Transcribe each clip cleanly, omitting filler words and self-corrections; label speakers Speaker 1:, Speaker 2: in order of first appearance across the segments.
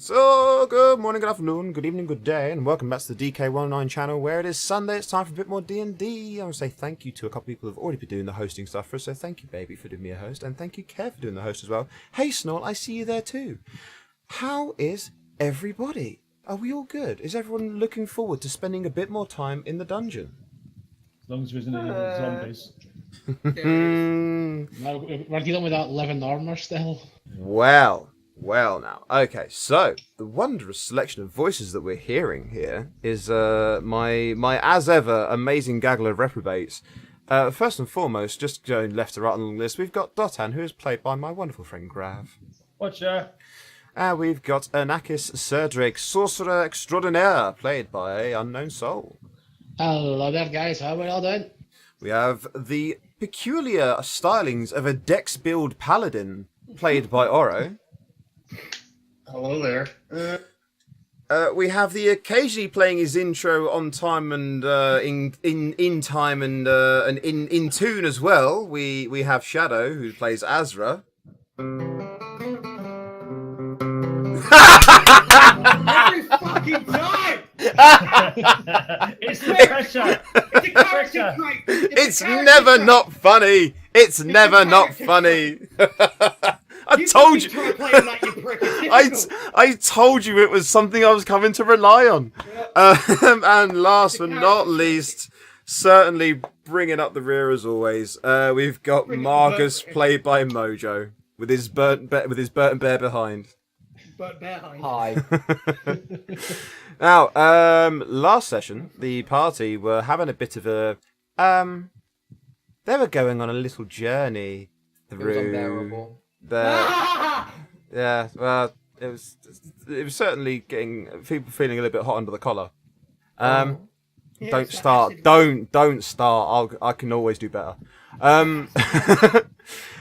Speaker 1: So, good morning, good afternoon, good evening, good day, and welcome back to the DK19 channel, where it is Sunday. It's time for a bit more D&D. I want to say thank you to a couple of people who have already been doing the hosting stuff for us, so thank you, baby, for doing me a host, and thank you, Kev, for doing the host as well. Hey, Snort, I see you there too. How is everybody? Are we all good? Is everyone looking forward to spending a bit more time in the dungeon?
Speaker 2: As long as there isn't any zombies.
Speaker 3: We're dealing with that living armor still.
Speaker 1: Well now. Okay, so the wondrous selection of voices that we're hearing here is my as ever amazing gaggle of reprobates. First and foremost, just going left to right on the list, we've got Dotan, who is played by my wonderful friend Grav.
Speaker 2: Watcha.
Speaker 1: And we've got Anakis Cerdric, sorcerer extraordinaire, played by Unknown Soul.
Speaker 3: Hello there, guys. How are we all doing?
Speaker 1: We have the peculiar stylings of a Dex build paladin, played by Oro.
Speaker 4: Hello there.
Speaker 1: we have the occasionally playing his intro on time and in time and in tune as well. We have Shadow, who plays Azra.
Speaker 4: Every fucking time!
Speaker 2: It's the pressure.
Speaker 4: It's a character trait!
Speaker 1: It's never not funny. It's never not funny. I told you.
Speaker 4: Try playing that, you prick. It's difficult.
Speaker 1: I told you it was something I was coming to rely on. And last but not least, certainly bringing up the rear as always, we've got Margus, played by Mojo, with his Burton Bear behind.
Speaker 4: But behind.
Speaker 3: Hi.
Speaker 1: Now, last session, the party were having a bit of a they were going on a little journey
Speaker 3: It was
Speaker 1: through
Speaker 3: unbearable.
Speaker 1: yeah, well, it was certainly getting people feeling a little bit hot under the collar.
Speaker 4: Yeah,
Speaker 1: Don't
Speaker 4: it's
Speaker 1: start.
Speaker 4: acid.
Speaker 1: Don't start. I can always do better.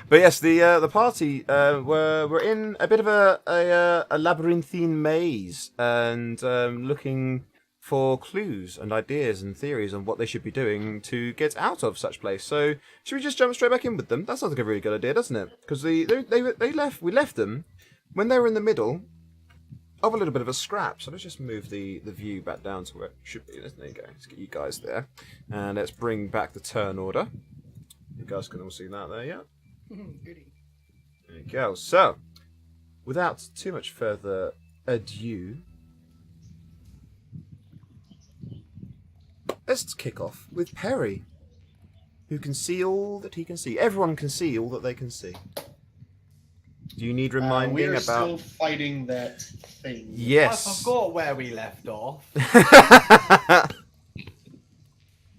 Speaker 1: But yes, the party were in a bit of a labyrinthine maze and looking for clues and ideas and theories on what they should be doing to get out of such place. So should we just jump straight back in with them? That sounds like a really good idea, doesn't it? Because we left them when they were in the middle of a little bit of a scrap. So let's just move the view back down to where it should be. There you go. Let's get you guys there, and let's bring back the turn order. You guys can all see that there, yeah?
Speaker 4: Goody.
Speaker 1: There you go. So, without too much further ado, let's kick off with Perry, who can see all that he can see. Everyone can see all that they can see. Do you need reminding
Speaker 5: We're
Speaker 1: about...
Speaker 5: still fighting that thing.
Speaker 1: Yes.
Speaker 6: I forgot where we left off.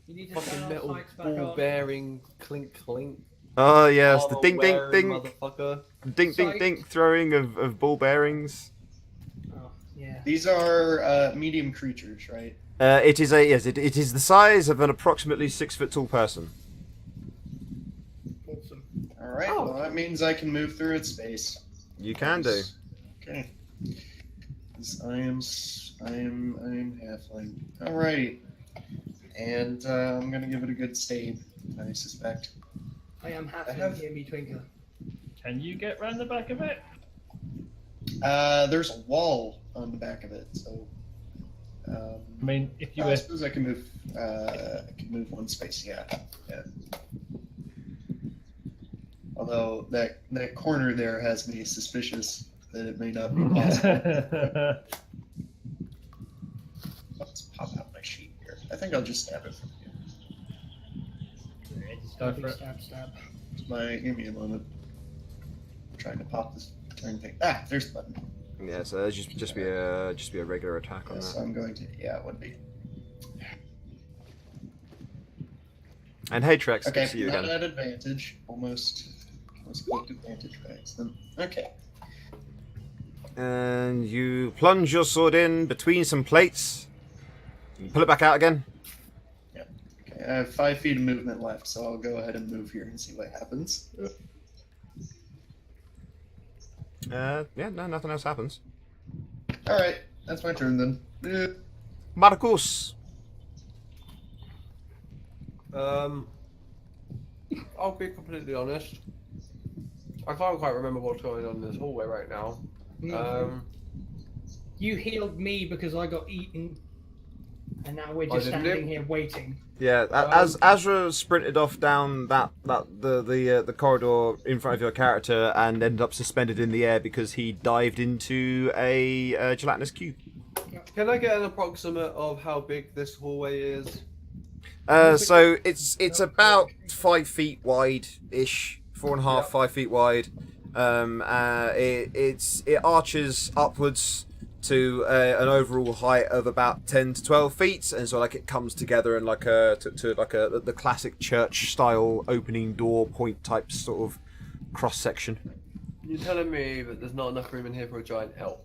Speaker 4: You need to
Speaker 6: Fucking
Speaker 4: turn our
Speaker 6: metal
Speaker 4: mics back
Speaker 6: ball
Speaker 4: on.
Speaker 6: bearing clink clink.
Speaker 1: Oh, yes. The
Speaker 6: Armor
Speaker 1: ding, ding,
Speaker 6: wearing
Speaker 1: ding.
Speaker 6: Motherfucker.
Speaker 1: Ding, ding, ding. Throwing of ball bearings.
Speaker 4: Oh, yeah.
Speaker 5: These are medium creatures, right?
Speaker 1: It is it is the size of an approximately 6 foot tall person.
Speaker 4: Awesome.
Speaker 5: All right.
Speaker 6: Oh.
Speaker 5: Well, that means I can move through its space.
Speaker 1: You can do.
Speaker 5: Okay. 'Cause I am halfling. All right. And I'm gonna give it a good stave. I suspect.
Speaker 4: I am half
Speaker 5: I have-
Speaker 4: hear me twinkle.
Speaker 2: Can you get round the back of it?
Speaker 5: There's a wall on the back of it, so.
Speaker 2: I mean, if you
Speaker 5: I
Speaker 2: were.
Speaker 5: suppose I can move. I can move one space. Yeah. Although that corner there has me suspicious that it may not be possible. Let's pop out my sheet here. I think I'll just stab it from here.
Speaker 2: Go for it.
Speaker 4: Stab, stab.
Speaker 5: Give me a moment. I'm trying to pop this turn thing. Ah, there's the button.
Speaker 1: Yeah, so that'd just be a regular attack on
Speaker 5: Yes,
Speaker 1: that.
Speaker 5: I'm going to. Yeah, it would be.
Speaker 1: And hey, Trex, good
Speaker 5: Okay,
Speaker 1: to see you
Speaker 5: not
Speaker 1: again.
Speaker 5: at advantage. Almost clicked advantage by accident. Okay.
Speaker 1: And you plunge your sword in between some plates. You pull it back out again.
Speaker 5: Okay, I have 5 feet of movement left, so I'll go ahead and move here and see what happens.
Speaker 1: Yeah, no, nothing else happens.
Speaker 5: All right, that's my turn then.
Speaker 1: Marcus.
Speaker 6: I'll be completely honest. I can't quite remember what's going on in this hallway right now.
Speaker 4: You healed me because I got eaten, and now we're
Speaker 6: I
Speaker 4: just
Speaker 6: didn't
Speaker 4: standing
Speaker 6: do-
Speaker 4: here waiting.
Speaker 1: Yeah, as Azra sprinted off down the corridor in front of your character and ended up suspended in the air because he dived into a gelatinous cube.
Speaker 6: Can I get an approximate of how big this hallway is?
Speaker 1: So it's about 5 feet wide ish, 4.5, 5 feet wide. It arches upwards to an overall height of about 10 to 12 feet, and so like it comes together in like the classic church style opening door point type sort of cross section.
Speaker 6: You're telling me that there's not enough room in here for a giant elk?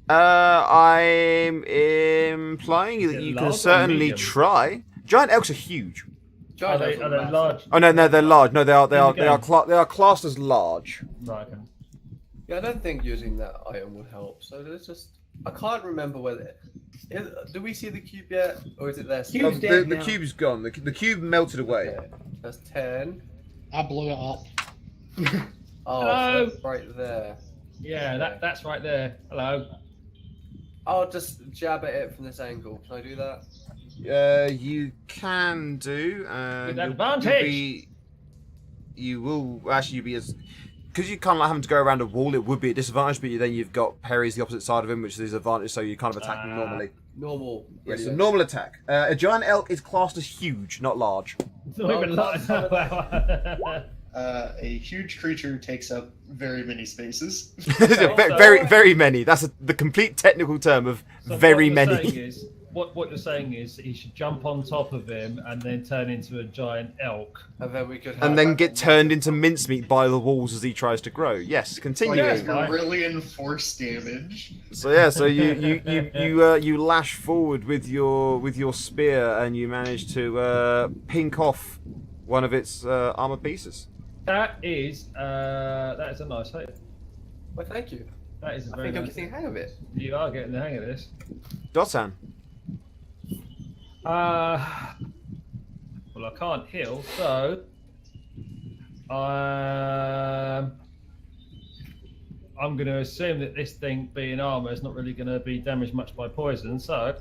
Speaker 1: I'm implying that you can
Speaker 2: large or
Speaker 1: certainly
Speaker 2: medium?
Speaker 1: try. Giant elks are huge.
Speaker 2: Are
Speaker 6: Giant
Speaker 2: they,
Speaker 6: elks
Speaker 2: are they
Speaker 6: massive.
Speaker 2: large?
Speaker 1: Oh no, they're large. No, they are
Speaker 2: game.
Speaker 1: classed as large.
Speaker 2: Right. Okay.
Speaker 6: Yeah, I don't think using that item would help. So let's just I can't remember whether. Do we see the cube yet, or is it there?
Speaker 4: Cube's
Speaker 1: the
Speaker 4: dead
Speaker 1: the
Speaker 4: now.
Speaker 1: cube's gone. The cube melted away.
Speaker 6: Okay, that's 10.
Speaker 3: I blew it up.
Speaker 6: Oh,
Speaker 2: Hello.
Speaker 6: so that's right there.
Speaker 2: Yeah, that's right there. Hello.
Speaker 6: I'll just jab at it from this angle. Can I do that?
Speaker 1: You can do.
Speaker 2: With
Speaker 1: you'll
Speaker 2: advantage.
Speaker 1: You will actually you'll be as because you kind of like having to go around a wall. It would be a disadvantage, but then you've got Perry's the opposite side of him, which is his advantage. So you kind of attack him normally.
Speaker 6: Normal.
Speaker 1: Yeah, so
Speaker 6: radio.
Speaker 1: normal attack. A giant elk is classed as huge, not large.
Speaker 2: It's not even like
Speaker 5: A huge creature takes up very many spaces.
Speaker 1: very, very many. That's the complete technical term of
Speaker 2: So
Speaker 1: very
Speaker 2: what you're
Speaker 1: many.
Speaker 2: saying is, what you're saying is he should jump on top of him and then turn into a giant elk.
Speaker 6: And then we could.
Speaker 1: And then get turned into mincemeat by the walls as he tries to grow. Yes,
Speaker 5: Like
Speaker 1: continue.
Speaker 2: Yes.
Speaker 5: brilliant force damage.
Speaker 1: So yeah, so you lash forward with your spear and you manage to pink off one of its armor pieces.
Speaker 2: That is a nice hit.
Speaker 6: Well, thank you.
Speaker 2: That is a
Speaker 6: I
Speaker 2: very
Speaker 6: think I'm
Speaker 2: nice
Speaker 6: getting the hang of it.
Speaker 2: You are getting the hang of this.
Speaker 1: Dotan.
Speaker 2: Well, I can't heal, so I'm going to assume that this thing being armor is not really going to be damaged much by poison. So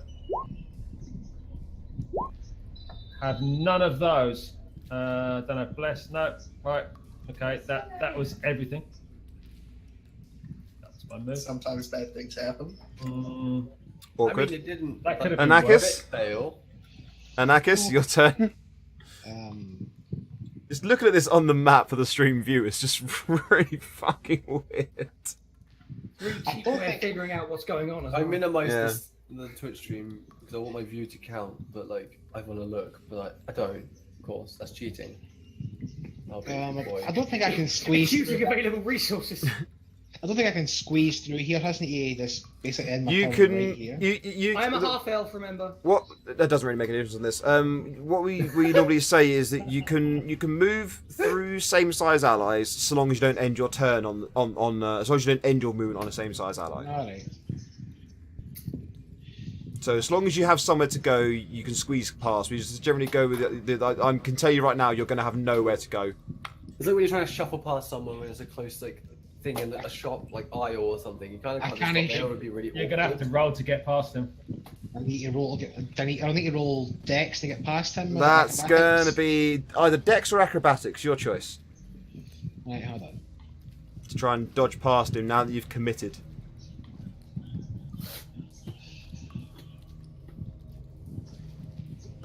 Speaker 2: have none of those. Don't have bless. No, right. Okay, that was everything. That was my move.
Speaker 5: Sometimes bad things happen.
Speaker 1: Awkward.
Speaker 6: I mean, it didn't.
Speaker 2: That could have been
Speaker 1: Anakis?
Speaker 2: worse.
Speaker 6: Fail.
Speaker 1: Anakis, your turn. Just looking at this on the map for the stream view, it's just really fucking weird.
Speaker 4: Really
Speaker 3: I
Speaker 4: cheap
Speaker 3: don't
Speaker 4: way of
Speaker 3: think-
Speaker 4: figuring out what's going on as
Speaker 6: I
Speaker 4: well.
Speaker 6: minimized
Speaker 1: Yeah.
Speaker 6: the Twitch stream because I want my view to count, but like I want to look, but like, I don't. Of course, that's cheating. I'll be a good boy.
Speaker 3: I don't think I can squeeze.
Speaker 4: Using available resources.
Speaker 3: I don't think I can squeeze through here, hasn't he? This basically end my
Speaker 1: You
Speaker 3: turn
Speaker 1: can
Speaker 3: right here.
Speaker 1: you.
Speaker 4: I am a half elf, remember?
Speaker 1: What that doesn't really make any difference on this. What we normally say is that you can move through same size allies so long as you don't end your turn on as long as you don't end your movement on a same size ally.
Speaker 3: All right.
Speaker 1: So as long as you have somewhere to go, you can squeeze past. We just generally go with I can tell you right now, you're going to have nowhere to go.
Speaker 6: It's like when you're trying to shuffle past someone when there's a close like thing in a shop like aisle or something. You kind of
Speaker 3: I
Speaker 6: can't
Speaker 3: can't
Speaker 6: stop
Speaker 3: even-
Speaker 6: there. It would be really.
Speaker 2: You're going to have to roll to get past him.
Speaker 3: I need to roll. I need to roll Dex to get past him. or
Speaker 1: That's
Speaker 3: acrobatics?
Speaker 1: going to be either Dex or Acrobatics, your choice.
Speaker 3: Right, hold on.
Speaker 1: To try and dodge past him now that you've committed.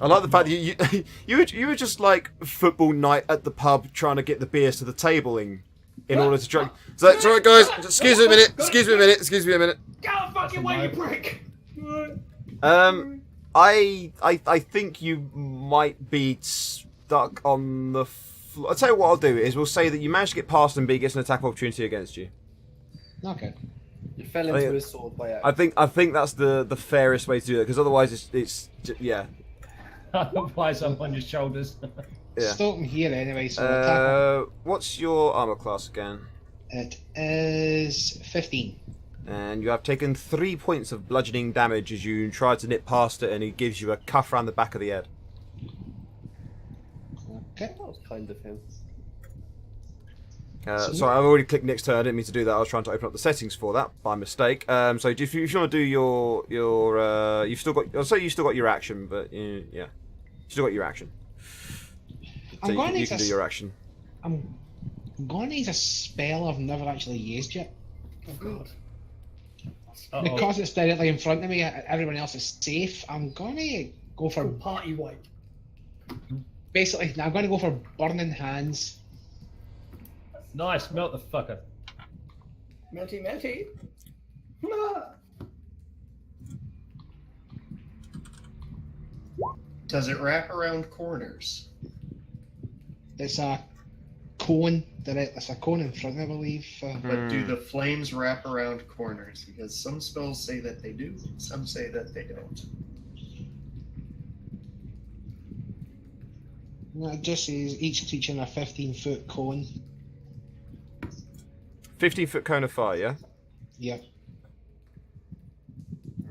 Speaker 1: I like the fact that you were just like football night at the pub trying to get the beers to the table in order to try. So sorry guys, excuse me a minute. Excuse me a minute. Excuse me a minute.
Speaker 4: Get out of fucking way, you prick!
Speaker 1: I think you might be stuck on the floor. I'll tell you what I'll do is we'll say that you managed to get past him, but he gets an attack of opportunity against you.
Speaker 3: Okay.
Speaker 6: You fell into his sword by accident.
Speaker 1: I think that's the fairest way to do it because otherwise yeah.
Speaker 2: Otherwise, I'm on your shoulders.
Speaker 1: Yeah.
Speaker 3: Stop him here anyway. So attack
Speaker 1: What's your armor class again?
Speaker 3: him. It is 15.
Speaker 1: And you have taken 3 points of bludgeoning damage as you try to nip past it, and he gives you a cuff around the back of the head.
Speaker 3: Okay.
Speaker 6: That was kind of him.
Speaker 1: Sorry, I've already clicked next turn. I didn't mean to do that. I was trying to open up the settings for that by mistake. So if you want to do your you've still got. I'll say you still got your action, but yeah, you still got your action. So
Speaker 3: I'm going to
Speaker 1: you
Speaker 3: use
Speaker 1: can do your action.
Speaker 3: I'm going to use a spell I've never actually used yet.
Speaker 4: Oh god.
Speaker 2: Uh-oh.
Speaker 3: Because it's directly in front of me, everyone else is safe. I'm going to go for
Speaker 4: Party wipe.
Speaker 3: basically. I'm going to go for Burning Hands.
Speaker 2: Nice, melt the fucker.
Speaker 4: Melty, melty.
Speaker 5: Does it wrap around corners?
Speaker 3: It's a cone. It's a cone in front, I believe.
Speaker 5: But do the flames wrap around corners? Because some spells say that they do, some say that they don't.
Speaker 3: No, it just says each creature in a 15-foot cone.
Speaker 1: 15-foot cone of fire. Yeah.
Speaker 3: Yep.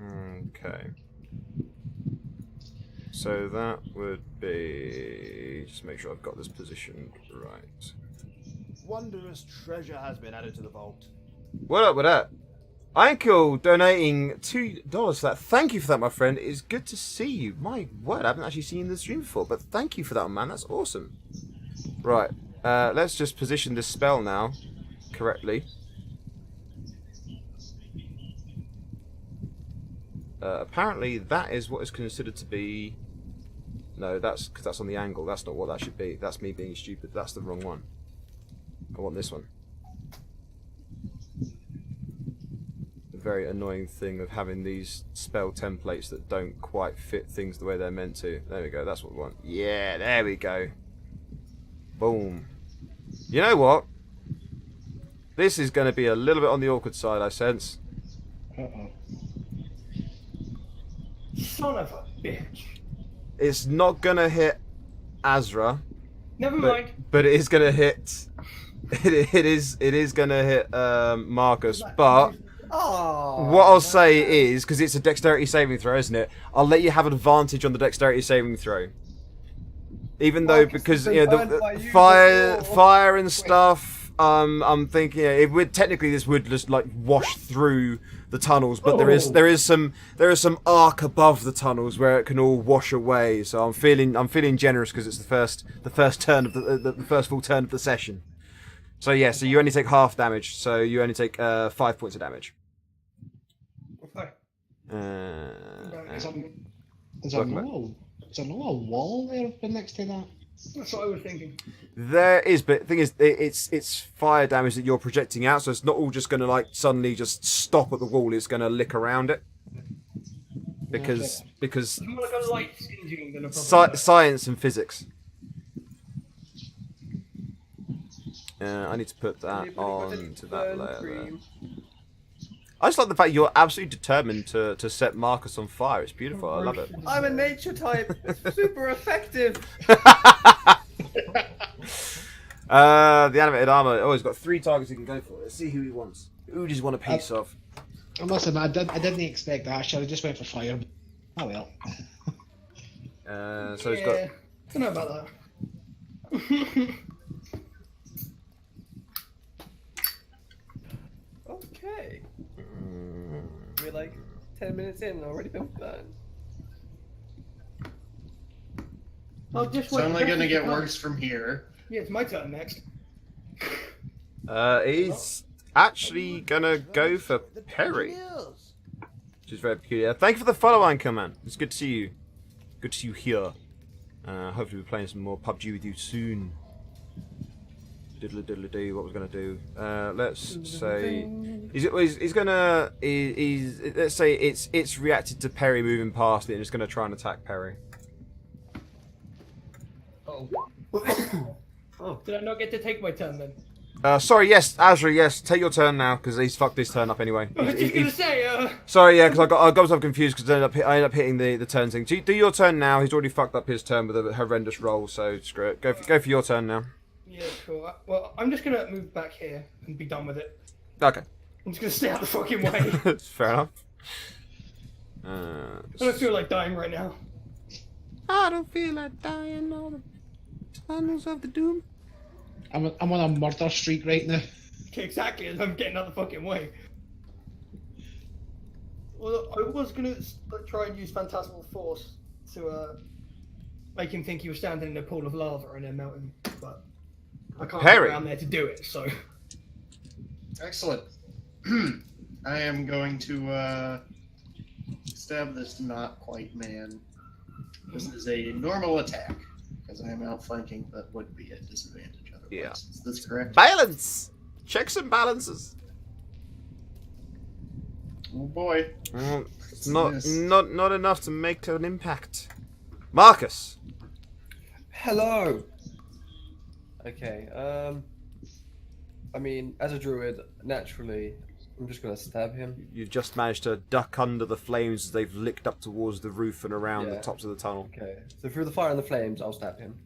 Speaker 1: Okay. So that would be... Just make sure I've got this positioned right.
Speaker 7: Wondrous treasure has been added to the vault.
Speaker 1: What up with that? Einkel donating $2 for that. Thank you for that, my friend. It's good to see you. My word, I haven't actually seen you in the stream before, but thank you for that, man. That's awesome. Right. Let's just position this spell now correctly. Apparently, that is what is considered to be... No, that's because that's on the angle. That's not what that should be. That's me being stupid. That's the wrong one. I want this one. The very annoying thing of having these spell templates that don't quite fit things the way they're meant to. There we go. That's what we want. Yeah, there we go. Boom. You know what? This is going to be a little bit on the awkward side, I sense.
Speaker 3: Uh-oh.
Speaker 4: Son of a bitch.
Speaker 1: It's not going to hit Azra,
Speaker 4: Never mind.
Speaker 1: but it is going to hit... It is going to hit Marcus, but...
Speaker 6: Oh,
Speaker 1: What I'll say is, because it's a dexterity saving throw, isn't it? I'll let you have an advantage on the dexterity saving throw. Even though,
Speaker 6: Marcus
Speaker 1: because
Speaker 6: has
Speaker 1: you
Speaker 6: been
Speaker 1: know
Speaker 6: burned by
Speaker 1: the
Speaker 6: you before.
Speaker 1: fire and stuff. I'm thinking it would technically this would just like wash through the tunnels, but there is some arc above the tunnels where it can all wash away. So I'm feeling generous because it's the first turn of the first full turn of the session. So yeah, so you only take half damage. So you only take 5 points of damage.
Speaker 4: Okay.
Speaker 3: Is
Speaker 1: Welcome
Speaker 3: there not a wall there next to that?
Speaker 4: That's what I was thinking.
Speaker 1: There is, but the thing is, it's fire damage that you're projecting out, so it's not all just going to like suddenly just stop at the wall. It's going to lick around it because
Speaker 4: It's more like a light singeing than a proper...
Speaker 1: science and physics. I need to put that
Speaker 6: Anybody got any
Speaker 1: on to that
Speaker 6: burn
Speaker 1: layer there.
Speaker 6: cream?
Speaker 1: I just like the fact you're absolutely determined to set Marcus on fire. It's beautiful. I love it.
Speaker 6: I'm a nature type. It's super effective.
Speaker 1: The animated armor. Oh, he's got 3 targets he can go for. Let's see who he wants. Who does he want a piece of?
Speaker 3: I must admit, I didn't expect that. Actually, I just went for fire. Oh well.
Speaker 1: So he's got.
Speaker 4: Don't know about that.
Speaker 6: Okay. We're like 10 minutes in and already been done.
Speaker 4: I'll just
Speaker 5: It's
Speaker 4: wait.
Speaker 5: only going to get worse from here.
Speaker 4: Yeah, it's my turn next.
Speaker 1: He's actually gonna go for Perry, which is very peculiar. Thank you for the follow, Anchor Man. It's good to see you. Good to see you here. Hopefully we're playing some more PUBG with you soon. Diddly diddly do. What was gonna do? Let's say he's gonna. Let's say it's reacted to Perry moving past it and it's gonna try and attack Perry.
Speaker 4: Oh. Oh. Did I not get to take my turn then?
Speaker 1: Sorry, yes, Azra, yes. Take your turn now because he's fucked his turn up anyway.
Speaker 4: I was just gonna say,
Speaker 1: Sorry, yeah, because I got myself confused because I ended up hitting the turn thing. Do your turn now. He's already fucked up his turn with a horrendous roll, so screw it. Go for your turn now.
Speaker 4: Yeah, cool. Well, I'm just gonna move back here and be done with it.
Speaker 1: Okay.
Speaker 4: I'm just gonna stay out the fucking way.
Speaker 1: Fair enough.
Speaker 4: I don't feel like dying right now.
Speaker 1: I don't feel like dying all the tunnels of the doom.
Speaker 3: I'm on a murder streak right now.
Speaker 4: Okay, exactly, and I'm getting out the fucking way. Well, I was gonna try and use Phantasmal Force to make him think he was standing in a pool of lava and then melt him, but I can't get around there to do it, so...
Speaker 5: Excellent. I am going to stab this not quite man. This is a normal attack, because I am outflanking, that would be a disadvantage otherwise.
Speaker 1: Yeah.
Speaker 5: Is this correct?
Speaker 1: Balance! Checks and balances.
Speaker 5: Oh boy.
Speaker 1: It's not enough to make an impact. Marcus!
Speaker 6: Hello. Okay. I mean, as a druid, naturally, I'm just gonna stab him.
Speaker 1: You've just managed to duck under the flames as they've licked up towards the roof and around the
Speaker 6: Yeah.
Speaker 1: tops of the tunnel.
Speaker 6: Okay. So through the fire and the flames, I'll stab him.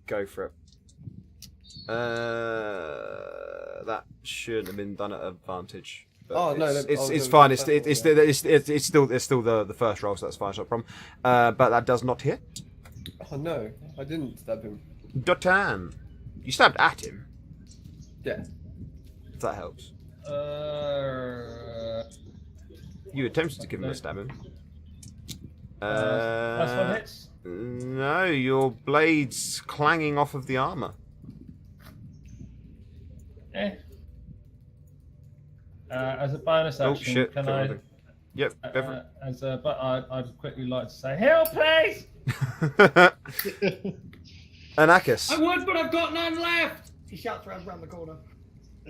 Speaker 1: Go for it. That shouldn't have been done at advantage. But
Speaker 6: Oh, no,
Speaker 1: it's fine. It's still the first roll, so that's fine. It's not a problem. But that does not hit.
Speaker 6: Oh no, I didn't stab him.
Speaker 1: Dotan, you stabbed at him.
Speaker 6: Yeah.
Speaker 1: If that helps.
Speaker 2: Uh,
Speaker 1: You attempted to give him a stabbing.
Speaker 2: First one hits.
Speaker 1: No, your blade's clanging off of the armor.
Speaker 2: As a bonus
Speaker 1: Oh
Speaker 2: action,
Speaker 1: shit!
Speaker 2: can
Speaker 1: Got
Speaker 2: I?
Speaker 1: nothing. Yep.
Speaker 2: But I'd quickly like to say, help, please.
Speaker 1: Anakis.
Speaker 4: I would, but I've got none left. He shouts around the corner.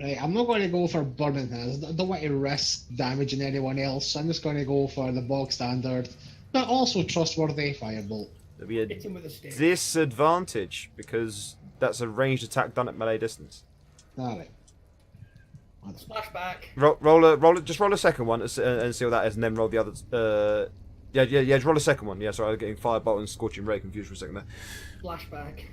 Speaker 3: Right, I'm not going to go for burning things. I don't want to risk damaging anyone else. I'm just going to go for the bog standard, but also trustworthy firebolt.
Speaker 1: There'll be a
Speaker 4: Hit him with a stick.
Speaker 1: disadvantage because that's a ranged attack done at melee distance.
Speaker 3: Alright.
Speaker 4: Splashback.
Speaker 1: Just roll a second one and see what that is, and then roll the other. Yeah. Just roll a second one. Yeah, sorry, I was getting firebolt and scorching ray confused for a second there.
Speaker 4: Splashback.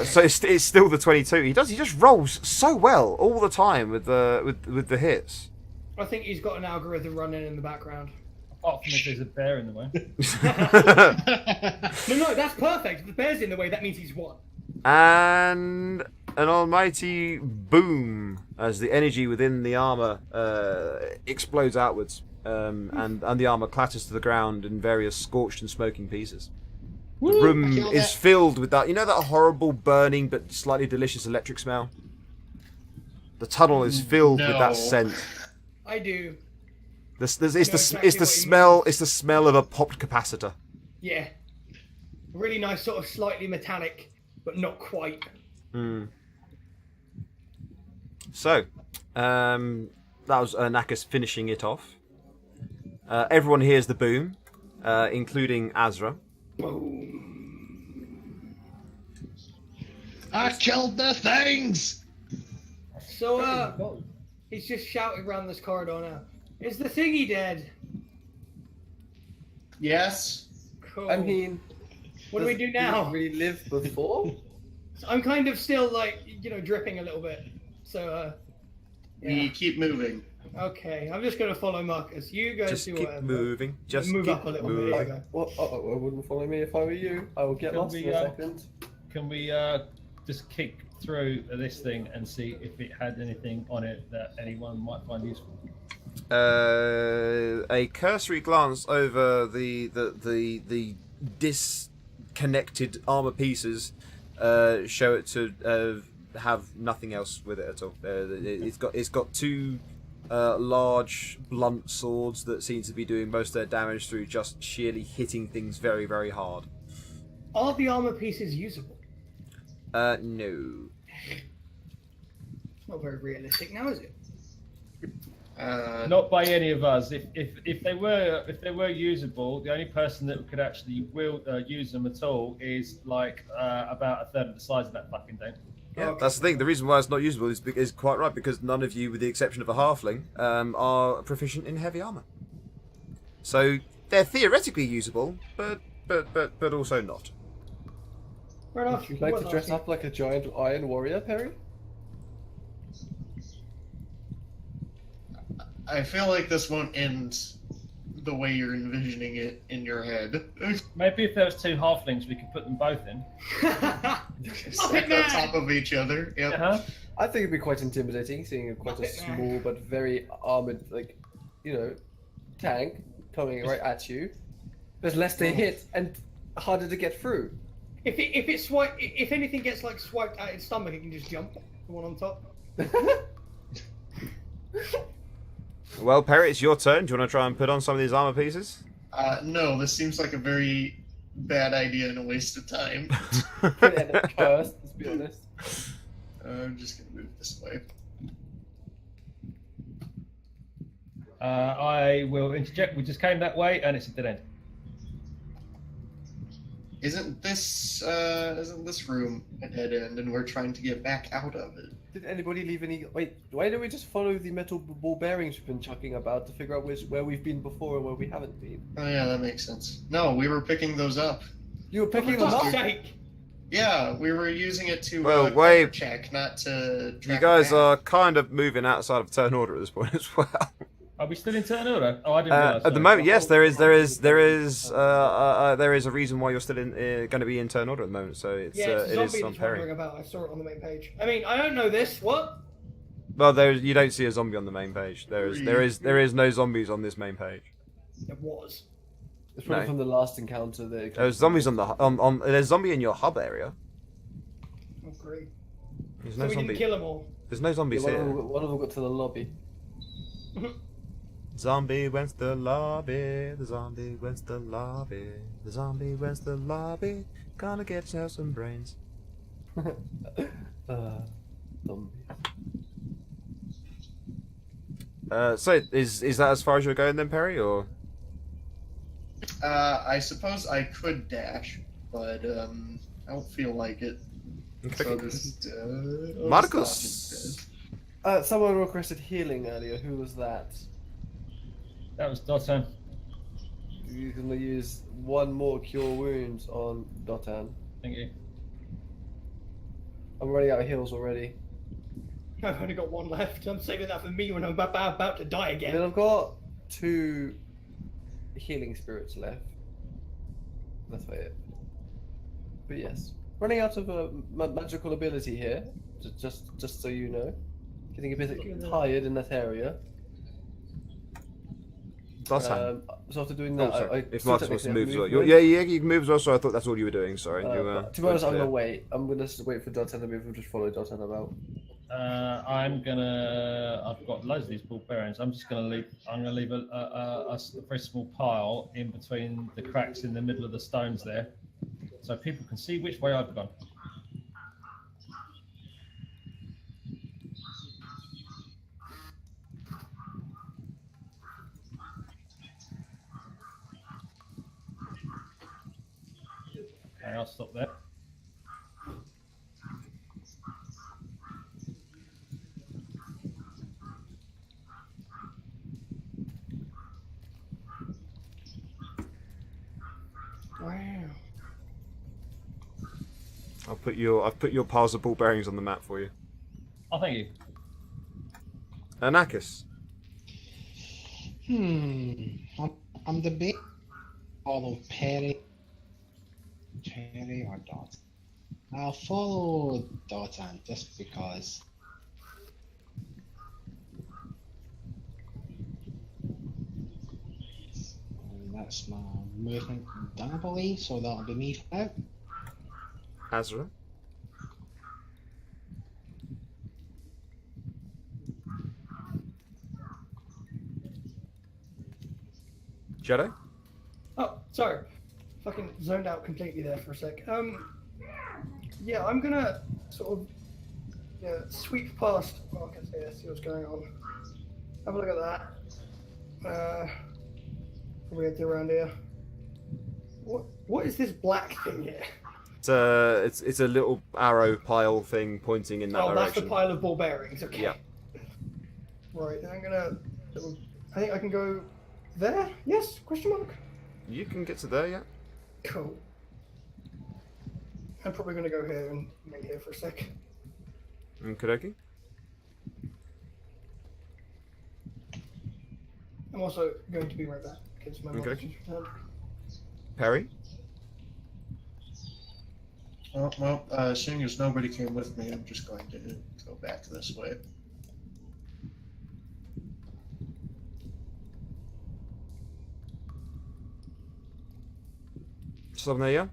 Speaker 1: So it's still the 22. He just rolls so well all the time with the hits.
Speaker 4: I think he's got an algorithm running in the background.
Speaker 2: Apart from if there's a bear in the way.
Speaker 4: No, that's perfect. If the bear's in the way, that means he's won.
Speaker 1: And an almighty boom as the energy within the armor explodes outwards, and the armor clatters to the ground in various scorched and smoking pieces. The room is filled with that. You know that horrible burning but slightly delicious electric smell? The tunnel is filled with that scent.
Speaker 4: I do.
Speaker 1: It's the smell of a popped capacitor.
Speaker 4: Yeah. Really nice, sort of slightly metallic, but not quite.
Speaker 1: So, that was Nakas finishing it off. Everyone hears the boom, including Azra.
Speaker 4: Boom.
Speaker 3: I killed the things!
Speaker 4: So, he's just shouting around this corridor now. Is the thingy dead?
Speaker 5: Yes.
Speaker 4: Cool.
Speaker 6: I mean,
Speaker 4: what do we do now?
Speaker 6: Did he really live before?
Speaker 4: I'm kind of still, like, dripping a little bit. So,
Speaker 5: We keep moving.
Speaker 4: Okay, I'm just going to follow Marcus. You guys
Speaker 1: Just
Speaker 4: do
Speaker 1: keep
Speaker 4: whatever.
Speaker 1: moving. Just
Speaker 4: Move
Speaker 1: keep
Speaker 4: up a little
Speaker 1: moving.
Speaker 4: bit. There you go.
Speaker 6: Well, I wouldn't follow me if I were you. I will get
Speaker 2: Can
Speaker 6: lost
Speaker 2: we,
Speaker 6: in a second.
Speaker 2: Can we just kick through this thing and see if it had anything on it that anyone might find useful?
Speaker 1: A cursory glance over the disconnected armor pieces show it to have nothing else with it at all. It's got two large blunt swords that seem to be doing most of their damage through just sheerly hitting things very, very hard.
Speaker 4: Are the armor pieces usable?
Speaker 1: No.
Speaker 4: It's not very realistic now, is it?
Speaker 2: Not by any of us. If they were usable, the only person that could actually use them at all is like about a third of the size of that fucking thing.
Speaker 1: Yeah, that's the thing. The reason why it's not usable is quite right, because none of you, with the exception of a halfling, are proficient in heavy armor. So they're theoretically usable, but also not.
Speaker 4: Fair enough.
Speaker 6: Would you like to dress up like a giant iron warrior, Perry?
Speaker 5: I feel like this won't end the way you're envisioning it in your head.
Speaker 2: Maybe if there was two halflings, we could put them both in.
Speaker 5: Stacked on top of each other. Yep.
Speaker 2: Uh-huh.
Speaker 6: I think it'd be quite intimidating seeing quite a small but very armored, tank coming right at you. There's less to hit and harder to get through.
Speaker 4: If anything gets like swiped out its stomach, it can just jump. The one on top.
Speaker 1: Well, Perry, it's your turn. Do you want to try and put on some of these armor pieces?
Speaker 5: No, this seems like a very bad idea and a waste of time.
Speaker 6: Pretty end up cursed, let's be honest.
Speaker 5: I'm just gonna move this way.
Speaker 2: I will interject. We just came that way, and it's a dead end.
Speaker 5: Isn't this room a dead end, and we're trying to get back out of it?
Speaker 6: Did anybody leave any... Wait, why don't we just follow the metal ball bearings we've been chucking about to figure out where we've been before and where we haven't been?
Speaker 5: Oh yeah, that makes sense. No, we were picking those up.
Speaker 6: You were picking
Speaker 4: For
Speaker 6: them up?
Speaker 4: God's sake!
Speaker 5: Yeah, we were using it to
Speaker 1: Well, wait.
Speaker 5: check, not to.
Speaker 1: You
Speaker 5: track
Speaker 1: guys
Speaker 5: down.
Speaker 1: are kind of moving outside of turn order at this point as well.
Speaker 2: Are we still in turn order? Oh, I didn't realise.
Speaker 1: At the moment, yes, there is a reason why you're still in going to be in turn order at the moment. So it's
Speaker 4: Yeah, it's a
Speaker 1: it is
Speaker 4: zombie
Speaker 1: on
Speaker 4: that's wandering
Speaker 1: Perry.
Speaker 4: about. I saw it on the main page. I mean, I don't know this. What?
Speaker 1: Well, you don't see a zombie on the main page. There is no zombies on this main page.
Speaker 4: It was.
Speaker 6: It's probably
Speaker 1: No.
Speaker 6: from the last encounter that.
Speaker 1: There's zombies on the on. There's zombie in your hub area.
Speaker 4: Oh, great.
Speaker 1: There's
Speaker 4: So
Speaker 1: no
Speaker 4: we
Speaker 1: zombie.
Speaker 4: didn't kill them all.
Speaker 1: There's no zombies
Speaker 6: One
Speaker 1: here.
Speaker 6: of them got to the lobby.
Speaker 1: Zombie went to the lobby. The zombie went to the lobby. The zombie went to the lobby. Gonna get yourself some brains.
Speaker 6: Zombies.
Speaker 1: So is that as far as you're going then, Perry, or?
Speaker 5: I suppose I could dash, but I don't feel like it. So just,
Speaker 1: Marcus.
Speaker 6: Someone requested healing earlier. Who was that?
Speaker 2: That was Dotan.
Speaker 6: You can use one more cure wounds on Dotan.
Speaker 2: Thank you.
Speaker 6: I'm running out of heals already.
Speaker 4: I've only got one left. I'm saving that for me when I'm about to die
Speaker 6: And then
Speaker 4: again.
Speaker 6: I've got 2 healing spirits left. That's about it. But yes, running out of magical ability here. Just so you know, getting a bit tired in that area.
Speaker 1: Dotan.
Speaker 6: So after doing that,
Speaker 1: sorry.
Speaker 6: I
Speaker 1: If
Speaker 6: still
Speaker 1: Marcus wants to
Speaker 6: technically
Speaker 1: move
Speaker 6: have
Speaker 1: as well.
Speaker 6: movement.
Speaker 1: Yeah, you can move as well, so I thought that's all you were doing, sorry.
Speaker 6: But to be honest, I'm gonna wait. I'm gonna wait for Dotan to move and just follow Dotan about.
Speaker 2: I've got loads of these ball bearings. I'm gonna leave a very small pile in between the cracks in the middle of the stones there, so people can see which way I've gone. Okay, I'll stop there.
Speaker 4: Wow.
Speaker 1: I've put your piles of ball bearings on the map for you.
Speaker 2: Oh, thank you.
Speaker 1: Anakis.
Speaker 3: I'm debating follow Perry or Dot. I'll follow Dotan just because. And that's my movement done, I believe, so that'll be me out.
Speaker 1: Azra. Jedi.
Speaker 4: Oh, sorry. Fucking zoned out completely there for a sec. Yeah, I'm gonna sort of sweep past Marcus here, see what's going on. Have a look at that. What are we gonna do around here? What is this black thing here?
Speaker 1: It's a little arrow pile thing pointing in that
Speaker 4: Oh, that's the
Speaker 1: direction.
Speaker 4: pile of ball bearings. Okay.
Speaker 1: Yeah.
Speaker 4: Right, then I'm gonna. I think I can go there. Yes? Question mark.
Speaker 1: You can get to there, yeah.
Speaker 4: Cool. I'm probably gonna go here and wait here for a sec.
Speaker 1: Okey-dokey.
Speaker 4: I'm also going to be right back because my
Speaker 1: Okay.
Speaker 4: mom just returned.
Speaker 1: Perry.
Speaker 5: Well, seeing as nobody came with me, I'm just going to go back this way.
Speaker 1: Slovenia.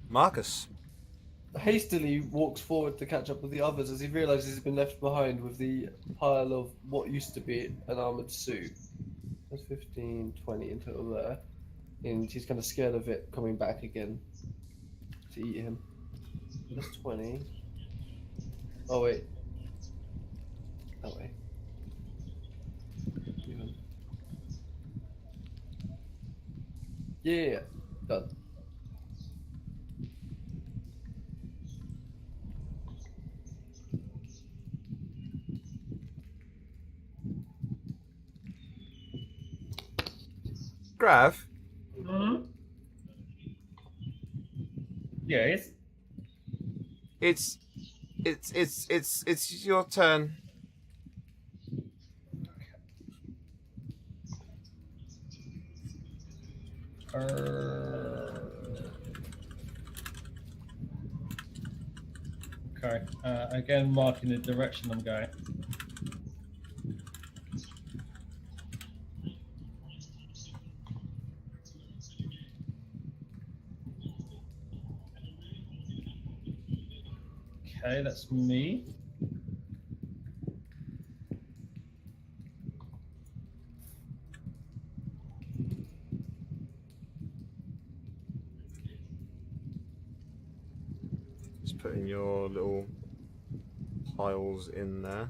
Speaker 1: Marcus.
Speaker 6: Hastily walks forward to catch up with the others as he realizes he's been left behind with the pile of what used to be an armored suit. There's 15, 20 in total there. And he's kind of scared of it coming back again to eat him. That's 20. Oh, wait. That way. Yeah, done.
Speaker 1: Grav.
Speaker 2: Yes.
Speaker 1: It's your turn.
Speaker 2: Okay. Again, marking the direction I'm going. Okay, that's me.
Speaker 1: Just putting your little piles in there.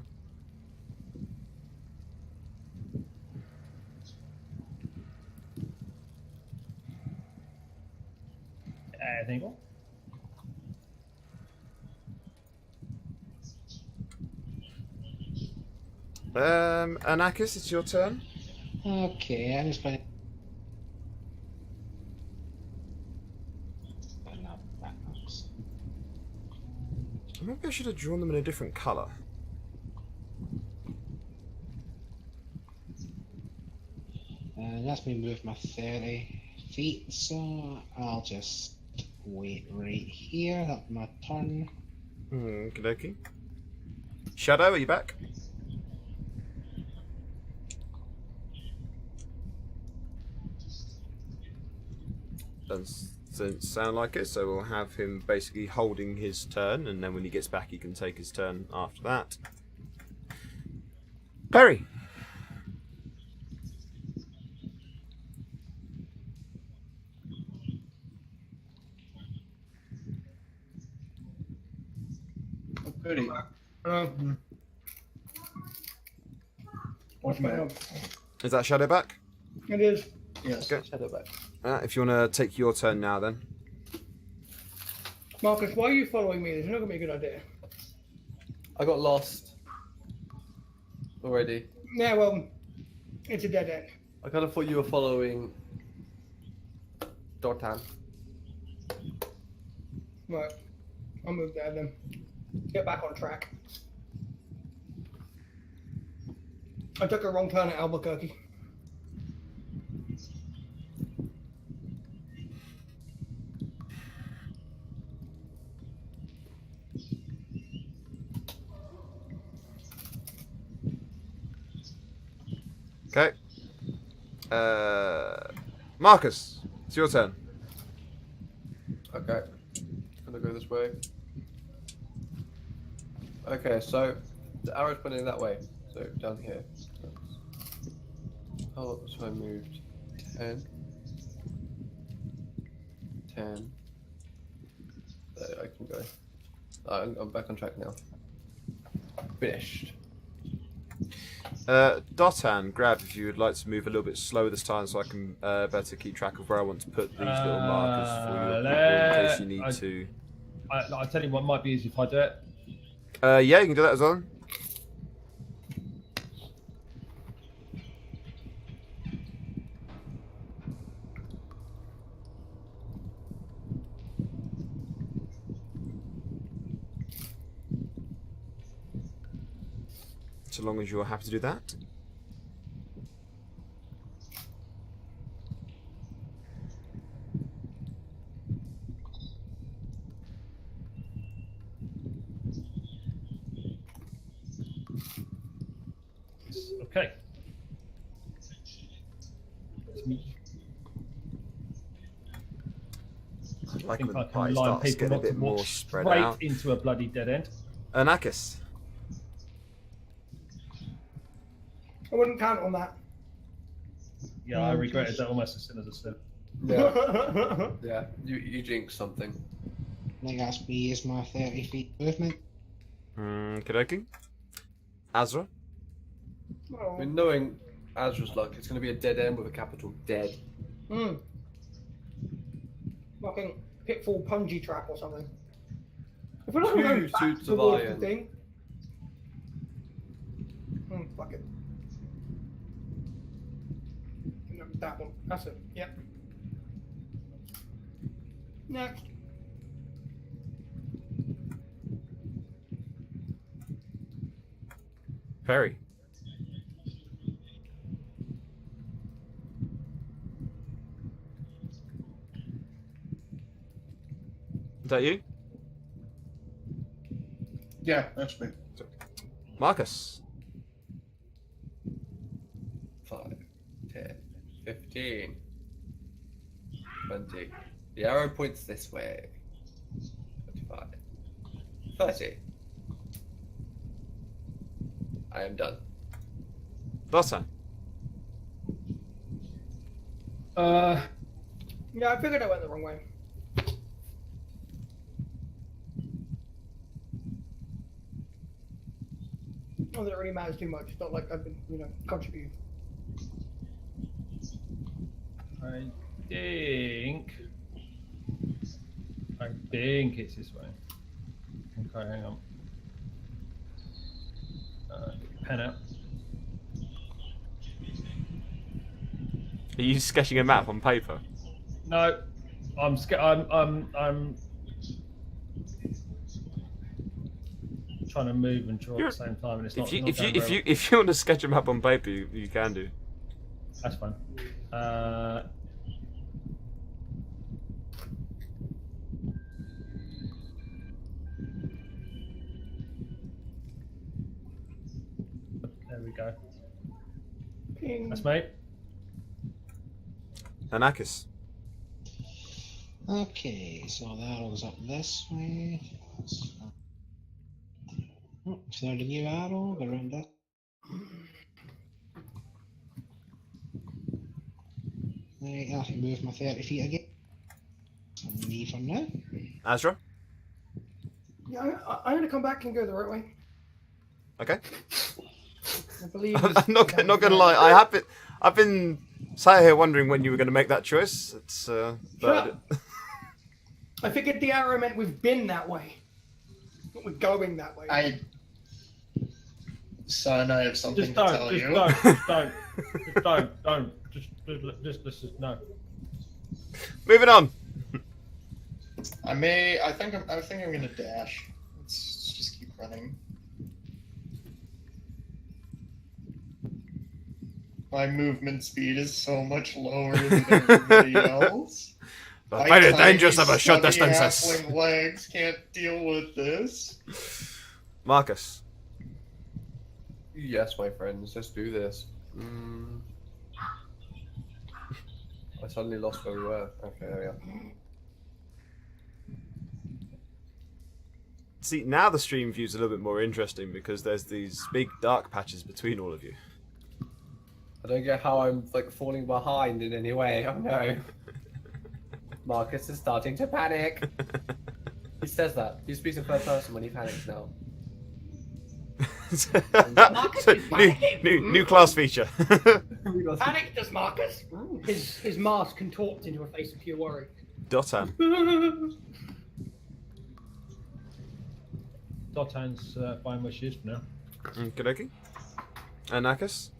Speaker 2: I think.
Speaker 1: Anakis, it's your turn.
Speaker 3: Okay, I'm just going to.
Speaker 1: Maybe I should have drawn them in a different colour.
Speaker 3: That's me move my 30 feet, so I'll just wait right here. That's my turn.
Speaker 1: Okie dokie. Shadow, are you back? Doesn't sound like it, so we'll have him basically holding his turn, and then when he gets back he can take his turn after that. Perry!
Speaker 5: Oh, goody.
Speaker 4: What's my
Speaker 1: Is that Shadow back?
Speaker 4: It is.
Speaker 5: Yes.
Speaker 1: Okay.
Speaker 6: Shadow back.
Speaker 1: If you want to take your turn now then.
Speaker 4: Marcus, why are you following me? This is not going to be a good idea.
Speaker 6: I got lost already.
Speaker 4: Yeah, well, it's a dead end.
Speaker 6: I kind of thought you were following Dortan.
Speaker 4: Right. I'll move there then. Get back on track. I took a wrong turn at Albuquerque.
Speaker 1: Okay. Marcus, it's your turn.
Speaker 6: Okay. Gonna go this way. Okay, so the arrow's pointing that way. So down here. Oh, so I moved 10. 10. There, I can go. I'm back on track now. Finished.
Speaker 1: Dotan, grab if you would like to move a little bit slower this time so I can better keep track of where I want to put these little markers for your people in case you need to.
Speaker 2: I tell you what might be easy if I do it.
Speaker 1: Yeah, you can do that as well. So long as you're happy to do that.
Speaker 2: Okay. It's me.
Speaker 1: I'd like
Speaker 2: I think
Speaker 1: when
Speaker 2: I
Speaker 1: the
Speaker 2: can
Speaker 1: pie
Speaker 2: line
Speaker 1: starts
Speaker 2: people
Speaker 1: getting a
Speaker 2: not to
Speaker 1: bit more
Speaker 2: walk
Speaker 1: spread
Speaker 2: straight
Speaker 1: out.
Speaker 2: into a bloody dead end.
Speaker 1: Anakis.
Speaker 4: I wouldn't count on that.
Speaker 2: Yeah, I regretted that almost as soon as I said.
Speaker 6: Yeah. Yeah. You jinxed something.
Speaker 3: I think that's me as my 30 feet movement.
Speaker 1: Kadoki. Azra.
Speaker 4: Oh.
Speaker 6: I mean, knowing Azra's luck, it's going to be a dead end with a capital dead.
Speaker 4: Fucking pitfall punji trap or something. If we're not
Speaker 6: Two
Speaker 4: going back
Speaker 6: suits of
Speaker 4: towards the
Speaker 6: iron.
Speaker 4: thing. Fuck it. No, that one. That's it. Yep. Next.
Speaker 1: Perry. Is that you?
Speaker 5: Yeah, that's me.
Speaker 1: Marcus.
Speaker 6: 5, 10, 15, 20. The arrow points this way. 25, 30. I am done.
Speaker 1: Dotan.
Speaker 4: Yeah, I figured I went the wrong way. Not that it really matters too much. It's not like I've been, contributing.
Speaker 2: I think it's this way. Okay, hang on. Get your pen out.
Speaker 1: Are you sketching a map on paper?
Speaker 2: No, I'm trying to move and draw at the same time, and it's not.
Speaker 1: If you want to sketch a map on paper, you can do.
Speaker 2: That's fine. There we go.
Speaker 4: Ping.
Speaker 2: That's me.
Speaker 1: Anakis.
Speaker 3: Okay, so that goes up this way. Oh, so there's a new arrow, go around that. Right, I can move my 30 feet again. And me from now.
Speaker 1: Azra.
Speaker 4: Yeah, I'm going to come back and go the right way.
Speaker 1: Okay.
Speaker 4: I believe.
Speaker 1: I'm not gonna lie. I've been sat here wondering when you were going to make that choice. It's but
Speaker 4: I figured the arrow meant we've been that way. Not we're going that way.
Speaker 5: Son, I have something
Speaker 2: Just
Speaker 5: to tell you.
Speaker 2: Don't. Just no.
Speaker 1: moving on.
Speaker 5: I think I'm gonna dash. Let's just keep running. My movement speed is so much lower than everybody else.
Speaker 1: But very dangerous of a short
Speaker 5: stubby
Speaker 1: distances.
Speaker 5: halfling legs can't deal with this.
Speaker 1: Marcus.
Speaker 6: Yes, my friends, let's do this. I suddenly lost where we were. Okay, there we are.
Speaker 1: See, now the stream view's a little bit more interesting because there's these big dark patches between all of you.
Speaker 6: I don't get how I'm like falling behind in any way. Oh no. Marcus is starting to panic. He says that. He speaks in third person when he panics now.
Speaker 4: Marcus is panicking.
Speaker 1: new class feature.
Speaker 4: Panic does Marcus. His mask contorts into a face of pure worry.
Speaker 1: Dotan.
Speaker 2: Dotan's fine where she is for now.
Speaker 1: Okey-dokey. Anakis.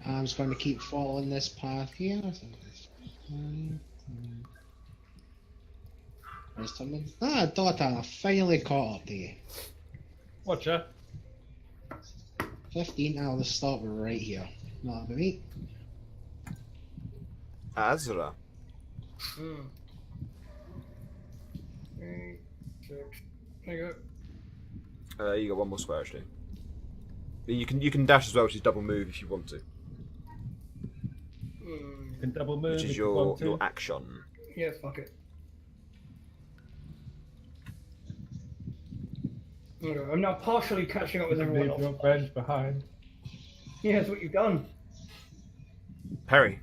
Speaker 3: I'm just going to keep following this path here. Where's Tubman? Ah, Dotan, I finally caught up to you.
Speaker 2: Watcha.
Speaker 3: 15, I'll just stop right here. Not about me.
Speaker 1: Azra.
Speaker 4: 8, 6. There you go.
Speaker 1: You got one more square actually. You can dash as well, which is double move if you want to.
Speaker 2: You can double move.
Speaker 1: Which is
Speaker 2: if you
Speaker 1: your
Speaker 2: want to.
Speaker 1: action.
Speaker 4: Yeah, fuck it. Okay, I'm now partially catching up with everyone
Speaker 2: Leave
Speaker 4: else.
Speaker 2: your friends behind.
Speaker 4: Yeah, that's what you've done.
Speaker 1: Perry.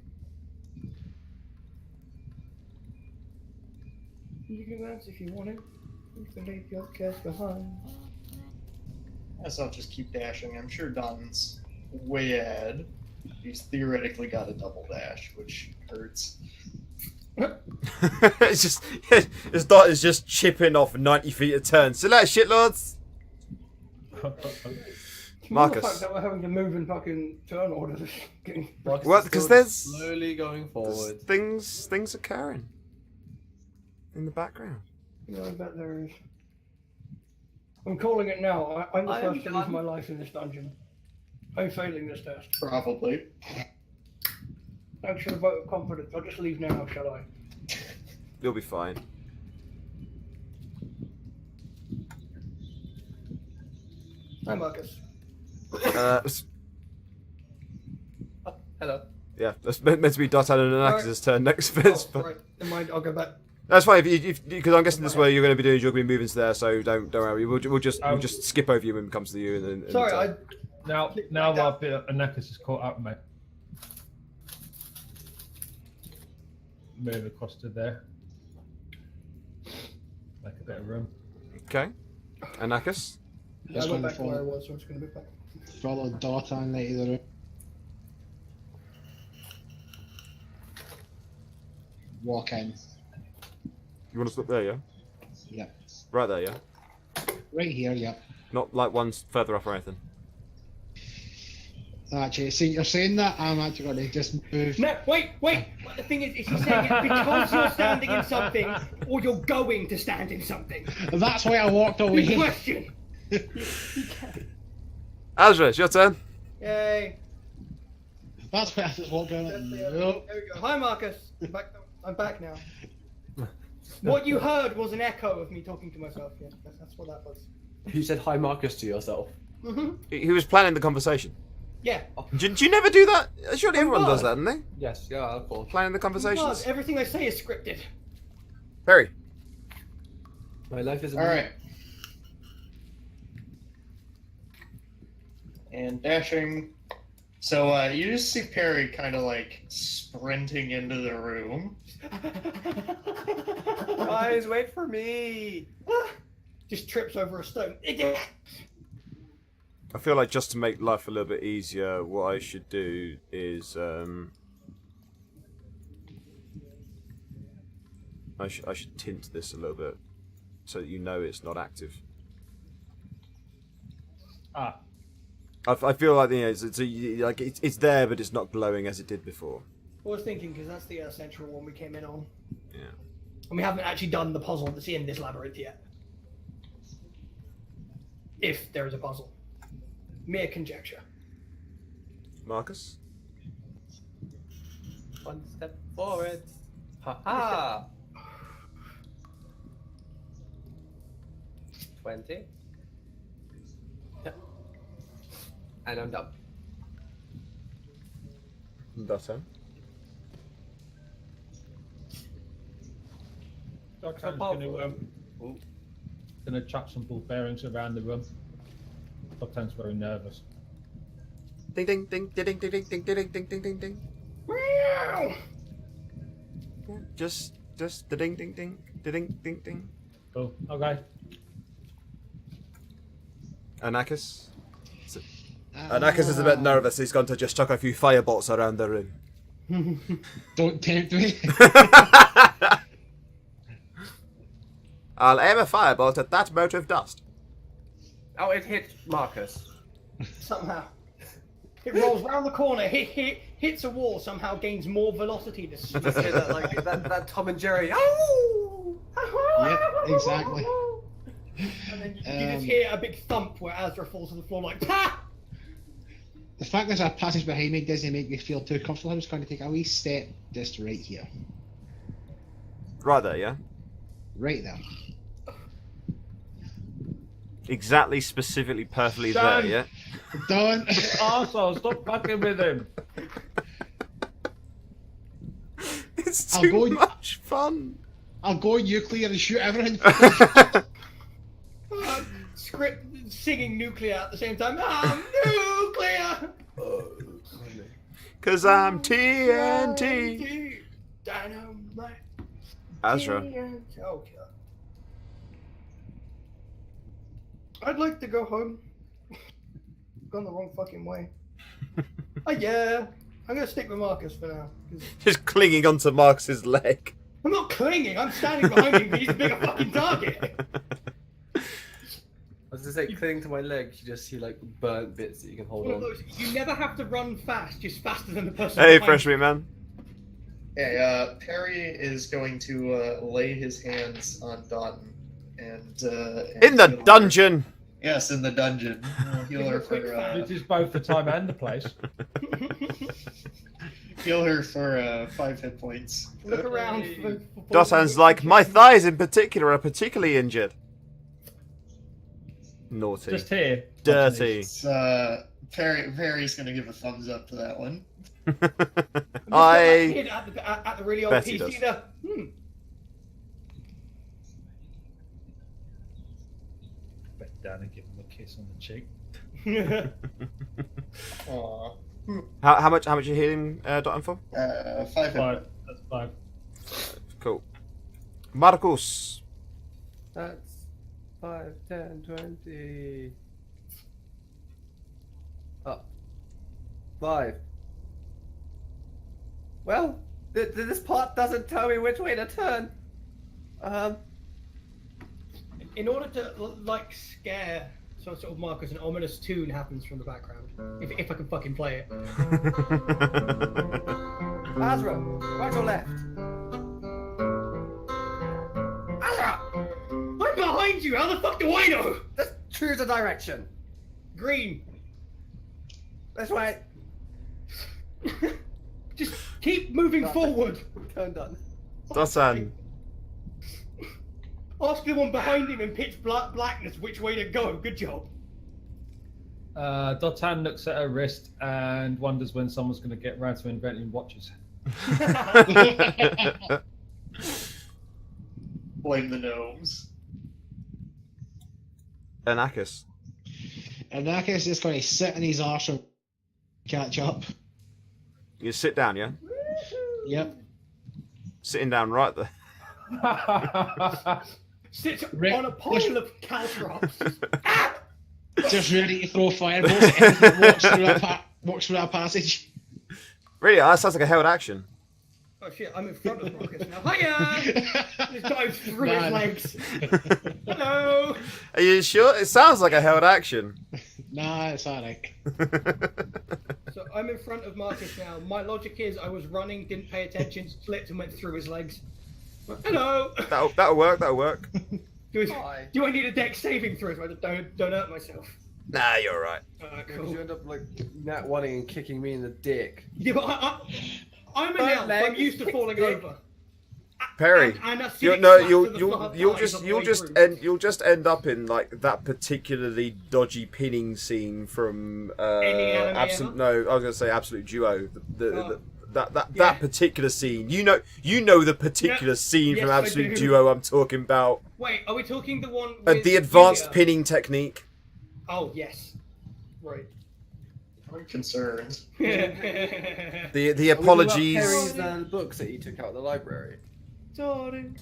Speaker 4: You can dance if you want to. You can leave your cares behind.
Speaker 5: Guess I'll just keep dashing. I'm sure Don's way ahead. He's theoretically got a double dash, which hurts.
Speaker 1: It's just his dot is just chipping off 90 feet a turn. So that shitlords.
Speaker 4: It's
Speaker 1: Marcus.
Speaker 4: more the fact that we're having to move in fucking turn order. Getting...
Speaker 6: Marcus
Speaker 1: Well,
Speaker 6: is
Speaker 1: because
Speaker 6: still
Speaker 1: there's
Speaker 6: slowly going forward.
Speaker 1: things occurring in the background.
Speaker 4: Yeah, I bet there is. I'm calling it now. I'm the
Speaker 6: I am
Speaker 4: first to lose
Speaker 6: done.
Speaker 4: my life in this dungeon. I'm failing this test.
Speaker 5: Probably.
Speaker 4: Thanks for the vote of confidence. I'll just leave now, shall I?
Speaker 1: You'll be fine.
Speaker 4: Hi, Marcus.
Speaker 6: Hello.
Speaker 1: Yeah, that's meant to be Dartan and Anax's turn next.
Speaker 4: Oh,
Speaker 1: But
Speaker 4: right. Never mind. I'll go back.
Speaker 1: that's fine. Because I'm guessing this way you're going to be doing. You're going to be moving to there, so don't worry. We'll just skip over you when it comes to you. And
Speaker 4: Sorry,
Speaker 2: Now I've been Anakis is caught up, mate. Move across to there. Make a bit of room.
Speaker 1: Okay, Anakis.
Speaker 4: I went back to where I was, so it's going to be back.
Speaker 3: Follow Dot on the either room. Walk in.
Speaker 1: You want to stop there, yeah?
Speaker 3: Yep.
Speaker 1: Right there, yeah.
Speaker 3: Right here, yep.
Speaker 1: Not like one's further up or anything.
Speaker 3: Actually, see, you're saying that, I'm actually going to just move.
Speaker 4: No, wait. The thing is he's saying it because you're standing in something, or you're going to stand in something.
Speaker 3: That's why I walked
Speaker 4: Good
Speaker 3: away.
Speaker 4: question.
Speaker 1: Azra, it's your turn.
Speaker 4: Yay.
Speaker 3: That's why I just walked down.
Speaker 4: There we
Speaker 3: Nope.
Speaker 4: go. Hi, Marcus. I'm back now. What you heard was an echo of me talking to myself. Yeah, that's what that was.
Speaker 6: You said hi Marcus to yourself.
Speaker 1: He was planning the conversation.
Speaker 4: Yeah.
Speaker 1: Do you never do that? Surely everyone
Speaker 4: bad.
Speaker 1: does that, doesn't they?
Speaker 6: Yes, yeah, of course.
Speaker 1: Planning the
Speaker 4: God,
Speaker 1: conversations.
Speaker 4: everything I say is scripted.
Speaker 1: Perry.
Speaker 6: My life is
Speaker 5: All right. And dashing. So you just see Perry kind of like sprinting into the room.
Speaker 6: Guys, wait for me.
Speaker 4: Just trips over a stone.
Speaker 1: I feel like just to make life a little bit easier, what I should do is I should tint this a little bit so that you know it's not active.
Speaker 2: Ah,
Speaker 1: I feel like it's there, but it's not glowing as it did before.
Speaker 4: I was thinking, because that's the central one we came in on.
Speaker 1: Yeah.
Speaker 4: And we haven't actually done the puzzle that's in this labyrinth yet. If there is a puzzle. Mere conjecture.
Speaker 1: Marcus.
Speaker 6: One step forward. Ha ha. 20. Yeah. And I'm done.
Speaker 1: Dotto.
Speaker 2: Darkhan's gonna chuck some ball bearings around the room. Darkhan's very nervous.
Speaker 1: Ding ding ding ding ding ding ding ding ding ding ding ding.
Speaker 4: Meow!
Speaker 1: Just the ding ding ding ding ding ding.
Speaker 2: Cool. Okay.
Speaker 1: Anakis. Anakis is a bit nervous. He's going to just chuck a few firebolts around the room.
Speaker 3: Don't tempt me.
Speaker 1: I'll aim a firebolt at that mote of dust.
Speaker 6: Oh, it hit Marcus.
Speaker 4: Somehow. It rolls round the corner, hits a wall, somehow gains more velocity. This
Speaker 6: Just hear that, like, that Tom and Jerry. Oh!
Speaker 3: Yep, exactly.
Speaker 4: And then you just hear a big thump where Azra falls to the floor like, PAH!
Speaker 3: The fact there's a passage behind me doesn't make me feel too comfortable. I'm just going to take a wee step just right here.
Speaker 1: Right there, yeah?
Speaker 3: Right there.
Speaker 1: Exactly, specifically, perfectly
Speaker 2: Son!
Speaker 1: there, yeah?
Speaker 3: Done.
Speaker 2: Arsehole, stop fucking with him.
Speaker 1: It's
Speaker 3: I'll
Speaker 1: too
Speaker 3: go-
Speaker 1: much fun.
Speaker 3: I'll go nuclear and shoot everything.
Speaker 4: Script singing nuclear at the same time. I'm nuclear!
Speaker 1: Cause I'm TNT.
Speaker 4: Dynamite.
Speaker 1: Azra.
Speaker 4: TNT. Oh, God. I'd like to go home. Gone the wrong fucking way. Oh, yeah. I'm gonna stick with Marcus for now. 'Cause
Speaker 1: Just clinging onto Marcus's leg.
Speaker 4: I'm not clinging, I'm standing behind him because he's a bigger fucking target.
Speaker 6: I was gonna say, clinging to my leg, you just see like burnt bits that you can hold
Speaker 4: One of
Speaker 6: on.
Speaker 4: those, you never have to run fast, just faster than the person
Speaker 1: Hey,
Speaker 4: behind
Speaker 1: fresh
Speaker 4: you.
Speaker 1: meat man.
Speaker 5: Yeah, Perry is going to lay his hands on Dotton and
Speaker 1: In the
Speaker 5: he'll-
Speaker 1: dungeon.
Speaker 5: Yes, in the dungeon. Heal her for
Speaker 2: Which is both the time and the place.
Speaker 5: heal her for 5 hit points.
Speaker 4: Look around.
Speaker 1: Dotan's like, my thighs in particular are particularly injured. Naughty.
Speaker 2: Just here.
Speaker 1: Dirty.
Speaker 5: It's, Perry's gonna give a thumbs up to that one.
Speaker 4: Kid at the really old
Speaker 1: Bet he
Speaker 4: PC
Speaker 1: does.
Speaker 4: there.
Speaker 2: Bend down and give him a kiss on the cheek.
Speaker 5: Aww.
Speaker 1: How much are you healing, Dotan, for?
Speaker 5: 5 hit
Speaker 2: 5.
Speaker 5: points.
Speaker 2: That's 5.
Speaker 1: Cool. Marcus.
Speaker 6: That's 5, 10, 20. Up. 5. Well, this part doesn't tell me which way to turn.
Speaker 4: In order to like scare some sort of Marcus, an ominous tune happens from the background. If I can fucking play it.
Speaker 6: Azra, right or left?
Speaker 4: Azra! I'm behind you! How the fuck do I know?
Speaker 6: Just choose a direction.
Speaker 4: Green.
Speaker 6: This way.
Speaker 4: Just keep moving forward.
Speaker 6: Turn done.
Speaker 1: Dotan.
Speaker 4: Ask the one behind him in pitch blackness which way to go. Good job.
Speaker 2: Dotan looks at her wrist and wonders when someone's going to get round to inventing watches.
Speaker 5: Blame the gnomes.
Speaker 1: Anakis.
Speaker 3: Anakis is just going to sit in his arse and catch up.
Speaker 1: You sit down, yeah?
Speaker 3: Yep.
Speaker 1: Sitting down right there.
Speaker 4: Sits
Speaker 3: Rick,
Speaker 4: on a pile of caltrops.
Speaker 3: Just ready to throw fireballs at anything that walks through that passage.
Speaker 1: Really? That sounds like a held action.
Speaker 4: Oh shit, I'm in front of Marcus now. Hiya! Just dives through his
Speaker 3: Man.
Speaker 4: legs. Hello!
Speaker 1: Are you sure? It sounds like a held action.
Speaker 3: Nah, it's alright.
Speaker 4: So I'm in front of Marcus now. My logic is I was running, didn't pay attention, slipped and went through his legs. Hello!
Speaker 1: That'll work. That'll work.
Speaker 6: Hi.
Speaker 4: Do I need a deck saving throw so I don't hurt myself?
Speaker 1: Nah, you're all right.
Speaker 6: Because you end up like nat one-ing and kicking me in the dick.
Speaker 4: Yeah, but I'm an elf. I'm used to falling over.
Speaker 1: Perry,
Speaker 4: And a
Speaker 1: you'll just end up in like that particularly dodgy pinning scene from
Speaker 4: Any anime
Speaker 1: Absolute.
Speaker 4: ever?
Speaker 1: No, I was going to say Absolute Duo.
Speaker 4: Oh.
Speaker 1: That
Speaker 4: Yeah.
Speaker 1: particular scene. You know the particular
Speaker 4: Yeah.
Speaker 1: scene
Speaker 4: Yes,
Speaker 1: from
Speaker 4: I
Speaker 1: Absolute
Speaker 4: do.
Speaker 1: Duo I'm talking about.
Speaker 4: Wait, are we talking the one with
Speaker 1: The advanced
Speaker 4: Julia?
Speaker 1: pinning technique.
Speaker 4: Oh, yes. Right.
Speaker 5: I'm concerned.
Speaker 1: The apologies.
Speaker 6: Perry's books that he took out of the library.
Speaker 4: Darling.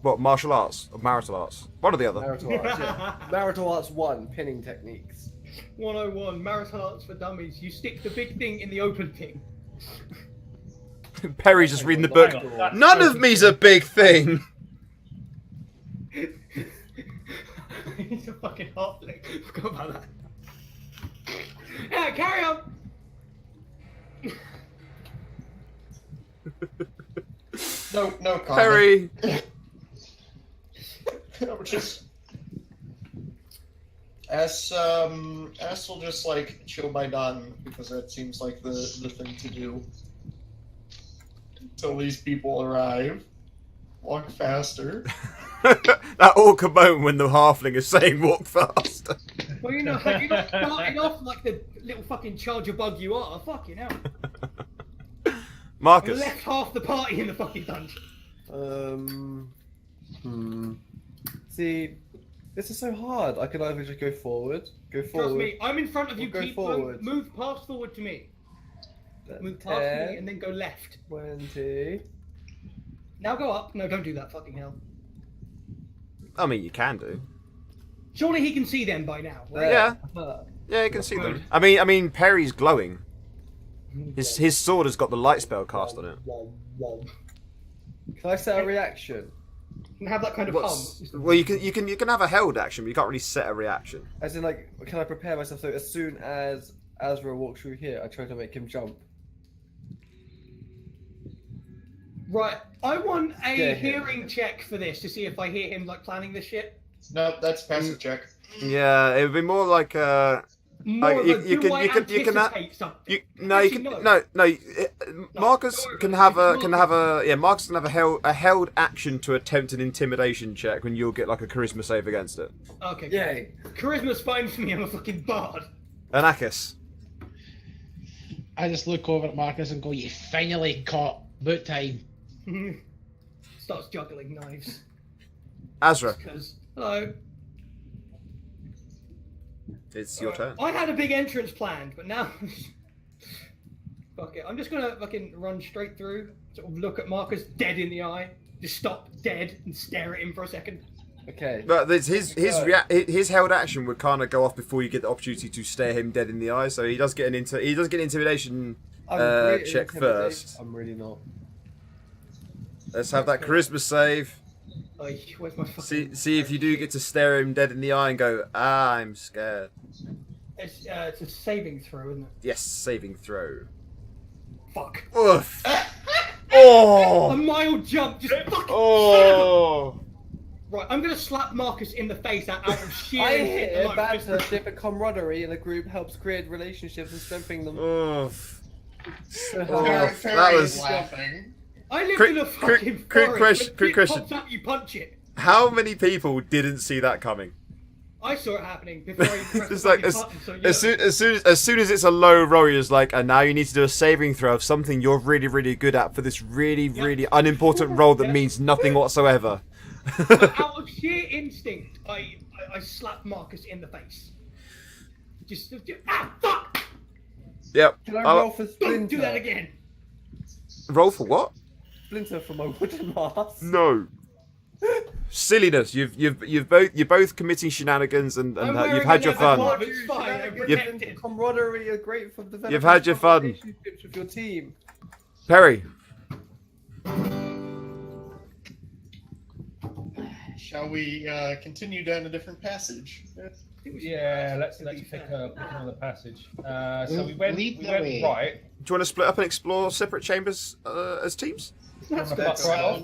Speaker 1: What, martial arts or marital arts? One or the other.
Speaker 6: Marital arts, yeah. Marital arts 1, pinning techniques.
Speaker 4: 101, Marital Arts for Dummies. You stick the big thing in the open thing.
Speaker 1: Perry's just reading the
Speaker 2: Hang
Speaker 1: book.
Speaker 2: on, that's
Speaker 1: None
Speaker 2: so
Speaker 1: of me's a big thing.
Speaker 4: He's a fucking halfling. Forgot about that. Yeah, carry on.
Speaker 5: No comment.
Speaker 1: Perry.
Speaker 5: No, just S will just like chill by done because that seems like the thing to do until these people arrive. Walk faster.
Speaker 1: That awkward moment when the halfling is saying walk faster.
Speaker 4: Well, you know, you're not starting off like the little fucking charger bug you are. Fucking hell. I
Speaker 1: Marcus.
Speaker 4: left half the party in the fucking dungeon.
Speaker 6: See, this is so hard. I could either just go forward,
Speaker 4: Trust me, I'm in front of you.
Speaker 6: Or go
Speaker 4: Keep
Speaker 6: forward.
Speaker 4: move past forward to me.
Speaker 6: then
Speaker 4: Move past
Speaker 6: 10,
Speaker 4: me and then go left.
Speaker 6: 20.
Speaker 4: Now go up. No, don't do that. Fucking hell.
Speaker 1: I mean, you can do.
Speaker 4: Surely he can see them by now. Right?
Speaker 1: Yeah.
Speaker 6: Uh,
Speaker 1: Yeah, you can see them. I mean, Perry's glowing. His sword has got the light spell cast on it.
Speaker 6: Can I set a reaction?
Speaker 4: And have that kind of
Speaker 1: What's,
Speaker 4: hum.
Speaker 1: well, you can have a held action, but you can't really set a reaction.
Speaker 6: As in, like, can I prepare myself so as soon as Azra walks through here, I try to make him jump?
Speaker 4: Right. I want a
Speaker 6: Yeah,
Speaker 4: hearing check for this to see if I hear him like planning this shit.
Speaker 5: No, that's passive check.
Speaker 1: Yeah, it would be more like
Speaker 4: More of a,
Speaker 1: you
Speaker 4: do I
Speaker 1: can
Speaker 4: anticipate something?
Speaker 1: Actually, Marcus can have Marcus can have a held action to attempt an intimidation check when you'll get like a charisma save against it.
Speaker 4: Okay.
Speaker 6: Yay.
Speaker 4: Charisma's fine for me. I'm a fucking bard.
Speaker 1: Anakis.
Speaker 3: I just look over at Marcus and go, "You finally caught boot time."
Speaker 4: Starts juggling knives.
Speaker 1: Azra,
Speaker 4: Because hello.
Speaker 1: it's your turn.
Speaker 4: I had a big entrance planned, but now fuck it. I'm just gonna fucking run straight through, sort of look at Marcus dead in the eye, just stop dead and stare at him for a second.
Speaker 6: Okay.
Speaker 1: But his held action would kind of go off before you get the opportunity to stare him dead in the eye. So he does get an intimidation
Speaker 6: I'm great at
Speaker 1: check
Speaker 6: intimidation.
Speaker 1: first.
Speaker 6: I'm really not.
Speaker 1: Let's have that charisma save.
Speaker 4: Ay, where's my fucking...
Speaker 1: See if you do get to stare him dead in the eye and go, I'm scared.
Speaker 4: It's a saving throw, isn't it?
Speaker 1: Yes, saving throw.
Speaker 4: Fuck.
Speaker 1: Oof.
Speaker 4: A
Speaker 1: Oh.
Speaker 4: mild jump, just fucking...
Speaker 1: Oh.
Speaker 4: Right, I'm gonna slap Marcus in the face out of sheer
Speaker 6: I
Speaker 4: hit
Speaker 6: hear
Speaker 4: alone.
Speaker 6: bantership and camaraderie in a group helps create relationships and strengthen them.
Speaker 1: Oof.
Speaker 5: Perry
Speaker 1: that
Speaker 5: is
Speaker 1: was-
Speaker 5: laughing.
Speaker 4: I live
Speaker 1: Quick-
Speaker 4: in a
Speaker 1: quick-
Speaker 4: fucking
Speaker 1: quick
Speaker 4: forest.
Speaker 1: question-
Speaker 4: When
Speaker 1: quick
Speaker 4: shit
Speaker 1: question.
Speaker 4: pops up, you punch it.
Speaker 1: How many people didn't see that coming?
Speaker 4: I saw it happening before I pressed
Speaker 1: It's
Speaker 4: the
Speaker 1: like
Speaker 4: fucking button, so yeah.
Speaker 1: as soon as it's a low roll, you're just like, and now you need to do a saving throw of something you're really, really good at for this really, really unimportant role that
Speaker 4: Yeah.
Speaker 1: means nothing whatsoever.
Speaker 4: But out of sheer instinct, I slapped Marcus in the face. Just fuck!
Speaker 1: Yep.
Speaker 6: Can I
Speaker 1: I'll-
Speaker 6: roll for Splinter?
Speaker 4: Don't do that again.
Speaker 1: roll for what?
Speaker 6: Splinter for my wooden mask.
Speaker 1: No. Silliness. You're both committing shenanigans and
Speaker 4: I'm
Speaker 1: you've
Speaker 4: wearing
Speaker 1: had your
Speaker 4: a
Speaker 1: fun.
Speaker 4: leather glove, it's fine, I'm protected.
Speaker 6: Camaraderie are great for developing
Speaker 1: You've had your fun.
Speaker 6: relationships with your team.
Speaker 1: Perry.
Speaker 5: Shall we continue down a different passage?
Speaker 2: Yeah, let's pick another passage. So we went
Speaker 3: Lead the
Speaker 2: right.
Speaker 3: way.
Speaker 1: Do you want to split up and explore separate chambers as teams?
Speaker 4: That's
Speaker 2: That
Speaker 5: That
Speaker 4: good.
Speaker 2: right off.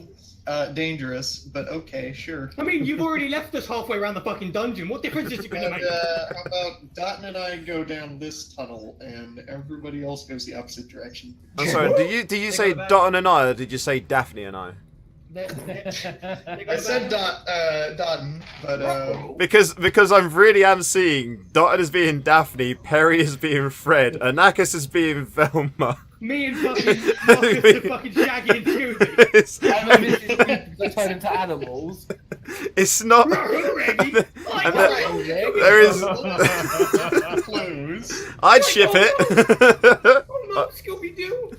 Speaker 5: sounds dangerous, but okay, sure.
Speaker 4: I mean, you've already left us halfway around the fucking dungeon. What difference is it going to
Speaker 5: And,
Speaker 4: make?
Speaker 5: how about Dotton and I go down this tunnel, and everybody else goes the opposite direction?
Speaker 1: I'm sorry. Did you say
Speaker 4: go back.
Speaker 1: Dotton and I, or did you say Daphne and I?
Speaker 5: I said Dotton, but
Speaker 1: Because I really am seeing Dotton as being Daphne, Perry as being Fred, Anakis as being Velma.
Speaker 4: Me and fucking Marcus are fucking Shaggy and Scooby.
Speaker 1: It's,
Speaker 6: And then this is people that turn into animals.
Speaker 1: it's not.
Speaker 4: Ready?
Speaker 1: And there is.
Speaker 5: clues.
Speaker 1: I'd ship it.
Speaker 4: Oh no, Scooby Doo.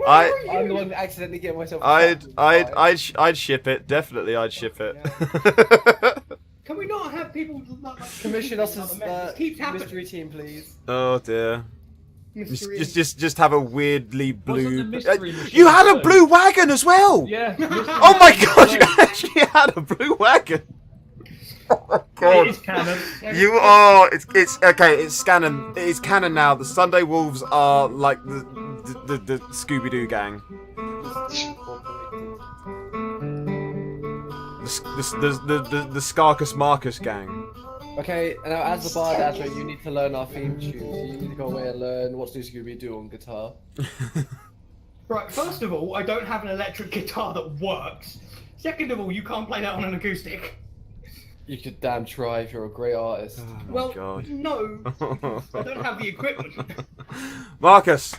Speaker 6: I'm the one that accidentally get myself.
Speaker 1: I'd ship it. Definitely, I'd ship it.
Speaker 4: Can we not have people like
Speaker 6: Commission us as
Speaker 4: It keeps happening.
Speaker 6: mystery team, please.
Speaker 1: Oh dear.
Speaker 4: Mystery.
Speaker 1: Just have a weirdly blue.
Speaker 2: the mystery machine
Speaker 1: You had a
Speaker 2: first?
Speaker 1: blue wagon as well.
Speaker 2: Yeah.
Speaker 1: Oh my god! You actually had a blue wagon. Oh my
Speaker 2: It is
Speaker 1: god.
Speaker 2: canon.
Speaker 1: You are. It's okay. It's canon. It's canon now. The Sunday Wolves are like the Scooby Doo gang. The Scarkus Marcus gang.
Speaker 6: Okay, now as the bard, Azra, you need to learn our theme tune. So you need to go away and learn what's New Scooby Doo on guitar.
Speaker 4: Right, first of all, I don't have an electric guitar that works. Second of all, you can't play that on an acoustic.
Speaker 6: You could damn try if you're a great artist.
Speaker 1: Oh my
Speaker 4: Well,
Speaker 1: god.
Speaker 4: no, I don't have the equipment.
Speaker 1: Marcus.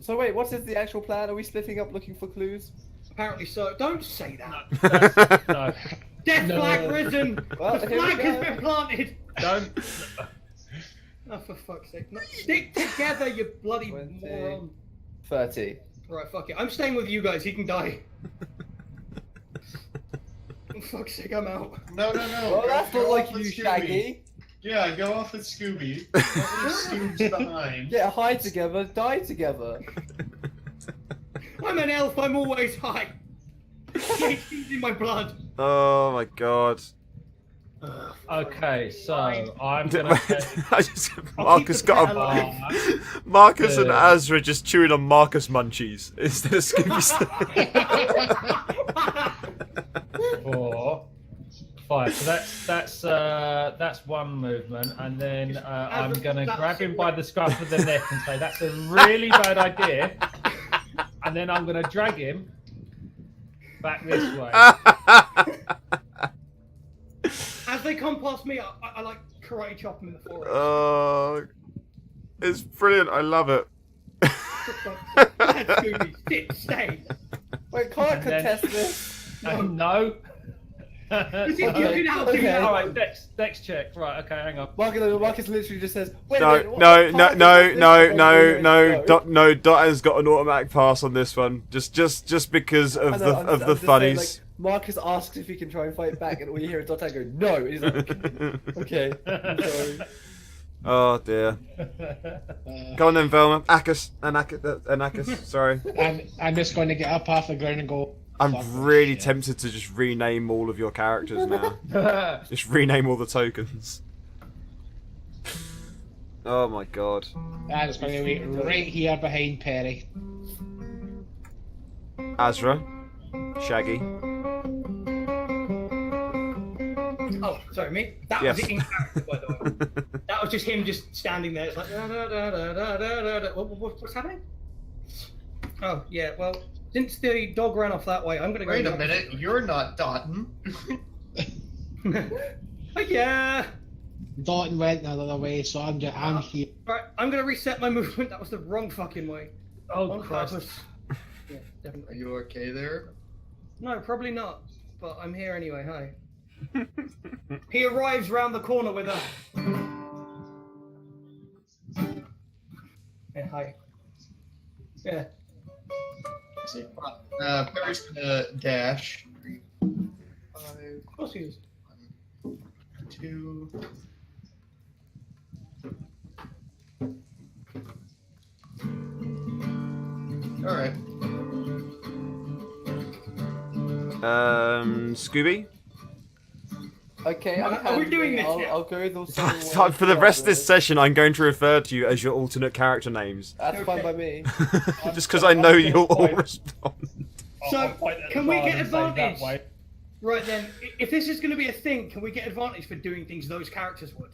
Speaker 6: So wait, what is the actual plan? Are we splitting up looking for clues?
Speaker 4: Apparently so. Don't say that.
Speaker 2: No.
Speaker 4: Death
Speaker 2: No.
Speaker 4: flag risen.
Speaker 6: Well,
Speaker 4: The
Speaker 6: here we
Speaker 4: flag has
Speaker 6: go.
Speaker 4: been planted.
Speaker 2: Don't.
Speaker 4: Oh, for fuck's sake! No, stick together, you bloody
Speaker 6: 20.
Speaker 4: moron.
Speaker 6: 30.
Speaker 4: Right, fuck it. I'm staying with you guys. He can die. For fuck's sake, I'm out.
Speaker 5: No.
Speaker 6: Well, that's
Speaker 5: Go
Speaker 6: not like
Speaker 5: off with
Speaker 6: you,
Speaker 5: Scooby.
Speaker 6: Shaggy.
Speaker 5: Yeah, go off with Scooby. Don't leave Scoobs behind.
Speaker 6: Yeah, hide together, die together.
Speaker 4: I'm an elf. I'm always high. THC's in my blood.
Speaker 1: Oh my god.
Speaker 2: Okay, so I'm gonna take.
Speaker 1: Marcus got a. Marcus and Azra just chewing on Marcus munchies instead of Scooby.
Speaker 2: 4, 5. So that's one movement, and then I'm gonna grab him by the scruff of the neck and say that's a really bad idea, and then I'm gonna drag him back this way.
Speaker 4: As they come past me, I like karate chop them in the forehead.
Speaker 1: Oh, it's brilliant. I love it.
Speaker 4: That's Scooby. Sit, stay.
Speaker 6: Wait, can't
Speaker 2: And then-
Speaker 6: contest this.
Speaker 2: No.
Speaker 4: This is giving out to
Speaker 6: Okay.
Speaker 4: you.
Speaker 2: All right, dex check. Right, okay, hang on.
Speaker 6: Marcus literally just says, wait a
Speaker 1: No,
Speaker 6: minute, what?
Speaker 1: no,
Speaker 6: Can't
Speaker 1: no,
Speaker 6: contest
Speaker 1: no,
Speaker 6: this?
Speaker 1: no,
Speaker 6: Wait,
Speaker 1: no,
Speaker 6: wait,
Speaker 1: no.
Speaker 6: wait,
Speaker 1: No, Dot has got an automatic pass on this one. Just because
Speaker 6: I
Speaker 1: of
Speaker 6: know,
Speaker 1: the
Speaker 6: I'm
Speaker 1: of
Speaker 6: just
Speaker 1: the
Speaker 6: saying,
Speaker 1: funnies.
Speaker 6: like, Marcus asks if he can try and fight back, and all you hear is Dotad go, no. And he's like, okay, I'm sorry.
Speaker 1: Oh dear. Go on then, Velma. Anakis. Sorry.
Speaker 3: I'm just going to get up off the ground and go.
Speaker 1: I'm
Speaker 3: "Fuck this
Speaker 1: really
Speaker 3: shit."
Speaker 1: tempted to just rename all of your characters now. Just rename all the tokens. Oh my god.
Speaker 3: I'm just going to wait right here behind Perry.
Speaker 1: Azra. Shaggy.
Speaker 4: Oh, sorry, me. That
Speaker 1: Yes.
Speaker 4: was it in character, by the way. That was just him just standing there. It's like da, da, da, da, da, da, da. What's happening? Oh yeah, well, since the dog ran off that way, I'm gonna go.
Speaker 5: Wait a minute, you're not Dotton.
Speaker 4: Oh, yeah.
Speaker 3: Dalton went the other way, so I'm here.
Speaker 4: Right, I'm gonna reset my movement. That was the wrong fucking way.
Speaker 2: Oh
Speaker 4: On
Speaker 2: Christ.
Speaker 4: purpose. Yeah,
Speaker 5: Are
Speaker 4: definitely.
Speaker 5: you okay there?
Speaker 4: No, probably not. But I'm here anyway. Hi. He arrives round the corner with a. Yeah, hi. Yeah.
Speaker 5: See, Perry's gonna dash. 3, 5,
Speaker 4: Of course he is.
Speaker 5: 2. All right.
Speaker 1: Scooby.
Speaker 6: Okay, I'm
Speaker 4: Are we doing this now?
Speaker 6: I'll go with all 7
Speaker 1: So for the rest of this session, I'm going to refer to you as your alternate character names.
Speaker 6: That's fine
Speaker 4: Okay.
Speaker 6: by me.
Speaker 1: Just because I know you'll all
Speaker 2: Fine.
Speaker 1: respond.
Speaker 4: So,
Speaker 2: I'll point at
Speaker 4: can
Speaker 2: the
Speaker 4: we
Speaker 2: card
Speaker 4: get
Speaker 2: and say that
Speaker 4: advantage?
Speaker 2: way.
Speaker 4: Right then, if this is going to be a thing, can we get advantage for doing things those characters would?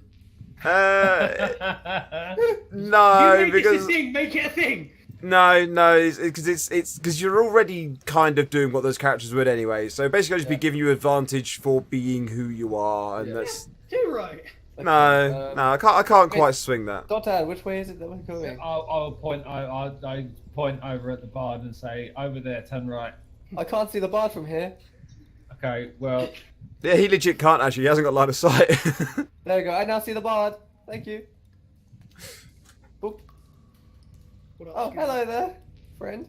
Speaker 1: No,
Speaker 4: you make this
Speaker 1: because
Speaker 4: a thing. Make it a thing.
Speaker 1: no, because it's because you're already kind of doing what those characters would anyway. So basically, I'll just be giving you advantage for being who you are, and that's
Speaker 4: Do right.
Speaker 1: no, I can't quite swing that.
Speaker 6: Dotad, which way is it that we're going?
Speaker 2: I'll point. I point over at the bard and say, "Over there, turn right."
Speaker 6: I can't see the bard from here.
Speaker 2: Okay, well,
Speaker 1: Yeah, he legit can't actually. He hasn't got line of sight.
Speaker 6: There we go. I now see the bard. Thank you. Boop.
Speaker 4: What else
Speaker 6: Oh,
Speaker 4: can-
Speaker 6: hello there, friend.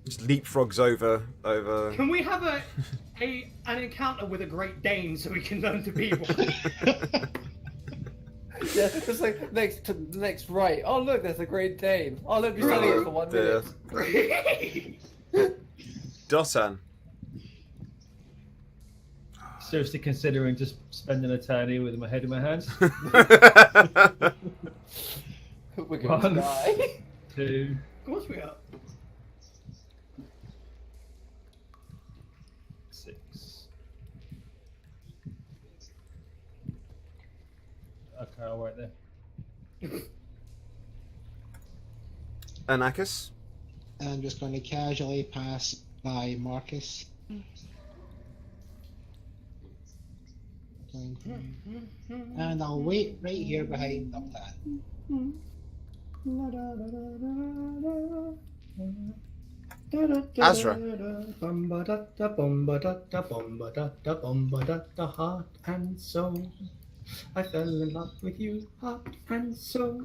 Speaker 1: Just leapfrogs over.
Speaker 4: Can we have an encounter with a Great Dane so we can learn to be one?
Speaker 6: Yeah, just like next right. Oh look, there's a Great Dane. Oh look, you're studying it for 1
Speaker 1: dear.
Speaker 6: minute.
Speaker 1: Dotan.
Speaker 2: seriously considering just spending an eternity with my head in my hands.
Speaker 6: We're going to
Speaker 2: One.
Speaker 6: die.
Speaker 2: 2,
Speaker 4: Of course we are.
Speaker 2: 6. Okay, I'll wait there.
Speaker 1: Anakis.
Speaker 3: I'm just going to casually pass by Marcus. And I'll wait right here behind that.
Speaker 1: Azra.
Speaker 4: Heart and soul. I fell in love with you, heart and soul.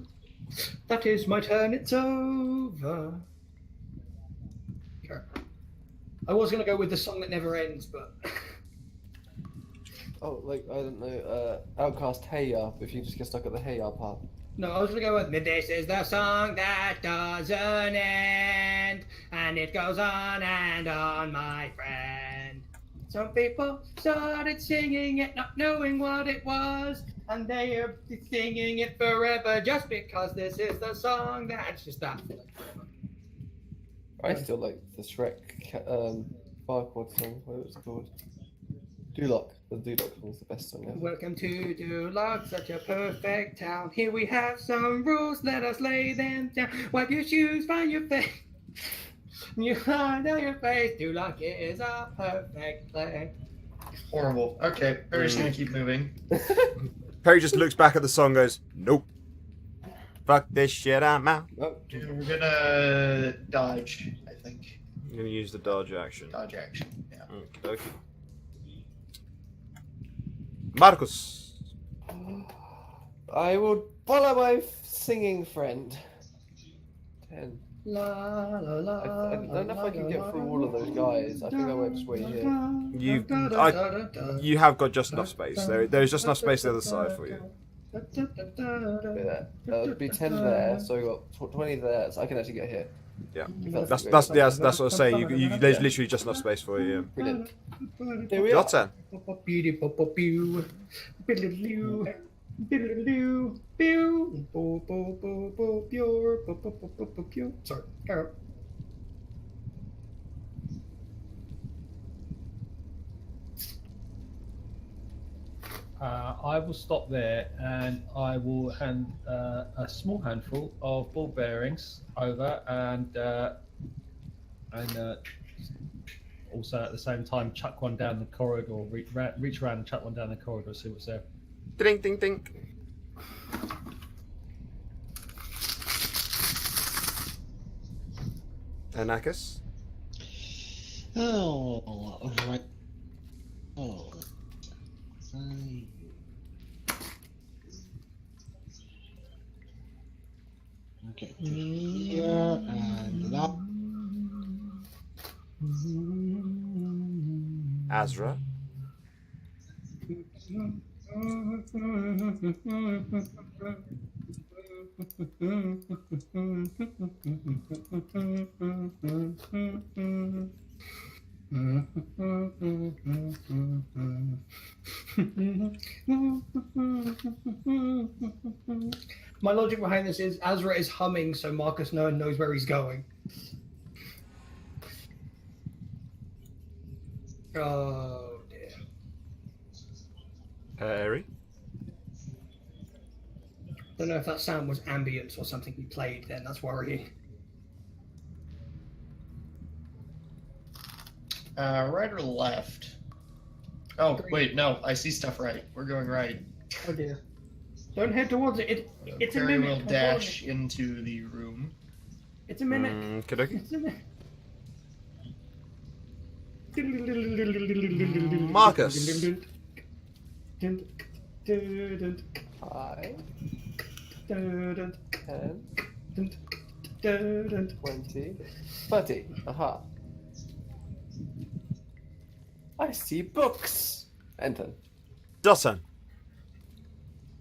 Speaker 4: That is my turn, it's over. Sure. I was gonna go with the song that never ends, but
Speaker 6: Oh, like, I don't know, Outcast Hey Ya, if you just get stuck at the Hey Ya part.
Speaker 4: no, I was gonna go with this is the song that doesn't end, and it goes on and on, my friend. Some people started singing it, not knowing what it was, and they are singing it forever just because this is the song that's just that.
Speaker 6: I still like the Shrek, 5 chord song, what was it called? Duloc. The Dulux was the best song ever.
Speaker 4: Welcome to Dulux, such a perfect town. Here we have some rules, let us lay them down. Wipe your shoes, find your face. You find your face. Dulux is a perfect place.
Speaker 5: Horrible. Okay, Barry's gonna keep moving.
Speaker 1: Perry just looks back at the song and goes, nope. Fuck this shit, I'm out.
Speaker 6: Oh,
Speaker 5: We're gonna dodge, I think.
Speaker 1: I'm going to use the dodge action.
Speaker 5: Dodge action. Yeah.
Speaker 1: Okay. Marcus.
Speaker 6: I will follow my singing friend. 10.
Speaker 4: La la la.
Speaker 6: I don't know if I can get through all of those guys. I think I might just wait here.
Speaker 1: You have got just enough space. There's just enough space the other side for you.
Speaker 6: Look at that. There'll be 10 there, so I got 20 there, so I can actually get here.
Speaker 1: Yeah.
Speaker 6: If
Speaker 1: That's what I say. There's literally just enough space for you.
Speaker 6: Brilliant. Here we are.
Speaker 1: Your turn.
Speaker 4: Sorry, carry
Speaker 2: I will stop there and I will hand a small handful of ball bearings over and also at the same time chuck one down the corridor, reach around and chuck one down the corridor, see what's there.
Speaker 1: Ding, ding, ding. Anakis.
Speaker 3: Oh, right. Oh. Okay. Here and that.
Speaker 1: Azra.
Speaker 4: My logic behind this is Azra is humming, so Marcus knows where he's going. Oh dear.
Speaker 1: Harry.
Speaker 4: Don't know if that sound was ambience or something we played then, that's worrying.
Speaker 5: Right or left? Oh, wait, no, I see stuff right. We're going right.
Speaker 4: Oh dear. Don't head towards it. It's a
Speaker 5: Perry
Speaker 4: mimic.
Speaker 5: will dash into the room.
Speaker 4: It's a mimic.
Speaker 1: Kadoki.
Speaker 4: It's a mimic.
Speaker 1: Marcus.
Speaker 6: 5, 10, 20, 30. Aha. I see books. Enter.
Speaker 1: Dotton.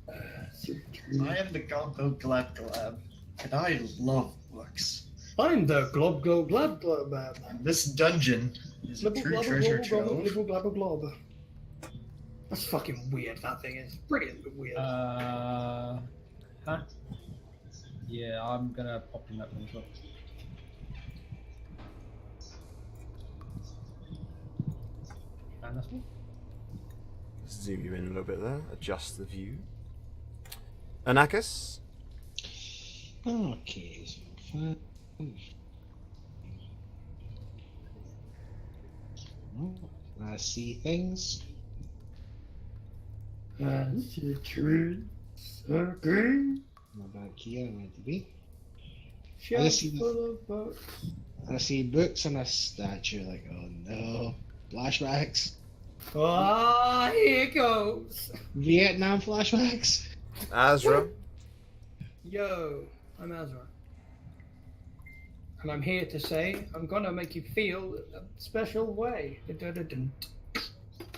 Speaker 5: I am the Gobbo Glab Glab, and I love books.
Speaker 4: I'm the glob glob glob glob.
Speaker 5: This dungeon is a true treasure trove.
Speaker 4: Glob. That's fucking weird. That thing is brilliant, but weird.
Speaker 2: Huh? Yeah, I'm gonna pop in that one as well. And that's all.
Speaker 1: Zoom you in a little bit there. Adjust the view. Anakis.
Speaker 3: Okay, so 5. I see things.
Speaker 4: I see trees are green.
Speaker 3: Go back here, I want to be.
Speaker 4: Shelves
Speaker 3: see
Speaker 4: full of books.
Speaker 3: I see books and a statue, like, oh no. Flashbacks.
Speaker 4: Ah, here it goes.
Speaker 3: Vietnam flashbacks.
Speaker 1: Azra.
Speaker 4: Yo, I'm Azra. And I'm here to say I'm gonna make you feel a special way.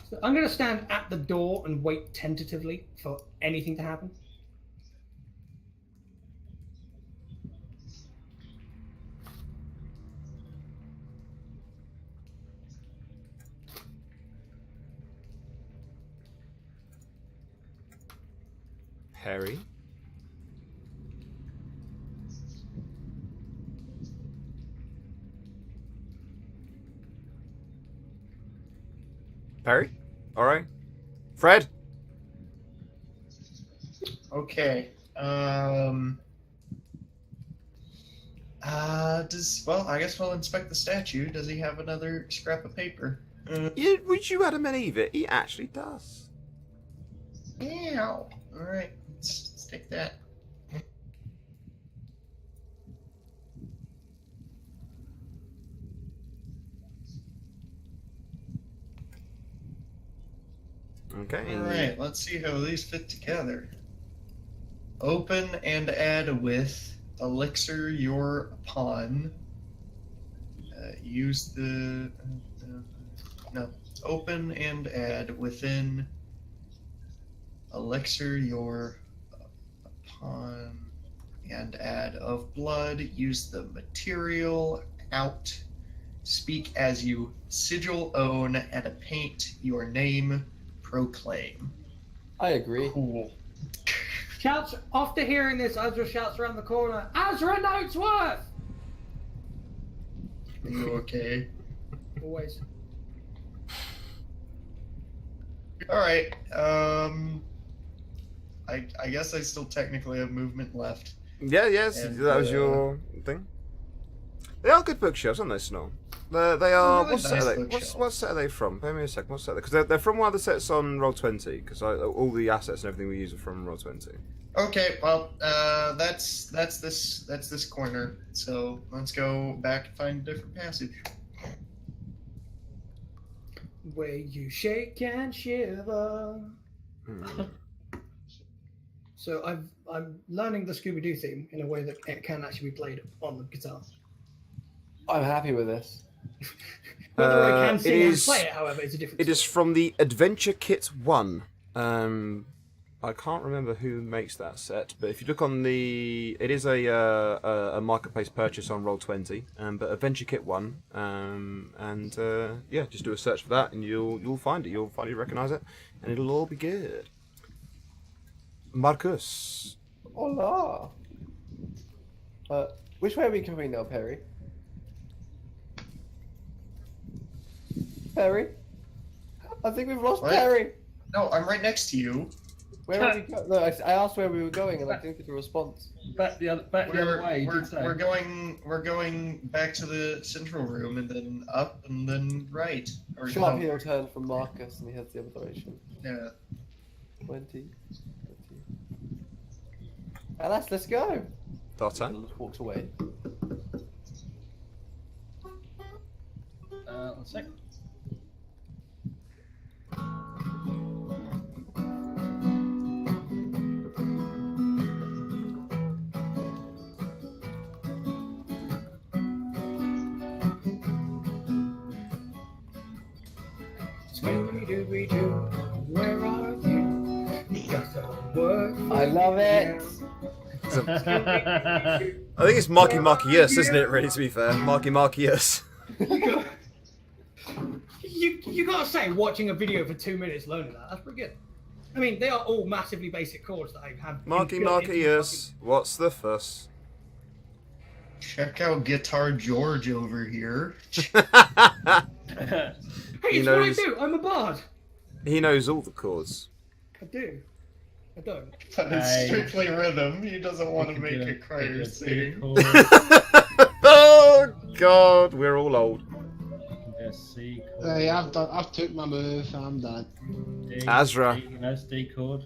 Speaker 4: So I'm gonna stand at the door and wait tentatively for anything to happen.
Speaker 1: Harry. Perry? Alright. Fred?
Speaker 5: Okay. I guess we'll inspect the statue. Does he have another scrap of paper?
Speaker 1: Would you Adam and Eve it? He actually does.
Speaker 5: Ow. Alright, let's take that.
Speaker 1: Okay.
Speaker 5: Alright, let's see how these fit together. Open and add with elixir your pawn. Use the... no. Open and add within elixir your pawn and add of blood. Use the material out. Speak as you sigil own and paint your name. Proclaim.
Speaker 6: I agree.
Speaker 5: Cool.
Speaker 4: Shouts after hearing this. Azra shouts around the corner. Azra Notesworth.
Speaker 5: Are you okay?
Speaker 4: Always.
Speaker 5: All right. I guess I still technically have movement left.
Speaker 1: Yeah, yes,
Speaker 5: And,
Speaker 1: that was your thing. They are good bookshelves, aren't they, Snore? They are.
Speaker 5: Really
Speaker 1: What set are
Speaker 5: nice
Speaker 1: they?
Speaker 5: bookshelves.
Speaker 1: What set are they from? Bear me a second. What set? Because they're from one of the sets on Roll20. Because all the assets and everything we use are from Roll20.
Speaker 5: Okay. Well, that's this corner. So let's go back and find a different passage.
Speaker 4: Where you shake and shiver.
Speaker 1: Hmm.
Speaker 4: So I'm learning the Scooby-Doo theme in a way that it can actually be played on the guitar.
Speaker 6: I'm happy with this.
Speaker 4: Whether I can
Speaker 1: it
Speaker 4: sing and
Speaker 1: is-
Speaker 4: play it, however, is a different
Speaker 1: It is
Speaker 4: story.
Speaker 1: from the Adventure Kit 1. I can't remember who makes that set, but if you look on the, it is a marketplace purchase on Roll20, but Adventure Kit 1, yeah, just do a search for that and you'll find it. You'll finally recognise it, and it'll all be good. Marcus.
Speaker 6: Hola. Which way are we going now, Perry? Perry? I think we've lost
Speaker 5: What?
Speaker 6: Perry.
Speaker 5: No, I'm right next to you.
Speaker 6: Where are we going? No, I asked where we were going and I didn't get a response.
Speaker 2: Back the other way. you did say.
Speaker 5: We're going back to the central room and then up and then right. Or
Speaker 6: Sharp
Speaker 5: no.
Speaker 6: heel turn from Marcus and he heads the other direction.
Speaker 5: Yeah.
Speaker 6: 20. Alas, let's go.
Speaker 1: Dotter.
Speaker 6: And just walks away.
Speaker 2: 1 sec.
Speaker 4: Scooby-Dooby-Doo, where are you? You got some work.
Speaker 6: I love it.
Speaker 1: I think it's Marky Markius, isn't it, really, to be fair? Marky Markius.
Speaker 4: You gotta say, watching a video for 2 minutes learning that's pretty good. I mean, they are all massively basic chords that I have.
Speaker 1: Marky
Speaker 4: inbuilt into
Speaker 1: Markius, what's the fuss?
Speaker 5: Check out Guitar George over here.
Speaker 4: Hey,
Speaker 1: He
Speaker 4: it's what I
Speaker 1: knows-
Speaker 4: do. I'm a bard.
Speaker 1: He knows all the chords.
Speaker 4: I do. I don't.
Speaker 5: But it's
Speaker 2: Hey.
Speaker 5: strictly rhythm. He doesn't want to make a choir sing.
Speaker 1: Oh God, we're all old.
Speaker 2: C
Speaker 3: Hey, I've took my move. I'm done.
Speaker 1: Azra.
Speaker 2: That's D chord.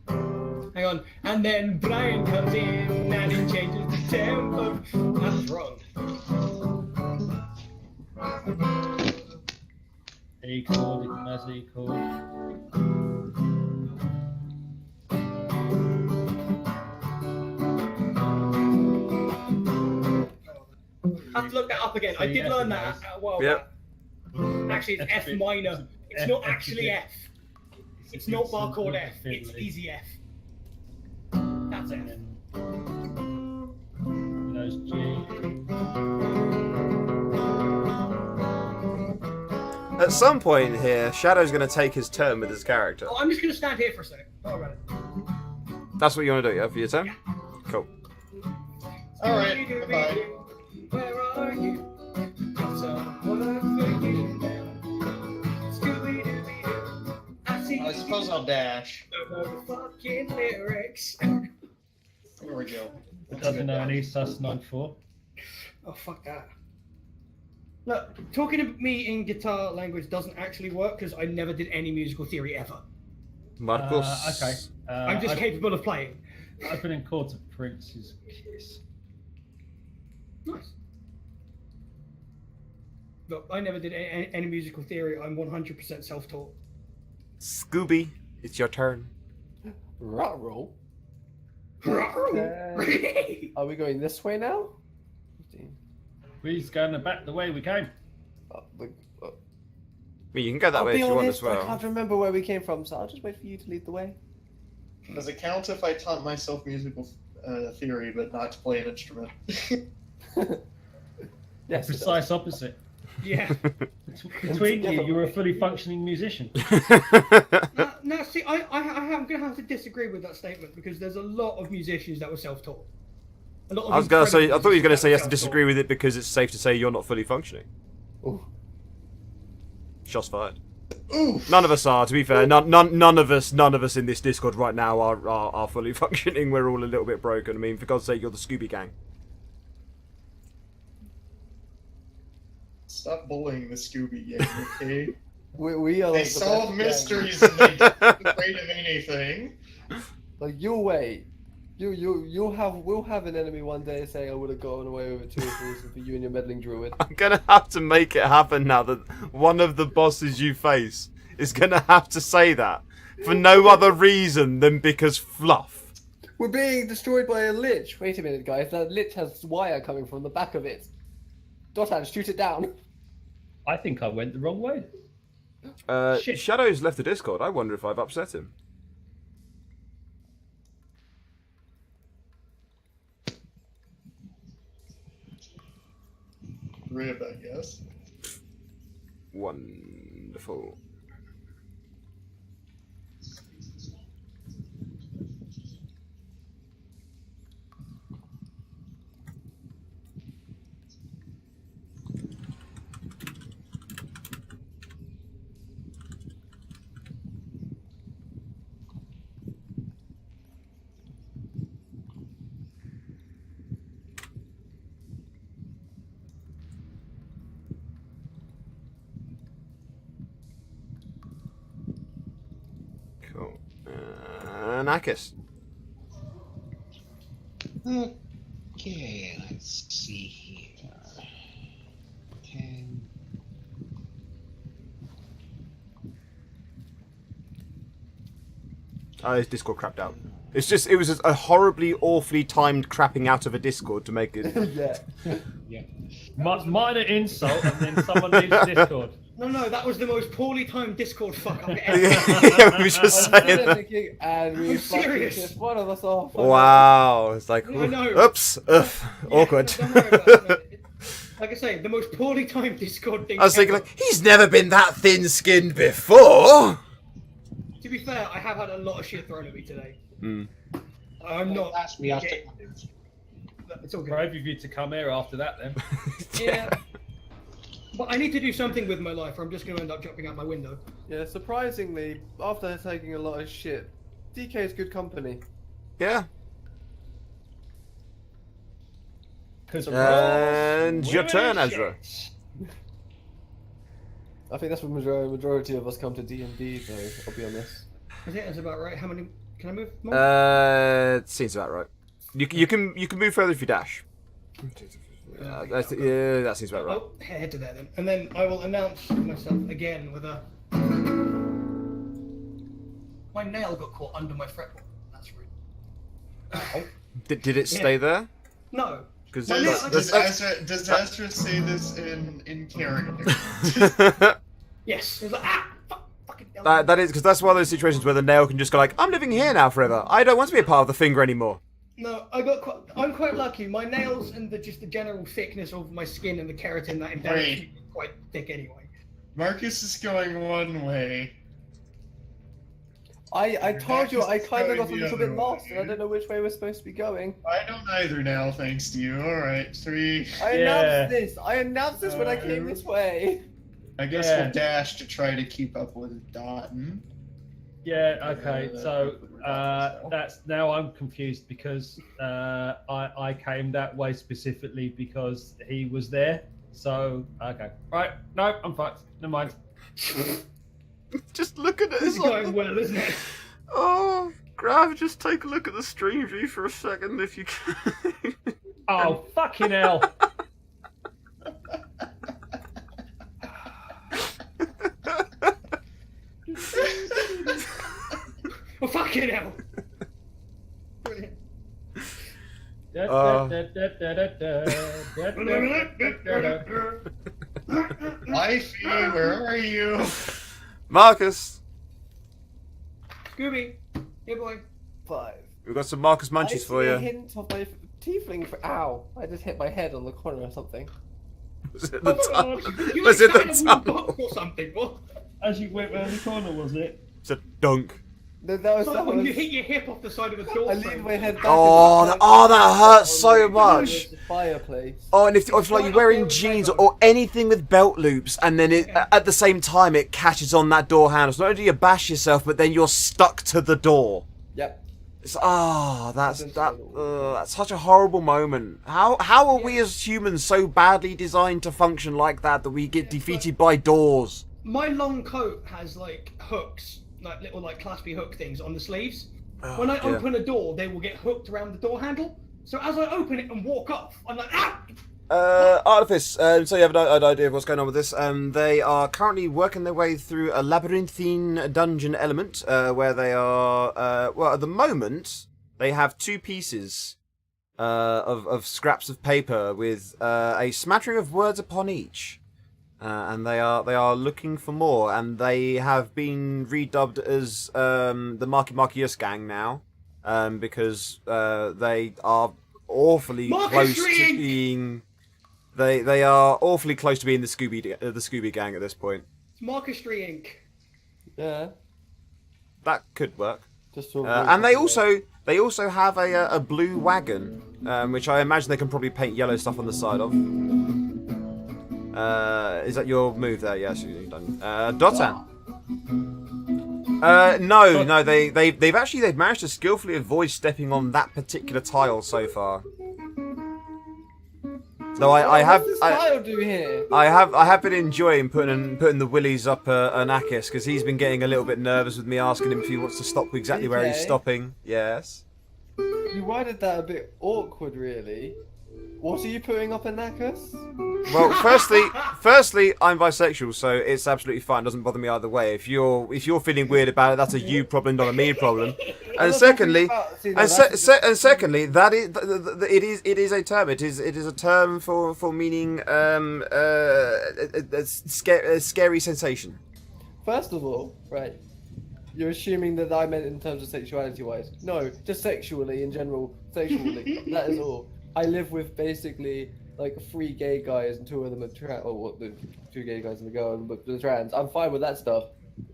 Speaker 4: Hang on. And then Brian comes in and he changes the tempo. That's wrong.
Speaker 2: E chord, that's E chord.
Speaker 4: I have to look that up again. I did learn that a while
Speaker 1: Yep.
Speaker 4: back. Actually, it's F minor. It's not actually F. It's not bar chord F. It's easy F. That's F.
Speaker 2: Those G.
Speaker 1: At some point here, Shadow's going to take his turn with his character.
Speaker 4: Oh, I'm just gonna stand here for a second. All right.
Speaker 1: That's what you want to do, yeah, for your turn? Cool.
Speaker 5: All right. Bye.
Speaker 4: Where are you? Got some work for you. Scooby-Dooby-Doo. I see
Speaker 6: I
Speaker 5: suppose I'll dash.
Speaker 4: Fucking lyrics.
Speaker 5: There we go.
Speaker 2: It doesn't know any sus 94.
Speaker 4: Oh, fuck that. Look, talking to me in guitar language doesn't actually work because I never did any musical theory ever.
Speaker 1: Marcos.
Speaker 2: Okay.
Speaker 4: I'm just capable of playing.
Speaker 2: Opening chord to Prince's Kiss.
Speaker 4: Nice. Look, I never did any musical theory. I'm 100% self-taught.
Speaker 1: Scooby, it's your turn.
Speaker 6: Rat roll.
Speaker 4: Are
Speaker 6: Are we going this way now? 15.
Speaker 2: We're going back the way we came.
Speaker 1: Well, you can go that
Speaker 6: I'll
Speaker 1: way
Speaker 6: be
Speaker 1: if you want
Speaker 6: honest,
Speaker 1: as well.
Speaker 6: I can't remember where we came from, so I'll just wait for you to lead the way.
Speaker 5: Does it count if I taught myself musical theory but not to play an instrument?
Speaker 6: Yes.
Speaker 2: Precise opposite.
Speaker 4: Yeah.
Speaker 2: Between you were a fully functioning musician.
Speaker 4: Now, see, I'm going to have to disagree with that statement because there's a lot of musicians that were self-taught. A lot of
Speaker 1: I was going to say, I thought you were going to say you have to
Speaker 4: self-taught.
Speaker 1: disagree with it because it's safe to say you're not fully functioning.
Speaker 6: Ooh.
Speaker 1: Shots fired.
Speaker 5: Ooh.
Speaker 1: None of us are, to be fair. None of us in this Discord right now are fully functioning. We're all a little bit broken. I mean, for God's sake, you're the Scooby Gang.
Speaker 5: Stop bullying the Scooby Gang, okay?
Speaker 6: We are
Speaker 5: They
Speaker 6: like the
Speaker 5: solve
Speaker 6: best
Speaker 5: mysteries and they don't afraid of anything.
Speaker 6: gang. Like you'll wait. We'll have an enemy one day saying I would have gotten away with it too if it wasn't for you and your meddling druid.
Speaker 1: I'm gonna have to make it happen now that one of the bosses you face is gonna have to say that for no other reason than because fluff.
Speaker 6: We're being destroyed by a lich. Wait a minute, guys. That lich has wire coming from the back of it. Dotan, shoot it down.
Speaker 2: I think I went the wrong way. Shit.
Speaker 1: Shadow's left the Discord. I wonder if I've upset him.
Speaker 5: Rib, I guess.
Speaker 1: Wonderful. Cool. Nakis.
Speaker 3: Okay, let's see here. 10.
Speaker 1: His Discord crapped out. It was just a horribly, awfully timed crapping out of a Discord to make it.
Speaker 6: Yeah.
Speaker 2: Minor insult, and then someone leaves Discord.
Speaker 4: No, that was the most poorly timed Discord fuck up ever.
Speaker 1: Yeah, we were just
Speaker 6: I was
Speaker 1: saying that.
Speaker 6: thinking, and we
Speaker 4: I'm
Speaker 6: fucking
Speaker 4: serious.
Speaker 6: pissed one of us off.
Speaker 1: Wow, it's like,
Speaker 4: I know.
Speaker 1: oops, awkward.
Speaker 4: Don't worry about it. Like I say, the most poorly timed Discord thing.
Speaker 1: I was thinking,
Speaker 4: ever.
Speaker 1: like, he's never been that thin-skinned before.
Speaker 4: To be fair, I have had a lot of shit thrown at me today.
Speaker 1: Hmm.
Speaker 4: I'm not.
Speaker 3: That's me. I'll
Speaker 4: getting-
Speaker 3: take my dudes.
Speaker 4: It's all good.
Speaker 2: Brave of you to come here after that, then.
Speaker 4: Yeah. But I need to do something with my life, or I'm just going to end up jumping out my window.
Speaker 6: Yeah, surprisingly, after taking a lot of shit, DK is good company.
Speaker 1: Yeah.
Speaker 2: Because
Speaker 1: And your turn, Ezra.
Speaker 6: I think that's when majority of us come to D&D, though, I'll be honest.
Speaker 4: I think that's about right. How many? Can I move more?
Speaker 1: Seems about right. You can move further if you dash. That seems about right.
Speaker 4: Oh, head to there then. And then I will announce myself again with a. My nail got caught under my fretboard. That's rude.
Speaker 1: Did it stay there?
Speaker 4: No.
Speaker 1: Because
Speaker 4: Well, yeah,
Speaker 5: Does Ezra say this in character?
Speaker 4: Yes. It was like, fucking hell.
Speaker 1: that is because that's one of those situations where the nail can just go like, I'm living here now forever. I don't want to be a part of the finger anymore.
Speaker 4: No, I'm quite lucky. My nails and just the general thickness of my skin and the keratin that envelops me is quite thick anyway.
Speaker 5: Marcus is going one way.
Speaker 6: I told you, I kind of got a
Speaker 5: Going the
Speaker 6: little bit
Speaker 5: other
Speaker 6: lost, and I
Speaker 5: way.
Speaker 6: don't know which way we're supposed to be going.
Speaker 5: I don't either now, thanks to you. Alright, 3.
Speaker 6: I announced this when I came this way.
Speaker 5: I guess
Speaker 2: Yeah.
Speaker 5: we'll dash to try to keep up with Dotton.
Speaker 2: Yeah, okay. So that's now I'm confused because I came that way specifically because he was there. So okay, right? No, I'm fucked. Never mind.
Speaker 1: Just look at it.
Speaker 4: This is going well, isn't it?
Speaker 1: Oh, Grav, just take a look at the stream view for a second if you can.
Speaker 2: Oh fucking hell!
Speaker 4: Oh, fucking hell! Brilliant.
Speaker 5: Wifey, where are you?
Speaker 1: Marcus,
Speaker 4: Scooby, yeah boy.
Speaker 6: 5.
Speaker 1: we've got some Marcus
Speaker 6: I
Speaker 1: munchies
Speaker 6: see
Speaker 1: for
Speaker 6: a
Speaker 1: you.
Speaker 6: hint of my tiefling. Ow! I just hit my head on the corner or something.
Speaker 1: Was it
Speaker 4: Oh
Speaker 1: the
Speaker 4: my
Speaker 1: tunnel?
Speaker 4: God, you
Speaker 1: Was
Speaker 4: like
Speaker 1: it the
Speaker 4: sat in a wooden
Speaker 1: tunnel?
Speaker 4: box or something? What?
Speaker 2: As you went round the corner, was it?
Speaker 1: It's a dunk.
Speaker 6: No, that was.
Speaker 4: Like when you hit your hip off the side of a door
Speaker 6: I
Speaker 4: frame.
Speaker 6: leaned my head back.
Speaker 1: Oh,
Speaker 6: and
Speaker 1: that hurts
Speaker 6: on
Speaker 1: so
Speaker 6: the-
Speaker 1: much.
Speaker 6: the Fireplace.
Speaker 1: Oh, and if like you're wearing jeans or anything with belt loops, and then at the same time it catches on that door handle. So not only do you bash yourself, but then you're stuck to the door.
Speaker 6: Yep.
Speaker 1: It's that's such a horrible moment. How are we as humans so badly designed to function like that we get defeated by doors?
Speaker 4: My long coat has like hooks, like little like claspy hook things on the sleeves.
Speaker 1: Oh,
Speaker 4: When I
Speaker 1: dear.
Speaker 4: open a door, they will get hooked around the door handle. So as I open it and walk off, I'm like, ah!
Speaker 1: Artifice, so you have an idea of what's going on with this. They are currently working their way through a labyrinthine dungeon element, where they are, well, at the moment, they have 2 pieces of scraps of paper with a smattering of words upon each. And they are looking for more, and they have been redubbed as the Marky Markius gang now, because they are awfully
Speaker 4: Marcus
Speaker 1: close to
Speaker 4: Reed!
Speaker 1: being. They are awfully close to being the Scooby gang at this point.
Speaker 4: It's Marcus Street Inc.
Speaker 6: Yeah.
Speaker 1: That could work.
Speaker 6: Just to
Speaker 1: And they also have a blue wagon, which I imagine they can probably paint yellow stuff on the side of. Is that your move there? Yes, you've done. Dotan. No, they've managed to skillfully avoid stepping on that particular tile so far. Though I have
Speaker 6: What does this tile do here?
Speaker 1: I have been enjoying putting the willies up Anakis because he's been getting a little bit nervous with me asking him if he wants to stop exactly where he's
Speaker 6: DK?
Speaker 1: stopping. Yes.
Speaker 6: You worded that a bit awkward, really. What are you putting up in Nakas?
Speaker 1: Well, firstly, I'm bisexual, so it's absolutely fine. It doesn't bother me either way. If you're feeling weird about it, that's a you problem, not a me problem. And secondly, secondly, that it is a term. It is a term for meaning a scary sensation.
Speaker 6: First of all, right, you're assuming that I meant in terms of sexuality-wise. No, just sexually in general. Sexually, that is all. I live with basically like 3 gay guys and 2 of them are trans. Or what? The 2 gay guys and a girl, but they're trans. I'm fine with that stuff.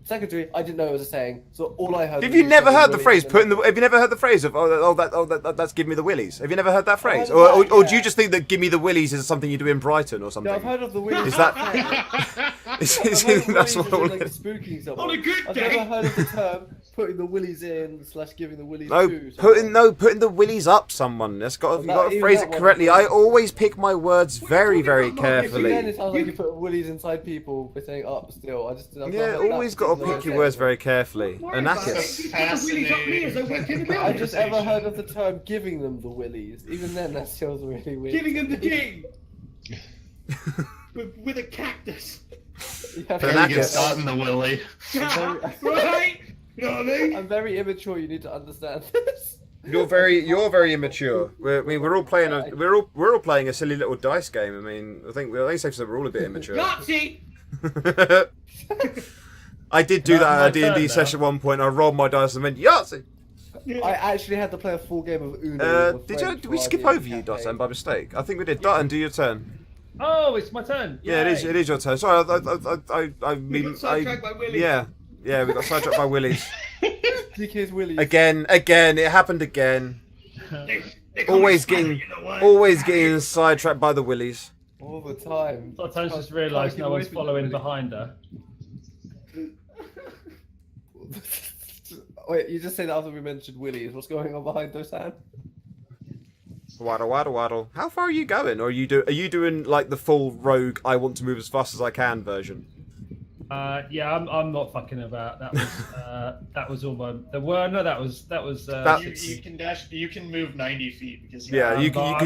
Speaker 6: Secondary, I didn't know it was a saying, so all I heard.
Speaker 1: Have
Speaker 6: was
Speaker 1: you never
Speaker 6: fucking
Speaker 1: heard the
Speaker 6: willies
Speaker 1: phrase?
Speaker 6: and
Speaker 1: Have you never heard the phrase of that's give me the willies? Have you never heard that phrase?
Speaker 6: heard of that,
Speaker 1: Or do you
Speaker 6: yeah.
Speaker 1: just think that give me the willies is something you do in Brighton or something?
Speaker 6: No, I've heard of the willies.
Speaker 1: Is that?
Speaker 6: I've heard of
Speaker 1: That's
Speaker 6: willies
Speaker 1: what
Speaker 6: as in,
Speaker 1: all
Speaker 6: like
Speaker 1: it is.
Speaker 6: spooking someone.
Speaker 4: On a good
Speaker 6: I've
Speaker 4: day.
Speaker 6: never heard of the term putting the willies in / giving the willies
Speaker 1: No,
Speaker 6: to.
Speaker 1: putting the willies up someone. That's got you got to
Speaker 6: Even
Speaker 1: phrase
Speaker 6: that
Speaker 1: it
Speaker 6: one-
Speaker 1: correctly. I always pick my words very, very
Speaker 6: Then
Speaker 1: carefully.
Speaker 6: it sounds like you put willies inside people by saying up still. I've
Speaker 1: Yeah,
Speaker 6: not heard
Speaker 1: always
Speaker 6: that
Speaker 1: got to
Speaker 6: particular
Speaker 1: pick your
Speaker 6: saying.
Speaker 1: words very carefully.
Speaker 4: Don't worry about it.
Speaker 1: Anakis.
Speaker 4: You put the wheelies up me as I went in the
Speaker 6: I've just ever
Speaker 4: conversation.
Speaker 6: heard of the term giving them the willies. Even then, that feels really weird.
Speaker 4: Giving him the G. with a cactus.
Speaker 6: You have
Speaker 1: But
Speaker 6: to-
Speaker 1: that
Speaker 5: Get
Speaker 1: gets-
Speaker 5: shot in the willy.
Speaker 4: Right? You know what I mean?
Speaker 6: I'm very immature. You need to understand this.
Speaker 1: You're very immature. We're all playing we're all playing a silly little dice game. I mean, I think safe to say we're all a bit immature.
Speaker 4: Yahtzee!
Speaker 1: I did do
Speaker 2: No,
Speaker 1: that
Speaker 2: my
Speaker 1: at a D&D
Speaker 2: turn
Speaker 1: session at one point. I rolled my dice and went Yahtzee.
Speaker 6: I actually had to play a full game of Uno. with a friend
Speaker 1: Did we
Speaker 6: for
Speaker 1: skip
Speaker 6: our
Speaker 1: over you,
Speaker 6: campaign.
Speaker 1: Dotsan, by mistake? I think we did. Dotsan, do your turn.
Speaker 2: Oh, it's my turn.
Speaker 1: Yeah,
Speaker 2: Yay.
Speaker 1: it is your turn. Sorry, I
Speaker 4: We
Speaker 1: mean,
Speaker 4: got sidetracked by Willy.
Speaker 1: yeah, we got sidetracked by willies.
Speaker 6: DK's willies.
Speaker 1: Again, it happened again.
Speaker 4: They call me
Speaker 1: Always
Speaker 4: Spider,
Speaker 1: getting,
Speaker 4: you know what?
Speaker 1: always getting sidetracked by the willies.
Speaker 6: All the time.
Speaker 2: Sometimes just realised no one's following behind her.
Speaker 6: Wait, you just said after we mentioned Willies. What's going on behind Dosan?
Speaker 1: Waddle, waddle, waddle. How far are you going? Or are you doing like the full rogue? I want to move as fast as I can version.
Speaker 2: Yeah, I'm not fucking about. That was all my. That was.
Speaker 5: You can dash. You can move 90 feet because
Speaker 1: Yeah, you can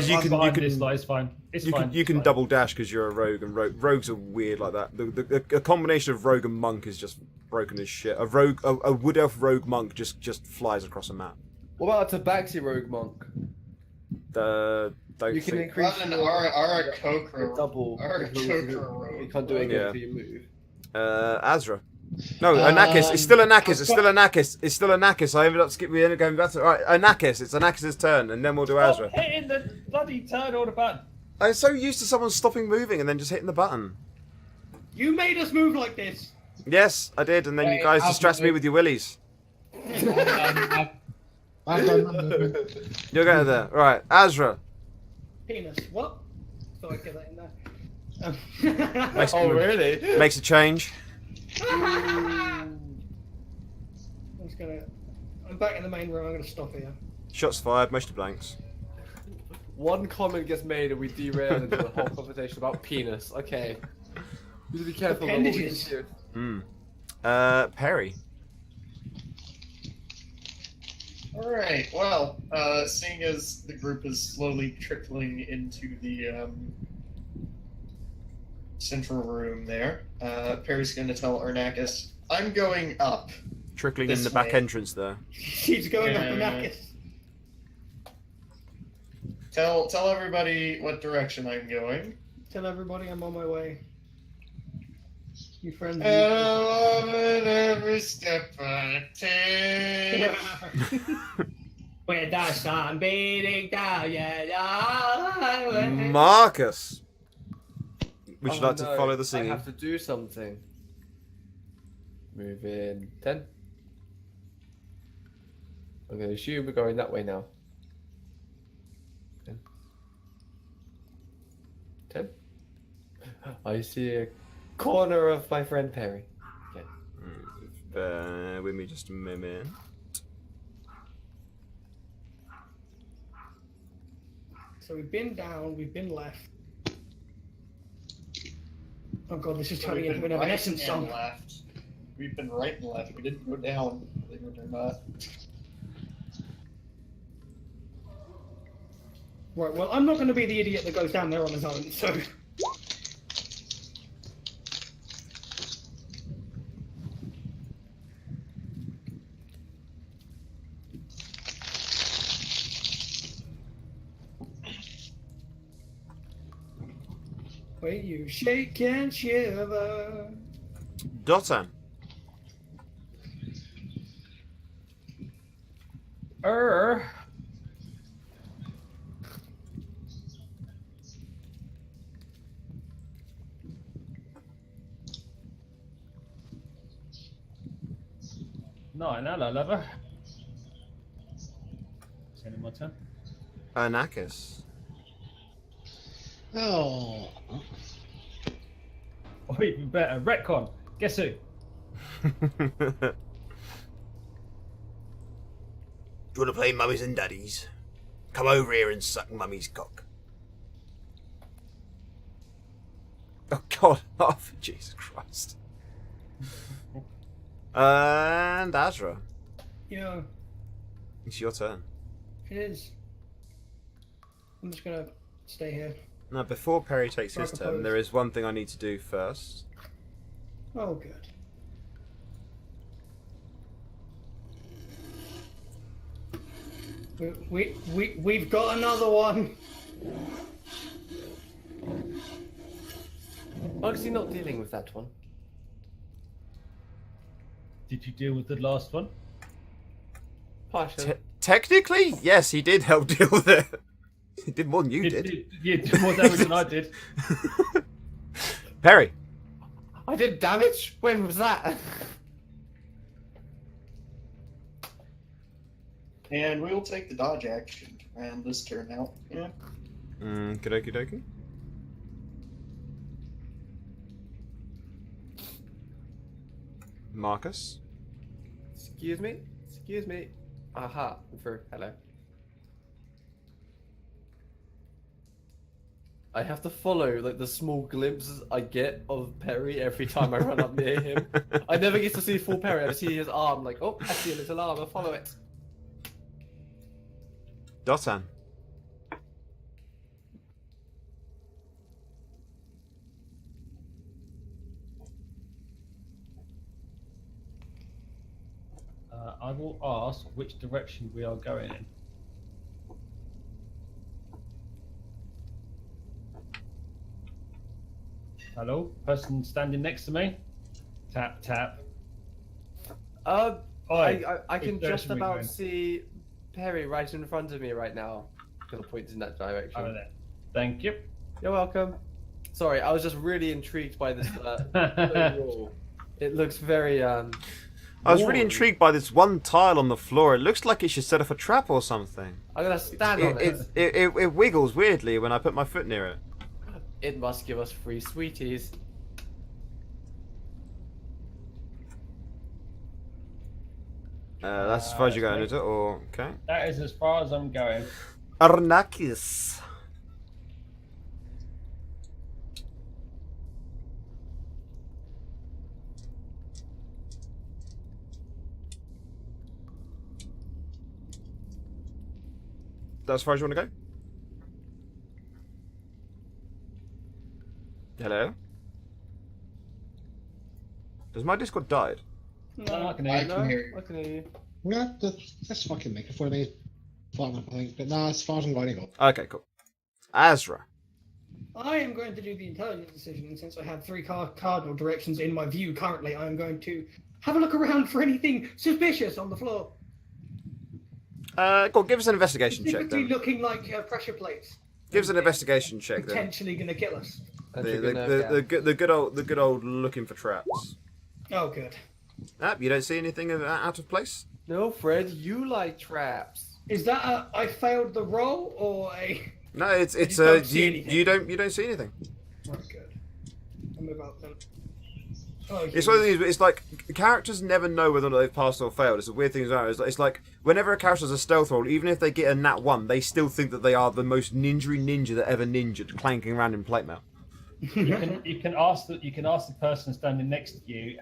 Speaker 2: This lie is fine. It's fine.
Speaker 1: You can double dash because you're a rogue, and rogues are weird like that. The combination of rogue and monk is just broken as shit. A wood elf rogue monk just flies across a map.
Speaker 6: What about a Tabaxi Rogue Monk?
Speaker 1: Don't
Speaker 6: You can
Speaker 1: think-
Speaker 6: increase
Speaker 5: Rather than
Speaker 6: your
Speaker 5: Aarakocra.
Speaker 6: double.
Speaker 5: Aarakocra
Speaker 6: You can't do anything
Speaker 1: Yeah.
Speaker 6: until you move.
Speaker 1: Azra. No, Anakis. It's still Anakis. It's still Anakis. It's still Anakis. We ended up going back to right. Anakis. It's Anakis' turn, and then we'll do Azra.
Speaker 2: Stop hitting the bloody turn order button.
Speaker 1: I'm so used to someone stopping moving and then just hitting the button.
Speaker 4: You made us move like this.
Speaker 1: Yes, I did, and then you guys distracted me with your willies.
Speaker 3: I've done my movement.
Speaker 1: You're going there. Right, Azra.
Speaker 4: Penis. What? Thought I'd get that in there.
Speaker 1: Makes,
Speaker 6: Oh, really?
Speaker 1: makes a change.
Speaker 4: I'm back in the main room. I'm gonna stop here.
Speaker 1: Shots fired, most of blanks.
Speaker 6: One comment gets made and we derail into a whole conversation about penis. Okay. We need to be careful about what we
Speaker 4: Appendages.
Speaker 6: do.
Speaker 1: Perry.
Speaker 5: Alright, well, seeing as the group is slowly trickling into the central room there, Perry's going to tell Arnakis, I'm going up.
Speaker 1: Trickling
Speaker 5: This
Speaker 1: in the back
Speaker 5: way.
Speaker 1: entrance there.
Speaker 4: She's going up
Speaker 5: Yeah.
Speaker 4: the Nakis.
Speaker 5: Tell everybody what direction I'm going.
Speaker 4: Tell everybody I'm on my way. You friends.
Speaker 5: I love it every step I take.
Speaker 4: With the sun beating down, yeah.
Speaker 1: Marcus. Would you
Speaker 6: Oh,
Speaker 1: like to
Speaker 6: no,
Speaker 1: follow the
Speaker 6: I
Speaker 1: singing?
Speaker 6: have to do something. Move in 10. I'm going to assume we're going that way now. 10. 10. I see a corner of my friend Perry. Okay.
Speaker 1: Bear with me just a minute.
Speaker 4: So we've been down, we've been left. Oh god, this is
Speaker 5: So
Speaker 4: turning
Speaker 5: we've
Speaker 4: into
Speaker 5: been
Speaker 4: an
Speaker 5: right
Speaker 4: Evanescence
Speaker 5: and
Speaker 4: song.
Speaker 5: left. We've been right and left. We didn't go down, believe it or not.
Speaker 4: Right, well, I'm not going to be the idiot that goes down there on his own, so. Wait, you shake and shiver.
Speaker 1: Dotan.
Speaker 2: No, hello, lover. Is it my turn?
Speaker 1: Anakis.
Speaker 3: Oh.
Speaker 2: Or even better, retcon. Guess who?
Speaker 1: Do you want to play mummies and daddies? Come over here and suck mummy's cock. Oh god, oh Jesus Christ. And Azra,
Speaker 4: Yeah,
Speaker 1: it's your turn.
Speaker 4: it is. I'm just gonna stay here.
Speaker 1: Now, before Perry takes his
Speaker 4: I
Speaker 1: turn,
Speaker 4: propose.
Speaker 1: there is one thing I need to do first.
Speaker 4: Oh, good. We've got another one.
Speaker 6: Honestly, not dealing with that one.
Speaker 2: Did you deal with the last one?
Speaker 6: Partially.
Speaker 1: Technically, yes, he did help deal with it. He did more than you did.
Speaker 2: You did more damage than I did.
Speaker 1: Perry.
Speaker 6: I did damage? When was that?
Speaker 5: And we will take the dodge action and this turn out. Yeah.
Speaker 1: Okie dokie.
Speaker 6: Excuse
Speaker 1: Marcus.
Speaker 6: me? Excuse me. Aha. I'm through. Hello. I have to follow like the small glimpses I get of Perry every time I run up near him. I never get to see full Perry. I just see his arm. Like, oh, I see a little arm. I follow it.
Speaker 1: Dotan.
Speaker 2: I will ask which direction we are going in. Hello, person standing next to me. Tap tap.
Speaker 6: I
Speaker 2: Oi,
Speaker 6: can
Speaker 2: which
Speaker 6: just
Speaker 2: direction we
Speaker 6: about
Speaker 2: going?
Speaker 6: see Perry right in front of me right now. Gonna point in that direction.
Speaker 2: Over there. Thank you.
Speaker 6: You're welcome. Sorry, I was just really intrigued by this overall. It looks very
Speaker 1: I was really
Speaker 6: warm.
Speaker 1: intrigued by this one tile on the floor. It looks like it should set off a trap or something.
Speaker 6: I'm gonna stand on it.
Speaker 1: It wiggles weirdly when I put my foot near it.
Speaker 6: It must give us free sweeties.
Speaker 1: That's as far as you're going, is it? Or okay.
Speaker 2: That is as far as I'm going.
Speaker 1: Arrakis. That's as far as you want to go? Hello? Does my Discord died?
Speaker 2: No, I can
Speaker 5: I
Speaker 2: hear you.
Speaker 5: can hear you.
Speaker 6: I can hear you.
Speaker 3: Yeah, this fucking microphone is flat enough, I think. But nah, as far as I'm going to go.
Speaker 1: Okay, cool. Azra.
Speaker 4: I am going to do the intelligent decision since I have three cardinal directions in my view currently. I am going to have a look around for anything suspicious on the floor.
Speaker 1: Go on, give us an investigation check
Speaker 4: Specifically
Speaker 1: then.
Speaker 4: looking like pressure plates.
Speaker 1: Give us an investigation check then.
Speaker 4: Potentially going to kill us.
Speaker 1: The good old looking for traps.
Speaker 4: Oh, good.
Speaker 1: You don't see anything out of place?
Speaker 6: No, Fred, you like traps.
Speaker 4: Is that a I failed the roll or a?
Speaker 1: No, it's
Speaker 4: just don't see anything.
Speaker 1: you don't see anything.
Speaker 4: Oh, good. I'll move out then. Oh,
Speaker 1: It's one of these. It's like characters never know whether or not they've passed or failed. It's a weird thing. It's like whenever a character has a stealth roll, even if they get a nat 1, they still think that they are the most ninja that ever ninja'd, clanking around in plate mail.
Speaker 2: You can ask the person standing next to you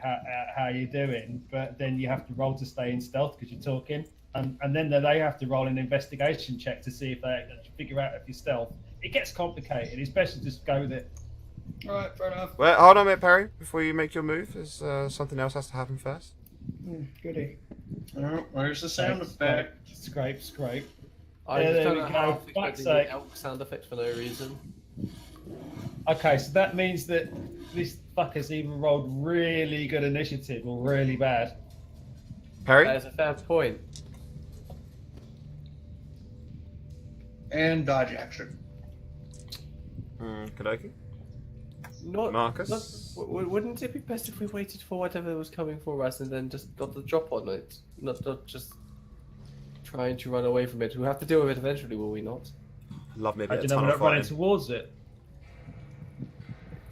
Speaker 2: how you're doing, but then you have to roll to stay in stealth because you're talking, and then they have to roll an investigation check to see if they figure out if you're stealth. It gets complicated. It's best to just go with it.
Speaker 4: All right, fair enough.
Speaker 1: Well, hold on a minute, Perry. Before you make your move, there's something else has to happen first.
Speaker 4: Goody.
Speaker 5: Oh, where's the sound effect?
Speaker 2: Scrape, scrape.
Speaker 6: I
Speaker 2: Yeah,
Speaker 6: just
Speaker 2: there
Speaker 6: don't
Speaker 2: we
Speaker 6: know
Speaker 2: go.
Speaker 6: how
Speaker 2: Fuck's
Speaker 6: expecting
Speaker 2: sake.
Speaker 6: the elk sound effects for no reason.
Speaker 2: Okay, so that means that this fucker's either rolled really good initiative or really bad.
Speaker 1: Perry?
Speaker 6: That is a fair point.
Speaker 5: And dodge action.
Speaker 1: Kadoki?
Speaker 6: Not
Speaker 1: Marcus?
Speaker 6: Wouldn't it be best if we waited for whatever was coming for us and then just got the drop on it? Not just trying to run away from it. We'll have to deal with it eventually, will we not?
Speaker 1: Love me a
Speaker 2: How
Speaker 1: bit
Speaker 2: do
Speaker 1: of
Speaker 2: you know we're
Speaker 1: tunnel
Speaker 2: not running
Speaker 1: fighting.
Speaker 2: towards it?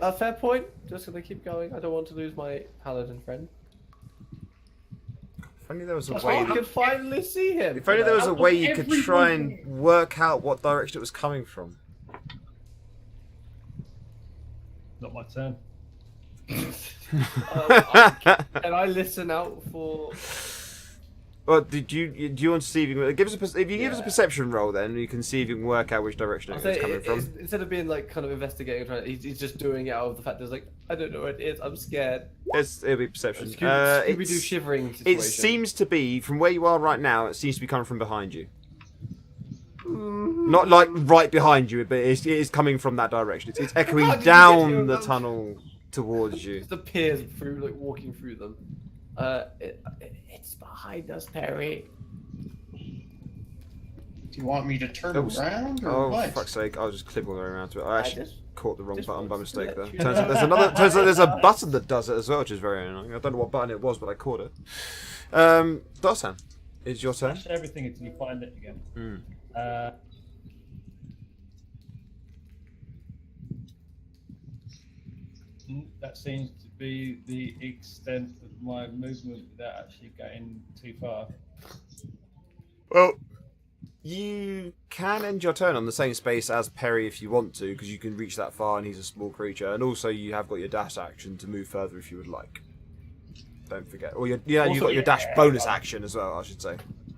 Speaker 6: A fair point. Just gonna keep going. I don't want to lose my paladin friend.
Speaker 1: If only there was a
Speaker 4: That's
Speaker 1: way.
Speaker 6: I could finally see him.
Speaker 1: If only there was a
Speaker 4: Out of
Speaker 1: way you could
Speaker 4: every
Speaker 1: try
Speaker 4: one-
Speaker 1: and work out what direction it was coming from.
Speaker 2: Not my turn.
Speaker 6: Can I listen out for?
Speaker 1: Well, do you want to see if you can give us if you give us a perception roll, then you can see if you can work out which direction
Speaker 6: I'll
Speaker 1: it's
Speaker 6: say
Speaker 1: coming from.
Speaker 6: instead of being like kind of investigating, he's just doing it out of the fact that it's like I don't know what it is. I'm scared.
Speaker 1: It'll be perception.
Speaker 6: Scooby Doo
Speaker 1: It's-
Speaker 6: shivering situation.
Speaker 1: It seems to be from where you are right now. It seems to be coming from behind you. Not like right behind you, but it is coming from that direction. It's echoing
Speaker 6: How did you get
Speaker 1: down
Speaker 6: here,
Speaker 1: the
Speaker 6: man?
Speaker 1: tunnel towards you.
Speaker 6: Just appears through, like walking through them. It's behind us, Perry.
Speaker 5: Do you want me to turn
Speaker 1: Oops.
Speaker 5: around or
Speaker 1: Oh,
Speaker 5: what?
Speaker 1: for fuck's sake! I'll just clip all the way around to it. I actually
Speaker 6: just-
Speaker 1: caught the wrong
Speaker 6: just
Speaker 1: button by
Speaker 6: wanted to
Speaker 1: mistake
Speaker 6: let
Speaker 1: there.
Speaker 6: you
Speaker 1: Turns out
Speaker 6: know.
Speaker 1: there's another. Turns out there's a button that does it as well, which is very annoying. I don't know what button it was, but I caught it. Dosan, it's your turn.
Speaker 2: Smash everything until you find it again.
Speaker 1: Mm.
Speaker 2: That seems to be the extent of my movement without actually getting too far.
Speaker 1: Well, you can end your turn on the same space as Perry if you want to, because you can reach that far and he's a small creature. And also you have got your dash action to move further if you would like. Don't forget. Or you've got your dash bonus action as well, I should say.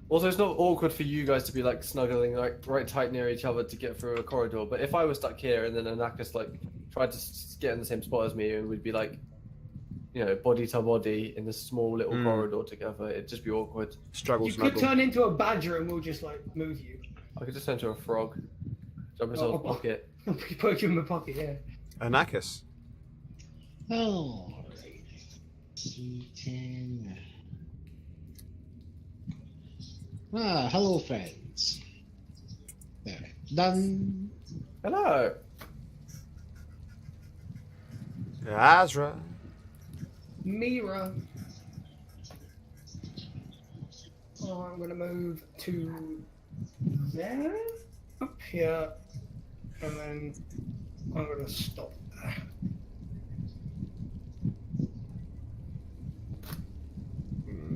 Speaker 6: Also, it's not awkward for you guys to be like snuggling like right tight near each other to get through a corridor. But if I was stuck here and then Anakis like tried to get in the same spot as me, and we'd be like, you know, body to body in this small little corridor together, it'd just be awkward.
Speaker 1: Struggle,
Speaker 4: You
Speaker 1: snuggle.
Speaker 4: could turn into a badger and we'll just like move you.
Speaker 6: I could just turn into a frog, jump inside a pocket.
Speaker 4: Put you in my pocket, yeah.
Speaker 1: Anakis.
Speaker 3: Alright. C10. Ah, hello, friends. There. Done.
Speaker 6: Hello.
Speaker 1: Azra.
Speaker 4: Mira. Oh, I'm gonna move to there, up here, and then I'm gonna stop there.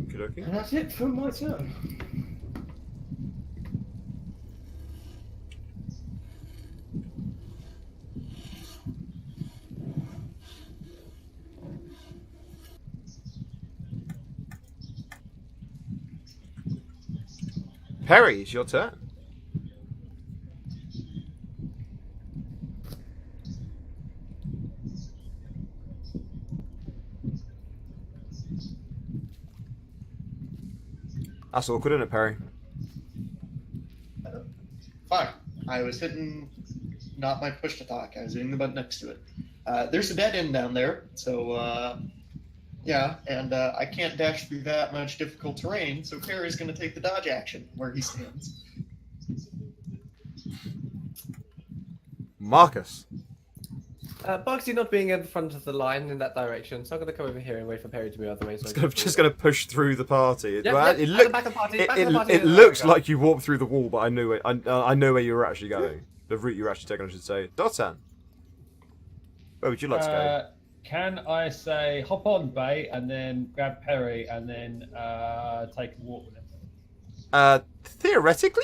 Speaker 1: Okey-dokey.
Speaker 4: And that's it for my turn.
Speaker 1: Perry, it's your turn. That's awkward, isn't it, Perry?
Speaker 5: Fine. I was hitting not my push to talk. I was hitting the button next to it. There's a dead end down there, so yeah, and I can't dash through that much difficult terrain, so Perry's going to take the dodge action where he stands.
Speaker 1: Marcus.
Speaker 6: Bugsy not being in the front of the line in that direction, so I'm going to come over here and wait for Perry to move out of the way. So
Speaker 1: Just going to push through the party.
Speaker 6: Yep,
Speaker 1: Well,
Speaker 6: yep,
Speaker 1: it
Speaker 6: at
Speaker 1: look-
Speaker 6: the back of the party,
Speaker 1: it,
Speaker 6: back of the party,
Speaker 1: it
Speaker 6: there we
Speaker 1: looks
Speaker 6: go.
Speaker 1: like you walked through the wall, but I know where you were actually going. The route you were actually taking, I should say. Dotan, where would you like to go?
Speaker 2: Can I say hop on Bay and then grab Perry and then take a walk with him?
Speaker 1: Theoretically,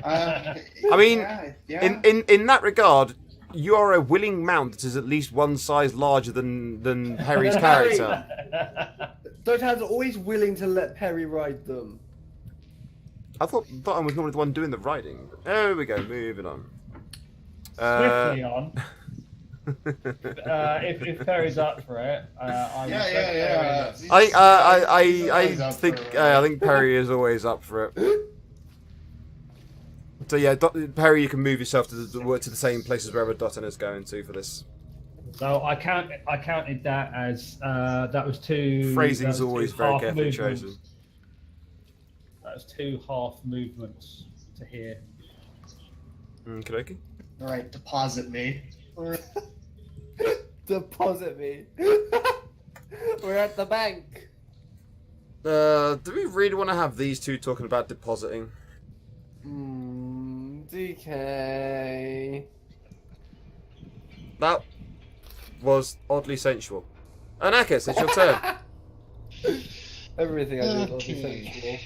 Speaker 5: I
Speaker 1: mean,
Speaker 5: yeah.
Speaker 1: in that regard, you are a willing mount that is at least one size larger than Perry's character.
Speaker 6: Dotan's always willing to let Perry ride them.
Speaker 1: I thought Dotan was normally the one doing the riding. There we go, moving on.
Speaker 2: Swiftly on. If Perry's up for it, I will let
Speaker 5: yeah.
Speaker 1: I think Perry is always up for it. So yeah, Perry, you can move yourself to the same places wherever Dotan is going to for this.
Speaker 2: So I counted that as that was two.
Speaker 1: Phrasing's
Speaker 2: that was
Speaker 1: always
Speaker 2: two
Speaker 1: very
Speaker 2: half
Speaker 1: carefully
Speaker 2: movements.
Speaker 1: chosen.
Speaker 2: That was 2 half movements to here.
Speaker 1: Okay.
Speaker 5: All right, deposit me.
Speaker 6: Deposit me. We're at the bank.
Speaker 1: Do we really want to have these two talking about depositing?
Speaker 6: DK.
Speaker 1: That was oddly sensual. Anakis, it's your turn.
Speaker 6: Everything I do is
Speaker 3: Okay.
Speaker 6: sensual.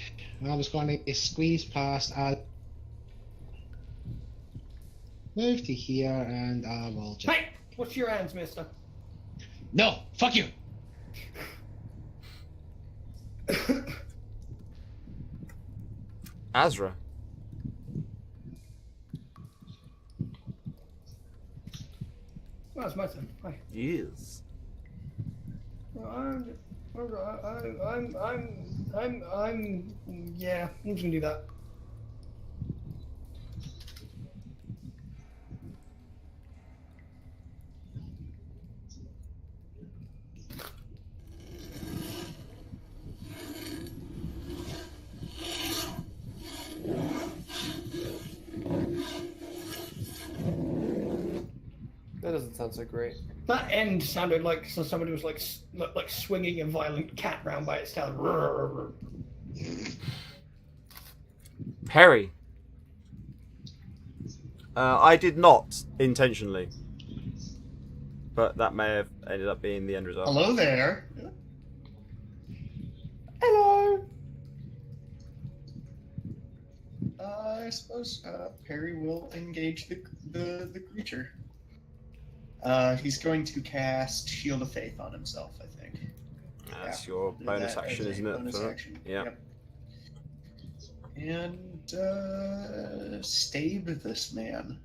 Speaker 3: I was going to squeeze past. I'll move to here and I will just.
Speaker 4: Hey, what's your hands, mister?
Speaker 3: No! Fuck you!
Speaker 1: Azra.
Speaker 4: Well, it's my turn. Hi.
Speaker 1: Yes.
Speaker 4: Yeah, I'm just gonna do that.
Speaker 6: That doesn't sound so great.
Speaker 4: That end sounded like somebody was like swinging a violent cat round by its tail.
Speaker 1: Perry. I did not intentionally, but that may have ended up being the end result.
Speaker 5: Hello there.
Speaker 6: Hello.
Speaker 5: I suppose. Perry will engage the creature. He's going to cast Shield of Faith on himself, I think.
Speaker 1: That's
Speaker 5: Yeah,
Speaker 1: your
Speaker 5: do
Speaker 1: bonus
Speaker 5: that
Speaker 1: action,
Speaker 5: as a
Speaker 1: isn't it?
Speaker 5: bonus
Speaker 1: for that?
Speaker 5: action.
Speaker 1: Yeah.
Speaker 5: Yep. And stave this man.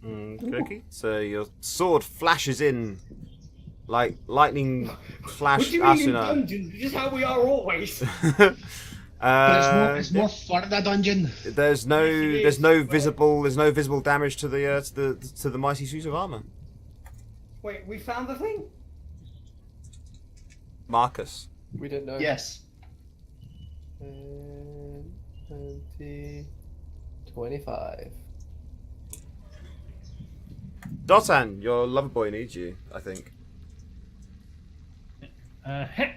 Speaker 1: Okay. So your sword flashes in like lightning flash.
Speaker 4: What do you mean in
Speaker 1: Asuna.
Speaker 4: dungeons? This is how we are always.
Speaker 3: But it's more fun in a dungeon.
Speaker 1: There's no
Speaker 4: Yes, it is,
Speaker 1: visible damage to the mighty suit of armor.
Speaker 4: Wait, we found the thing?
Speaker 1: Marcus.
Speaker 6: We don't know.
Speaker 5: Yes.
Speaker 6: 20, 25.
Speaker 1: Dotan, your lover boy needs you, I think.
Speaker 2: Okay.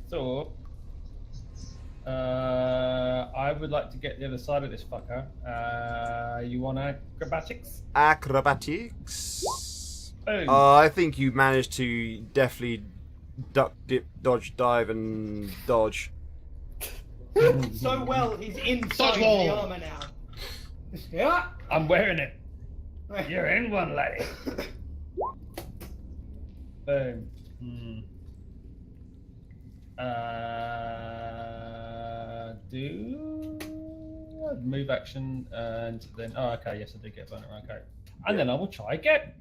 Speaker 2: So, I would like to get the other side of this fucker. You want acrobatics?
Speaker 1: Acrobatics.
Speaker 2: Boom.
Speaker 1: I think you managed to definitely duck, dip, dodge, dive, and dodge.
Speaker 4: So well, he's inside
Speaker 3: Dodgeball.
Speaker 4: the armor now. Yeah.
Speaker 2: I'm wearing it. You're in one, lady. Boom. Do move action and then okay, yes I did get burner, okay. And then I will try again.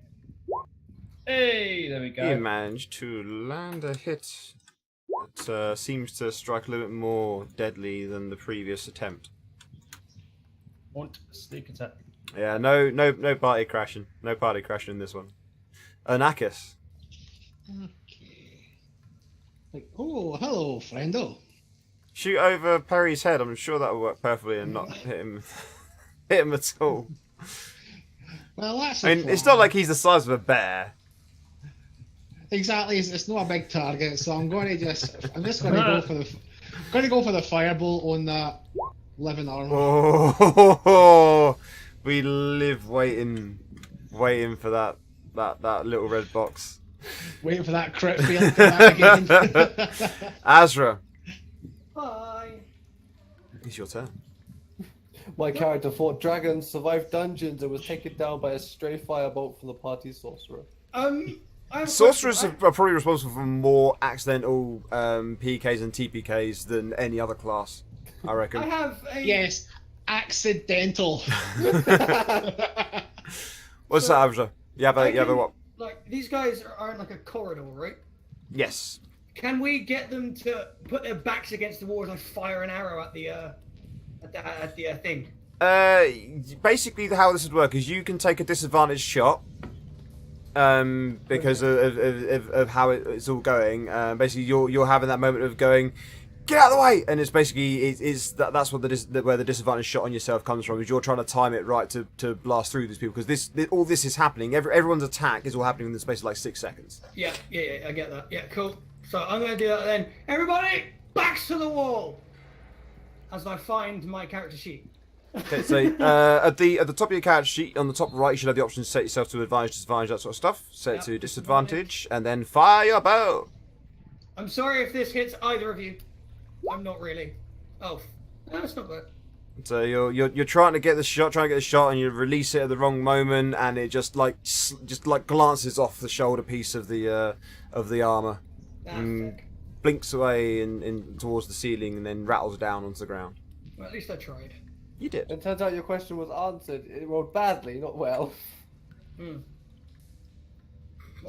Speaker 2: Hey, there we go.
Speaker 1: You managed to land a hit that seems to strike a little bit more deadly than the previous attempt.
Speaker 2: Want sneak attack.
Speaker 1: Yeah, no party crashing. No party crashing in this one. Anakis.
Speaker 3: Like, oh, hello, friendo.
Speaker 1: Shoot over Perry's head. I'm sure that'll work perfectly and not hit him at all.
Speaker 3: Well, that's.
Speaker 1: I mean, it's not like he's the size of a bear.
Speaker 3: Exactly, it's not a big target, so I'm just going to go for the firebolt on that living armor.
Speaker 1: Oh, we live waiting for that little red box.
Speaker 3: Waiting for that crit fail to come out again.
Speaker 1: Azra,
Speaker 4: Hi.
Speaker 1: it's your turn.
Speaker 6: My character fought dragons, survived dungeons, and was taken down by a stray firebolt from the party sorcerer.
Speaker 4: I have a
Speaker 1: Sorcerers
Speaker 4: question.
Speaker 1: are probably responsible for more accidental PKs and TPKs than any other class, I reckon.
Speaker 4: I have a.
Speaker 3: Yes, accidental.
Speaker 1: What's that, Azra? You have a what?
Speaker 4: Like these guys are in like a corridor, right?
Speaker 1: Yes.
Speaker 4: Can we get them to put their backs against the wall and fire an arrow at the thing?
Speaker 1: Basically, how this would work is you can take a disadvantaged shot, because of how it's all going. Basically, you're having that moment of going, get out of the way, and it's basically that's what where the disadvantaged shot on yourself comes from. Is you're trying to time it right to blast through these people because all this is happening. Everyone's attack is all happening in the space of like 6 seconds.
Speaker 4: Yeah, I get that. Yeah, cool. So I'm gonna do that then. Everybody, backs to the wall. As I find my character sheet.
Speaker 1: Okay, so at the top of your character sheet, on the top right, you should have the option to set yourself to advantage, disadvantage, that sort of stuff. Set it to disadvantage, and then fire your bow.
Speaker 4: I'm sorry if this hits either of you. I'm not really. Oh, no, it's not bad.
Speaker 1: So you're trying to get the shot, and you release it at the wrong moment, and it just glances off the shoulder piece of the armor,
Speaker 4: Fuck.
Speaker 1: blinks away in towards the ceiling, and then rattles down onto the ground.
Speaker 4: Well, at least I tried.
Speaker 1: You did.
Speaker 6: It turns out your question was answered. It rolled badly, not well.
Speaker 4: Well,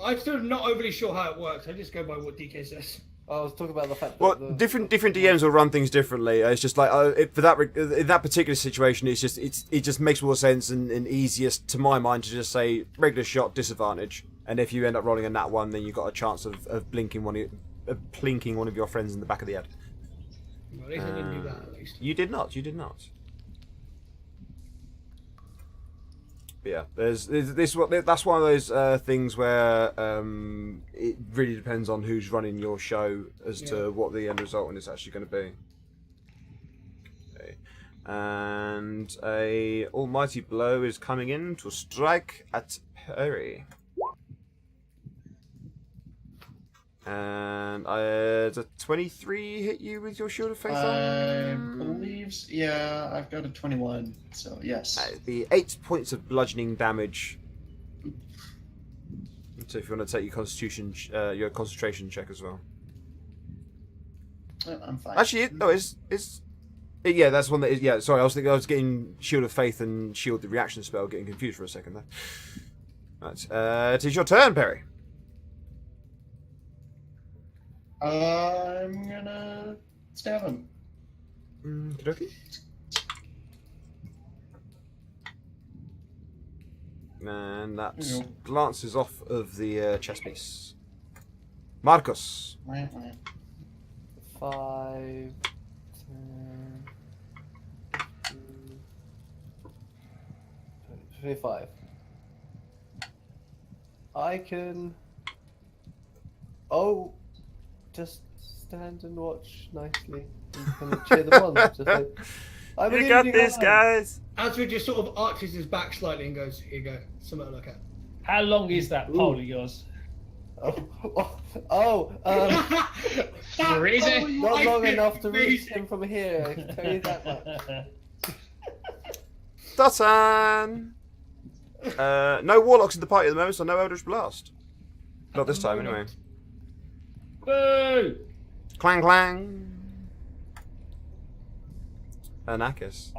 Speaker 4: I'm still not overly sure how it works. I just go by what DK says.
Speaker 6: I was talking about the fact that
Speaker 1: Well, different DMs will run things differently. It's just like in that particular situation, it just makes more sense and easiest to my mind to just say regular shot disadvantage, and if you end up rolling a nat 1, then you've got a chance of plinking one of your friends in the back of the head.
Speaker 4: Well, at least I didn't do that. At least.
Speaker 1: You did not. But yeah, that's one of those things where it really depends on who's running your show as to what the end result is actually going to be. Okay. And a almighty blow is coming in to strike at Perry. And does a 23 hit you with your Shield of Faith
Speaker 5: I
Speaker 1: on?
Speaker 5: believe, yeah, I've got a 21, so yes.
Speaker 1: It'd be 8 points of bludgeoning damage. So if you want to take your Constitution, your concentration check as well.
Speaker 5: I'm fine.
Speaker 1: Actually, no, it's yeah, that's one that is. Yeah, sorry, I was thinking I was getting Shield of Faith and Shield the reaction spell, getting confused for a second there. Right, it is your turn, Perry.
Speaker 5: I'm gonna stab him.
Speaker 1: Okey-dokey. And that
Speaker 5: There you go.
Speaker 1: glances off of the chess piece. Marcos.
Speaker 5: Wah, wah.
Speaker 6: 5, 10, 25. I can. Oh, just stand and watch nicely and kind of cheer them on. Just like, I
Speaker 1: You
Speaker 6: believe
Speaker 1: got
Speaker 6: in
Speaker 1: this,
Speaker 6: you
Speaker 1: guys.
Speaker 4: Alfred just sort of arches his back slightly and goes, "Here you go, something to look at."
Speaker 2: How long is that pole of yours?
Speaker 4: Crazy.
Speaker 6: Not long enough to reach him from here, I can tell you that much.
Speaker 1: Dothan. No warlocks in the party at the moment, so no Eldritch Blast. Not this time, anyway.
Speaker 2: Boo!
Speaker 1: Clang clang. Anakis.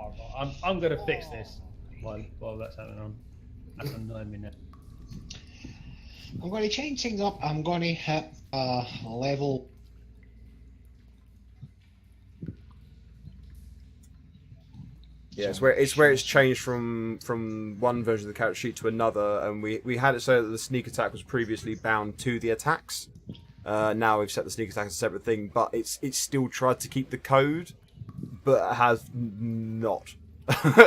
Speaker 2: I'm gonna fix this while that's happening on. That's annoying me now.
Speaker 3: I'm going to change things up. I'm going to hit level.
Speaker 1: Yeah, it's where it's changed from one version of the character sheet to another, and we had it so that the sneak attack was previously bound to the attacks. Now we've set the sneak attack as a separate thing, but it's still tried to keep the code, but has not.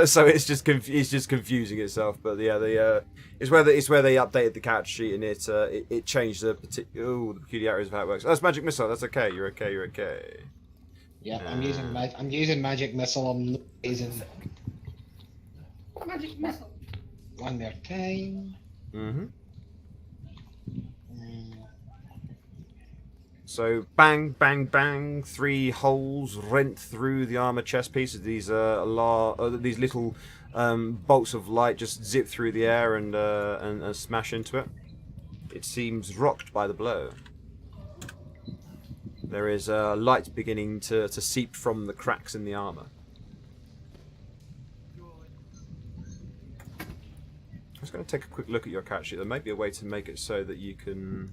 Speaker 1: So it's just confusing itself. But yeah, it's where they updated the character sheet and it changed the the peculiarities of how it works. Oh, that's magic missile. That's okay. You're okay. You're okay.
Speaker 3: Yeah, I'm using magic missile. I'm not using
Speaker 4: Magic missile.
Speaker 3: one more time.
Speaker 1: Mm-hmm. So bang, bang, bang! 3 holes rent through the armor chest piece. These these little bolts of light just zip through the air and smash into it. It seems rocked by the blow. There is light beginning to seep from the cracks in the armor. I'm just going to take a quick look at your character sheet. There may be a way to make it so that you can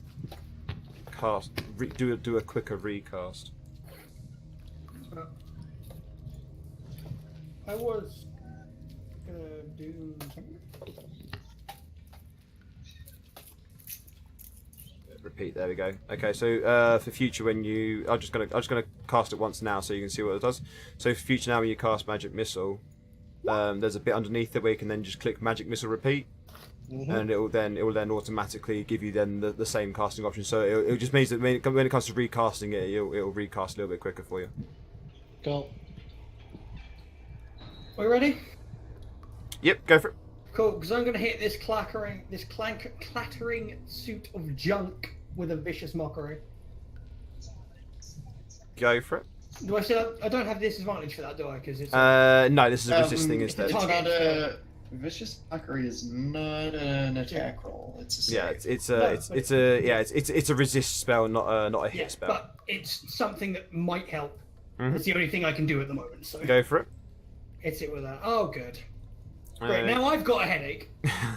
Speaker 1: do a quicker recast.
Speaker 4: I was gonna do something.
Speaker 1: Repeat. There we go. Okay, so for future, when I'm just gonna cast it once now, so you can see what it does. So for future, now when you cast magic missile, there's a bit underneath it where you can then just click magic missile repeat. And it will then automatically give you then the same casting option. So it just means that when it comes to recasting it, it'll recast a little bit quicker for you.
Speaker 3: Cool.
Speaker 4: We ready?
Speaker 1: Yep, go for it.
Speaker 4: Cool, because I'm gonna hit this clattering suit of junk with a vicious mockery.
Speaker 1: Go for it.
Speaker 4: Do I still? I don't have disadvantage for that, do I? Because it's.
Speaker 1: No, this is a resisting instead.
Speaker 5: It's not a vicious mockery is not an attack roll. It's a save.
Speaker 1: Yeah, it's a resist spell, not a hit spell.
Speaker 4: But it's something that might help. It's the only thing I can do at the moment. So
Speaker 1: Go for it.
Speaker 4: hits it with that. Oh, good. Great. Now I've got a headache.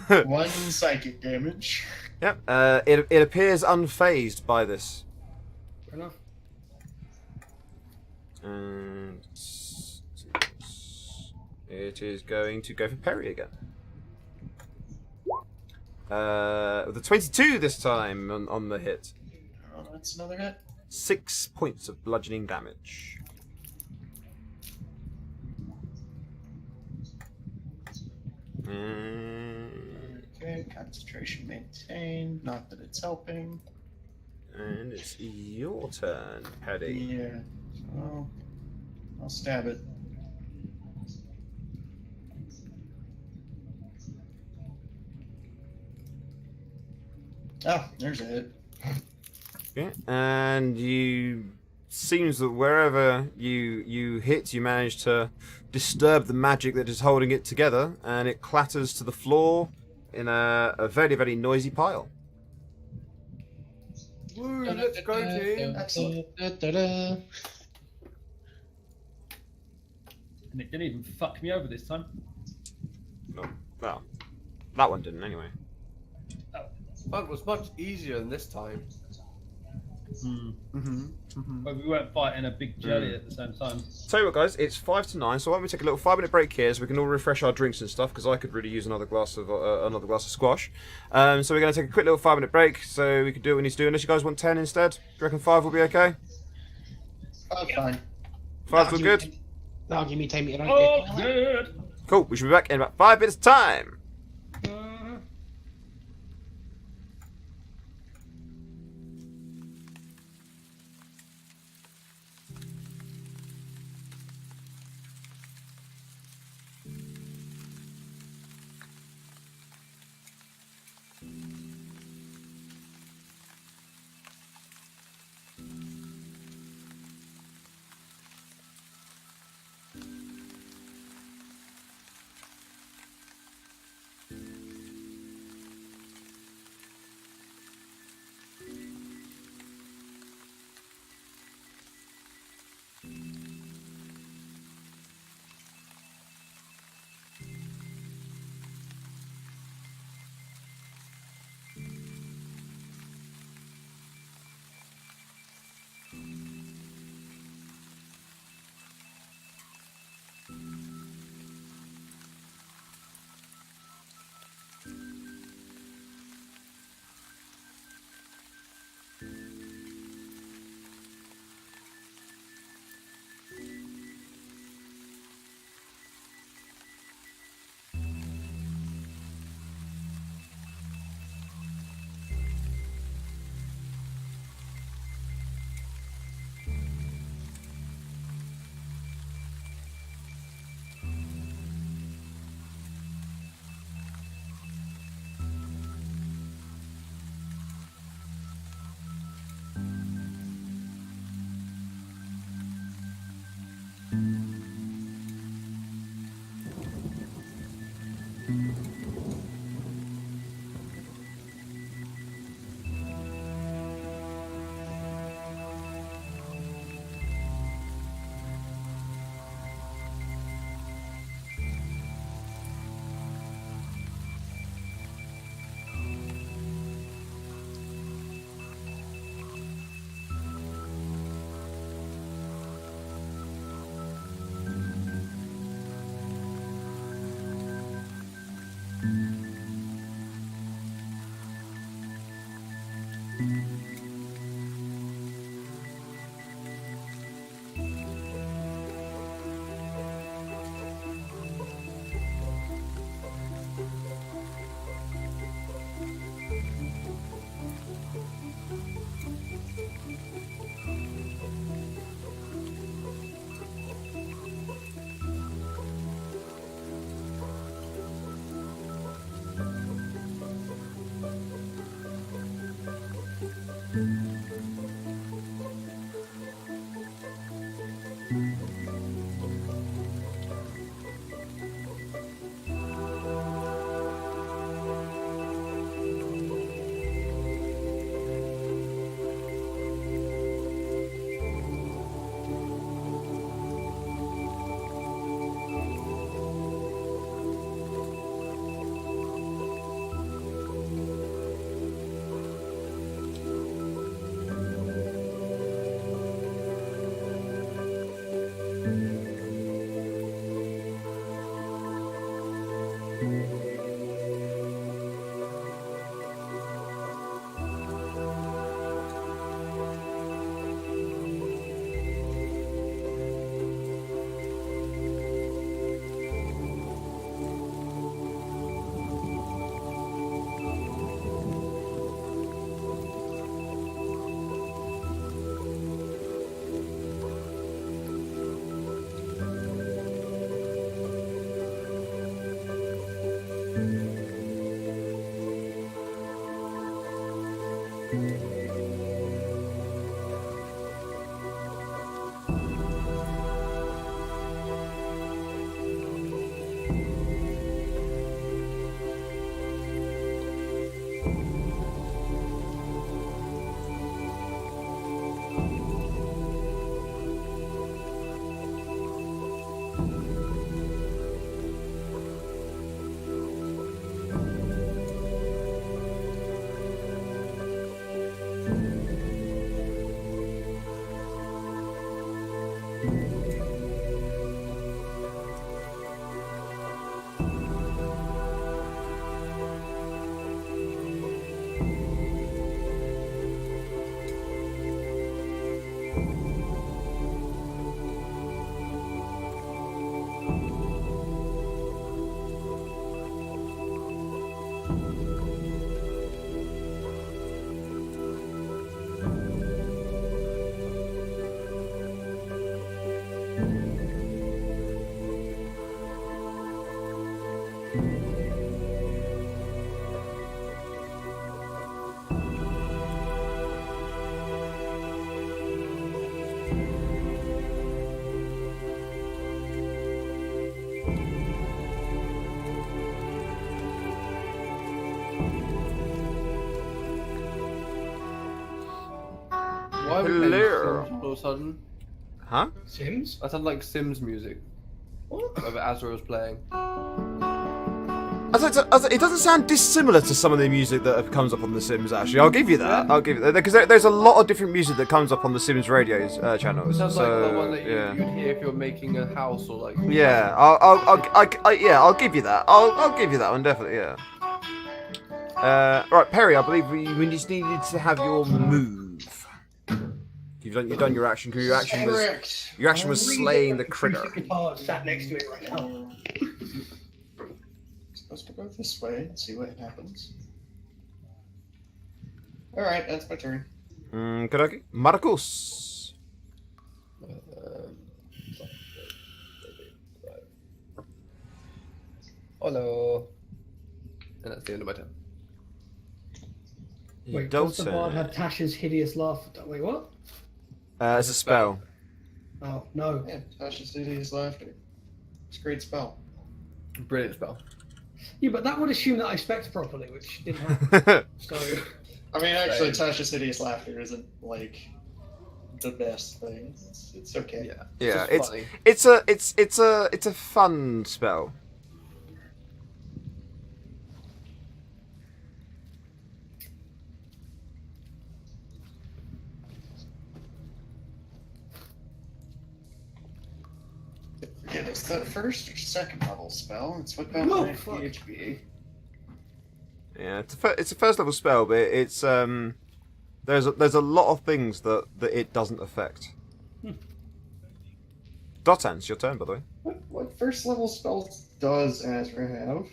Speaker 5: 1 psychic damage.
Speaker 1: Yep. It appears unfazed by this.
Speaker 4: Fair enough.
Speaker 1: And it is going to go for Perry again. With a 22 this time on the hit.
Speaker 5: Oh, that's another hit.
Speaker 1: 6 points of bludgeoning damage.
Speaker 5: Okay, concentration maintained. Not that it's helping.
Speaker 1: And it's your turn, Paddy.
Speaker 5: Yeah. So I'll stab it. Oh, there's a hit.
Speaker 1: Okay, and you seems that wherever you hit, you manage to disturb the magic that is holding it together, and it clatters to the floor in a very, very noisy pile.
Speaker 6: Woo, let's go, team.
Speaker 4: Excellent.
Speaker 3: Da-da-da.
Speaker 2: And it didn't even fuck me over this time.
Speaker 1: No, well, that one didn't anyway.
Speaker 6: That was much easier than this time.
Speaker 2: But we weren't fighting a big jelly at the same time.
Speaker 1: Tell you what, guys, it's 5 to 9, so why don't we take a little 5-minute break here so we can all refresh our drinks and stuff, because I could really use another glass of squash. So we're going to take a quick little 5-minute break so we can do what we need to do. Unless you guys want 10 instead, do you reckon 5 will be okay?
Speaker 5: Oh, fine.
Speaker 1: 5 will good.
Speaker 3: That'll give me time to run.
Speaker 2: Oh, good.
Speaker 1: Cool. We should be back in about 5 minutes' time.
Speaker 6: Why are we playing
Speaker 1: Hello.
Speaker 6: Sims all of a sudden?
Speaker 1: Huh?
Speaker 4: Sims?
Speaker 6: That sounded like Sims music.
Speaker 4: What?
Speaker 6: Whatever Azra was playing.
Speaker 1: It doesn't sound dissimilar to some of the music that comes up on The Sims, actually. I'll give you that. I'll give you that. Because there's a lot of different music that comes up on The Sims radio's
Speaker 6: It
Speaker 1: channels.
Speaker 6: sounds like the one that
Speaker 1: yeah.
Speaker 6: you'd hear if you're making a house or like.
Speaker 1: Yeah, I'll give you that. I'll give you that one, definitely, yeah. Right, Perry, I believe we just needed to have your move. You've done your action. Your action was
Speaker 5: Correct.
Speaker 1: slaying the critter.
Speaker 4: Acoustic guitar sat next to it right now.
Speaker 5: Supposed to go this way and see what happens. Alright, that's my turn.
Speaker 1: Kadaki. Marcos.
Speaker 6: Hello. And that's the end of my turn.
Speaker 4: Wait, does the bard have Tasha's hideous laugh? Wait, what?
Speaker 1: It's a spell.
Speaker 4: Oh, no.
Speaker 5: Yeah, Tasha's City's Laughter. It's a great spell.
Speaker 6: Brilliant spell.
Speaker 4: Yeah, but that would assume that I spec'd properly, which didn't happen. So,
Speaker 5: I mean, actually, Tasha's City's Laughter isn't, like, the best thing. It's okay.
Speaker 6: Yeah.
Speaker 1: Yeah,
Speaker 6: just funny.
Speaker 1: it's a fun spell.
Speaker 5: Yeah, it's the first or second level spell. It's what got
Speaker 4: Oh,
Speaker 5: my
Speaker 4: fuck.
Speaker 5: PHB.
Speaker 1: Yeah, it's a first level spell, but it's there's a lot of things that it doesn't affect. Dotan, it's your turn, by the way.
Speaker 5: What first level spells does Azra have?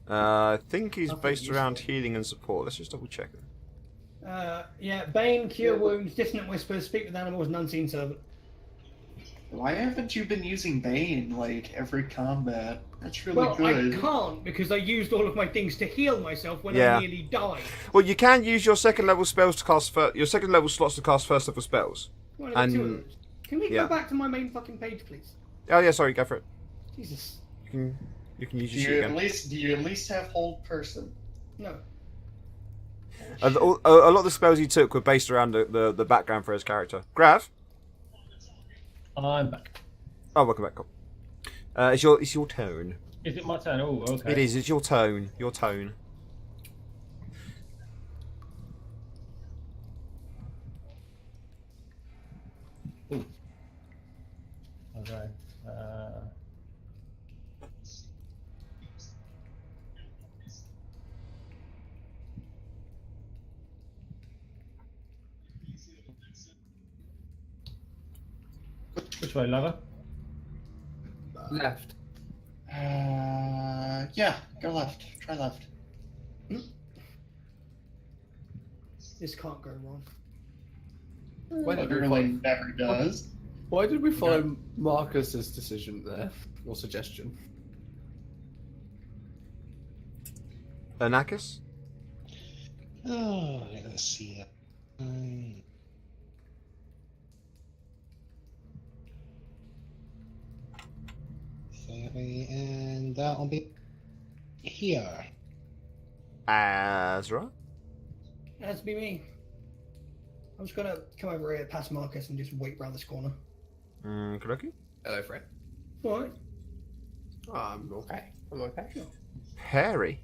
Speaker 1: I think he's
Speaker 4: Nothing
Speaker 1: based
Speaker 4: useful.
Speaker 1: around healing and support. Let's just double check it.
Speaker 4: yeah, Bane, Cure Wounds, Dissonant Whispers, Speak with Animals, and Unseen Servant.
Speaker 5: Why haven't you been using Bane, like, every combat? That's really
Speaker 4: Well,
Speaker 5: good.
Speaker 4: I can't because I used all of my things to heal myself when
Speaker 1: Yeah.
Speaker 4: I nearly died.
Speaker 1: Well, you can use your second level spells to cast your second level slots to cast first level spells.
Speaker 4: Well, I've got two of
Speaker 1: And
Speaker 4: those. Can we
Speaker 1: yeah.
Speaker 4: go back to my main fucking page, please?
Speaker 1: oh yeah, sorry, go for it.
Speaker 4: Jesus.
Speaker 1: You can use
Speaker 5: Do
Speaker 1: your
Speaker 5: you
Speaker 1: sheet
Speaker 5: at
Speaker 1: again.
Speaker 5: least have hold person?
Speaker 4: No.
Speaker 1: A lot of the spells he took were based around the background for his character. Grav.
Speaker 2: I'm back.
Speaker 1: Oh, welcome back. Cool. It's your turn.
Speaker 2: Is it my turn? Oh, okay.
Speaker 1: It is. It's your tone. Your tone.
Speaker 2: Okay. Which way, lover?
Speaker 6: Left.
Speaker 5: Yeah, go left. Try left.
Speaker 4: This can't go wrong.
Speaker 6: Why did we
Speaker 5: Literally
Speaker 6: find,
Speaker 5: never does.
Speaker 6: why did we follow Marcus's decision there? Or suggestion?
Speaker 1: Anakis.
Speaker 3: Oh, let's see. that'll be here.
Speaker 1: Azra?
Speaker 4: That's be me. I'm just gonna come over here past Marcus and just wait round this corner.
Speaker 1: Kadoki?
Speaker 6: Hello, friend.
Speaker 4: Alright.
Speaker 6: Oh, I'm okay. I'm okay.
Speaker 1: Perry?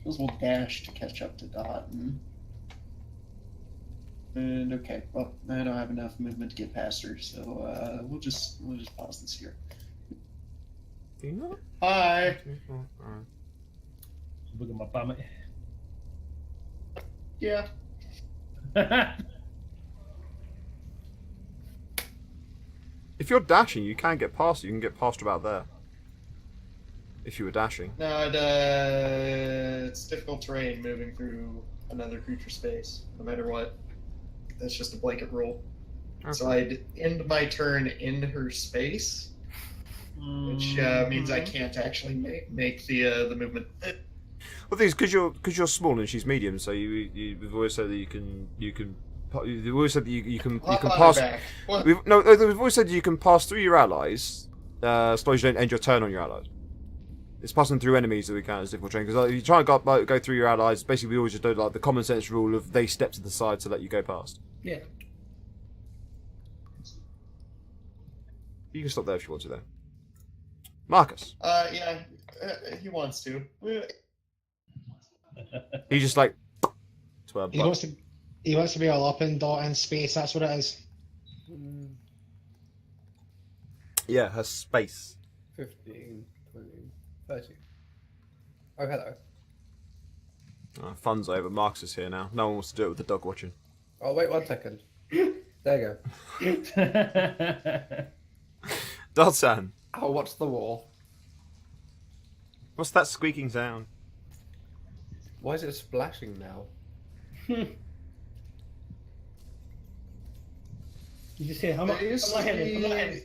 Speaker 5: We'll dash to catch up to Dot. And okay, well, I don't have enough movement to get past her, so we'll just pause this here.
Speaker 1: Do you not?
Speaker 5: Hi.
Speaker 2: Look at my bum.
Speaker 5: Yeah.
Speaker 1: If you're dashing, you can get past. You can get past about there. If you were dashing.
Speaker 5: No, it's difficult terrain moving through another creature space, no matter what. That's just a blanket rule.
Speaker 1: Okay.
Speaker 5: So I'd end my turn in her space, which means I can't actually make the movement.
Speaker 1: Well, the thing is, because you're small and she's medium, so we've always said that you can. We've always said that you can
Speaker 5: Hop on her
Speaker 1: pass.
Speaker 5: back. What?
Speaker 1: We've always said that you can pass through your allies, as long as you don't end your turn on your allies. It's passing through enemies that we count as difficult terrain. Because if you try and go through your allies, basically we always just do like the common sense rule of they step to the side to let you go past.
Speaker 4: Yeah.
Speaker 1: You can stop there if you want to, though. Marcus.
Speaker 5: Yeah, he wants to.
Speaker 1: He's just like.
Speaker 3: He wants to be all up in Dot in space. That's what it is.
Speaker 1: Yeah, her space.
Speaker 6: 15, 20, 30. Oh, hello.
Speaker 1: Fun's over. Marcus is here now. No one wants to do it with the dog watching.
Speaker 6: Oh, wait 1 second. There you go.
Speaker 1: Dodsan,
Speaker 6: Oh, what's the wall?
Speaker 1: what's that squeaking sound?
Speaker 6: Why is it splashing now?
Speaker 4: You just hear, I'm not hitting.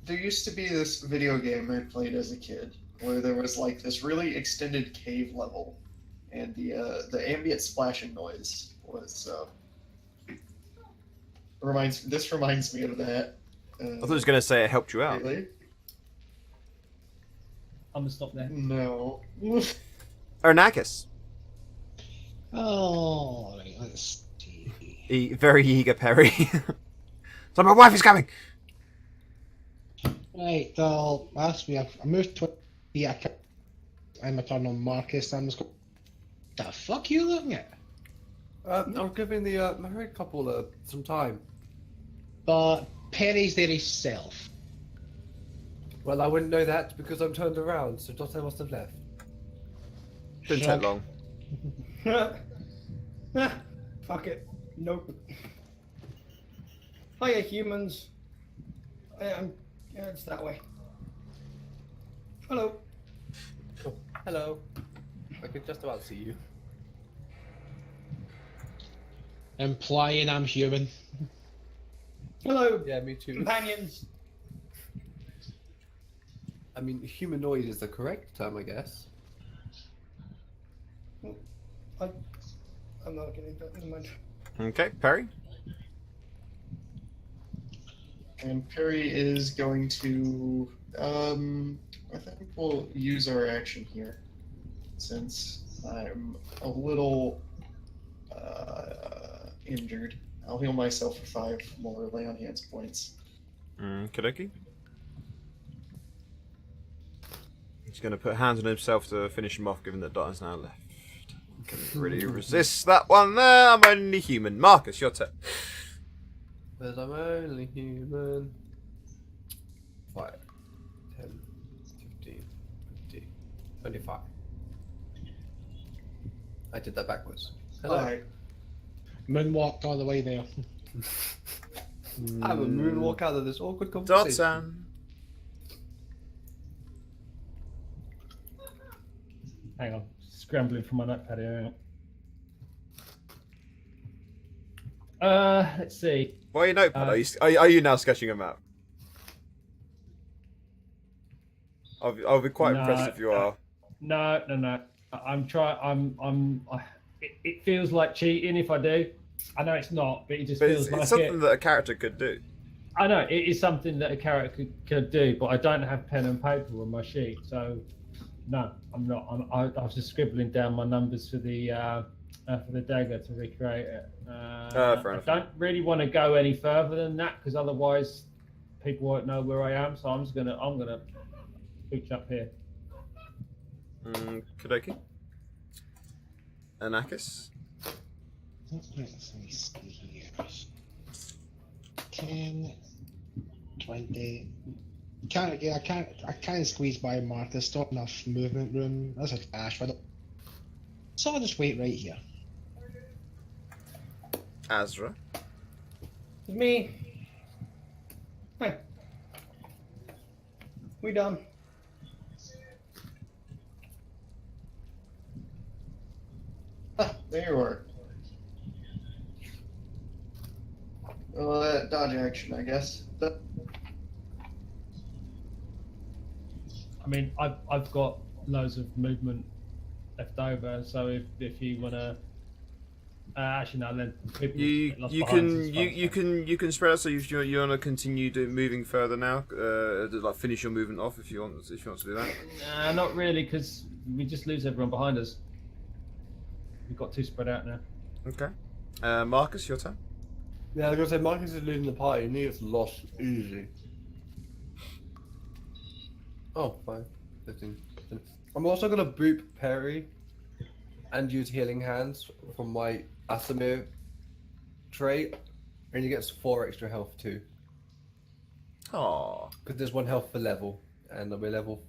Speaker 5: There used to be this video game I played as a kid where there was like this really extended cave level, and the ambient splashing noise was reminds me of that.
Speaker 1: I thought I was going to say it helped you out.
Speaker 5: Really?
Speaker 2: I'm gonna stop there.
Speaker 5: No.
Speaker 1: Arnakis.
Speaker 3: Oh, right, let's see.
Speaker 1: Very eager Perry. So my wife is coming.
Speaker 3: Right, well, ask me. I moved to I'm a turn on Marcus. I'm just going. The fuck you looking at?
Speaker 6: I'm giving the married couple some time.
Speaker 3: But Perry's there himself.
Speaker 6: Well, I wouldn't know that because I'm turned around, so Dotto must have left.
Speaker 1: Didn't take long.
Speaker 4: Fuck it. Nope. Hiya, humans. Yeah, it's that way. Hello.
Speaker 6: Oh, hello. I could just about see you.
Speaker 3: Implying I'm human.
Speaker 4: Hello,
Speaker 6: Yeah, me too.
Speaker 4: companions.
Speaker 6: I mean, humanoid is the correct term, I guess.
Speaker 4: I'm not getting that. Never mind.
Speaker 1: Okay, Perry.
Speaker 5: And Perry is going to, I think we'll use our action here, since I'm a little injured. I'll heal myself for 5 more lay on hands points.
Speaker 1: Kadoki. He's going to put hands on himself to finish him off, given that Dot is now left. Couldn't really resist that one there. I'm only human. Marcus, your turn.
Speaker 6: Because I'm only human. 5, 10, 15, 20, 25. I did that backwards. Hello.
Speaker 5: Alright.
Speaker 3: Moonwalked all the way there.
Speaker 6: I have a moonwalk out of this awkward conversation.
Speaker 1: Dotsan.
Speaker 2: Hang on, scrambling for my notepad here. Let's see.
Speaker 1: Why are you notepad? Are you now sketching a map? I'll be quite impressed if you are.
Speaker 2: No. I'm trying. It feels like cheating if I do. I know it's not, but it just
Speaker 1: But
Speaker 2: feels
Speaker 1: it's
Speaker 2: like
Speaker 1: something
Speaker 2: it.
Speaker 1: that a character could do.
Speaker 2: I know it is something that a character could do, but I don't have pen and paper on my sheet, so no, I'm not. I was just scribbling down my numbers for the dagger to recreate it.
Speaker 1: Fair
Speaker 2: I
Speaker 1: enough.
Speaker 2: don't really want to go any further than that because otherwise people won't know where I am. So I'm gonna reach up here.
Speaker 1: Kadoki. Anakis.
Speaker 3: Let's see here. 10, 20. I can't squeeze by Marcus. Not enough movement room. That's a dash. So I'll just wait right here.
Speaker 1: Azra.
Speaker 4: It's me. Hi. We done.
Speaker 5: Ah, there you are. Well, dodge action, I guess.
Speaker 2: I mean, I've got loads of movement left over, so if you wanna, actually no, then people get lost
Speaker 1: You
Speaker 2: behind us
Speaker 1: can
Speaker 2: is fine, so.
Speaker 1: you can spread out. So if you want to continue moving further now, like finish your movement off if you want to do that.
Speaker 2: Nah, not really, because we just lose everyone behind us. We've got too spread out now.
Speaker 1: Okay. Marcus, your turn.
Speaker 6: Yeah, I was gonna say Marcus is leading the party and he gets lost easy. Oh, fine. 15. I'm also gonna boop Perry and use healing hands from my Asimir trait, and he gets 4 extra health too.
Speaker 1: Aww.
Speaker 6: Because there's 1 health per level, and we're level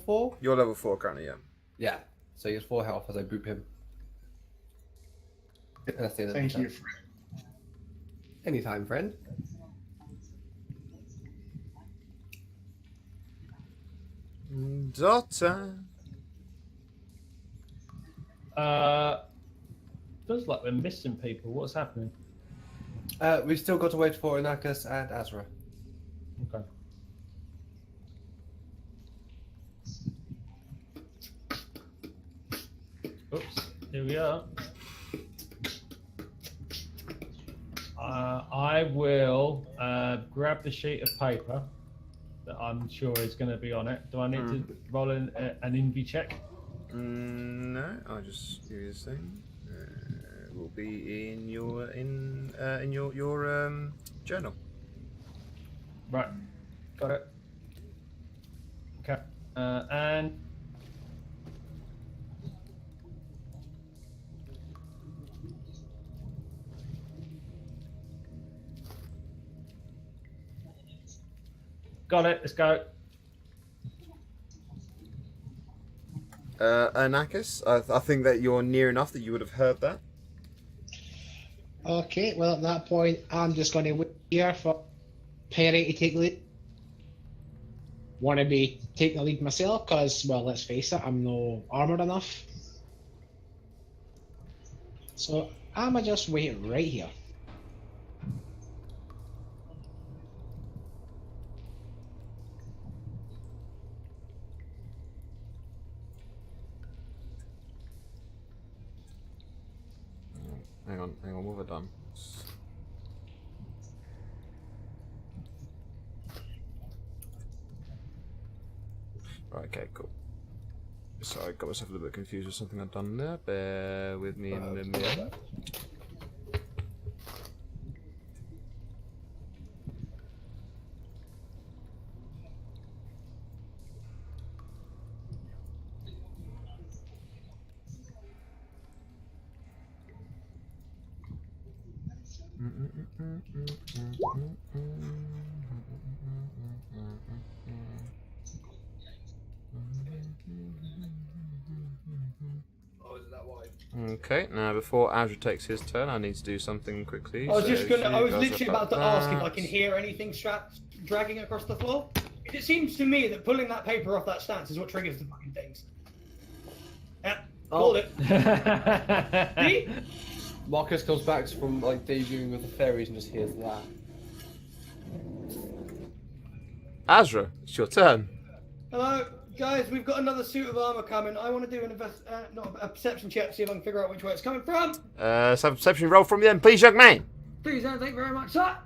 Speaker 6: 4.
Speaker 1: You're level 4 currently, yeah.
Speaker 6: Yeah, so he gets 4 health as I boop him. And that's the end of the
Speaker 5: Thank
Speaker 6: turn.
Speaker 5: you.
Speaker 6: Anytime, friend.
Speaker 1: Daughter.
Speaker 2: Feels like we're missing people. What's happening?
Speaker 6: We've still got to wait for Anakas and Azra.
Speaker 2: Okay. Oops, here we are. I will grab the sheet of paper that I'm sure is going to be on it. Do I need to roll an inv check?
Speaker 1: No, I'll just give you this thing. It will be in your journal.
Speaker 2: Right, got it. Okay, and got it. Let's go.
Speaker 1: Anakis, I think that you're near enough that you would have heard that.
Speaker 3: Okay, well at that point, I'm just going to wait here for Perry to take the lead. Want to be taking the lead myself, because, well, let's face it, I'm no armoured enough. So I'ma just wait right here.
Speaker 1: Hang on, what have I done? Right, okay, cool. Sorry, I got myself a little bit confused with something I've done there. Bear with me in a minute.
Speaker 6: Oh, is it that wide?
Speaker 1: Okay, now before Azra takes his turn, I need to do something quickly.
Speaker 4: I was
Speaker 1: so
Speaker 4: just gonna. I
Speaker 1: you
Speaker 4: was
Speaker 1: guys
Speaker 4: literally
Speaker 1: are
Speaker 4: about to ask if I
Speaker 1: that.
Speaker 4: can hear anything dragging across the floor. It seems to me that pulling that paper off that stance is what triggers the fucking things. Yeah, hold it. See?
Speaker 6: Marcus comes back from like debuting with the fairies and just hears that.
Speaker 1: Azra, it's your turn.
Speaker 4: Hello. Guys, we've got another suit of armor coming. I want to do a perception check to see if I can figure out which way it's coming from.
Speaker 1: Let's have a perception roll from you then, please, young man.
Speaker 4: Please, thank you very much, sir.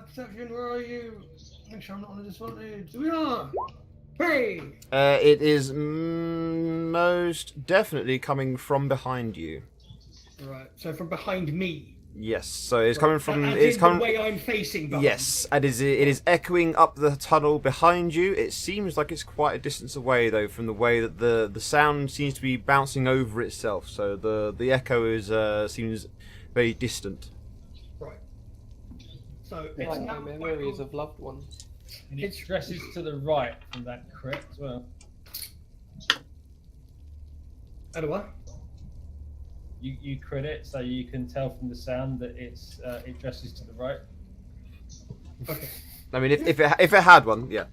Speaker 4: Perception, where are you? Make sure I'm not on a disadvantage. We are. Hey.
Speaker 1: It is most definitely coming from behind you.
Speaker 4: Right. So from behind me.
Speaker 1: Yes, so it's coming from.
Speaker 4: As
Speaker 1: It's
Speaker 4: in
Speaker 1: coming.
Speaker 4: the way I'm facing. Behind.
Speaker 1: Yes, it is echoing up the tunnel behind you. It seems like it's quite a distance away, though, from the way that the sound seems to be bouncing over itself. So the echo is seems very distant.
Speaker 4: Right. So it's
Speaker 6: Like
Speaker 4: now
Speaker 6: memories of loved ones.
Speaker 2: And it stresses to the right from that crit as well.
Speaker 4: At what?
Speaker 2: You crit it, so you can tell from the sound that it dresses to the right.
Speaker 4: Okay.
Speaker 1: I mean, if it had one, yeah.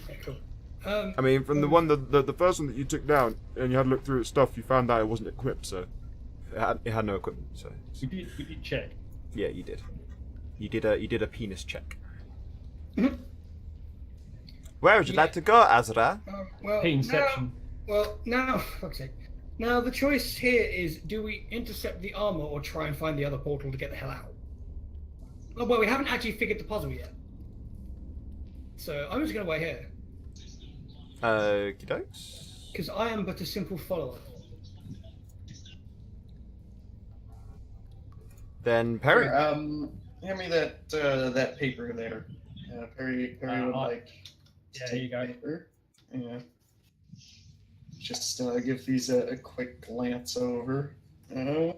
Speaker 4: Okay, cool.
Speaker 1: I mean, from the one the first one that you took down and you had to look through its stuff, you found out it wasn't equipped, so it had no equipment. So
Speaker 2: We did check.
Speaker 1: yeah, you did. You did a penis check. Where would you like to go, Azra?
Speaker 4: Well,
Speaker 2: Peenception.
Speaker 4: now, fuck's sake. Now the choice here is: do we intercept the armor or try and find the other portal to get the hell out? Oh, well, we haven't actually figured the puzzle yet, so I'm just gonna wait here
Speaker 1: Okie dokes.
Speaker 4: because I am but a simple follower.
Speaker 1: Then Perry.
Speaker 5: Hand me that paper there. Perry would like.
Speaker 2: Yeah, here you go.
Speaker 5: Paper. Yeah. Just give these a quick glance over.
Speaker 1: There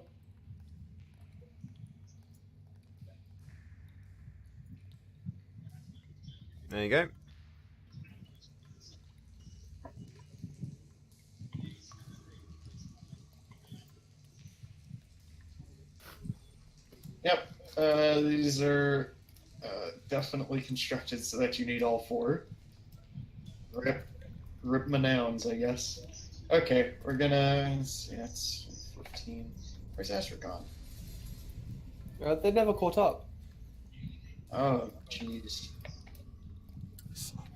Speaker 1: you go.
Speaker 5: Yep. These are definitely constructed so that you need all four. Rip my nouns, I guess. Okay, we're gonna. Yeah, it's 15. Where's Astrid gone?
Speaker 6: They never caught up.
Speaker 5: Oh, jeez.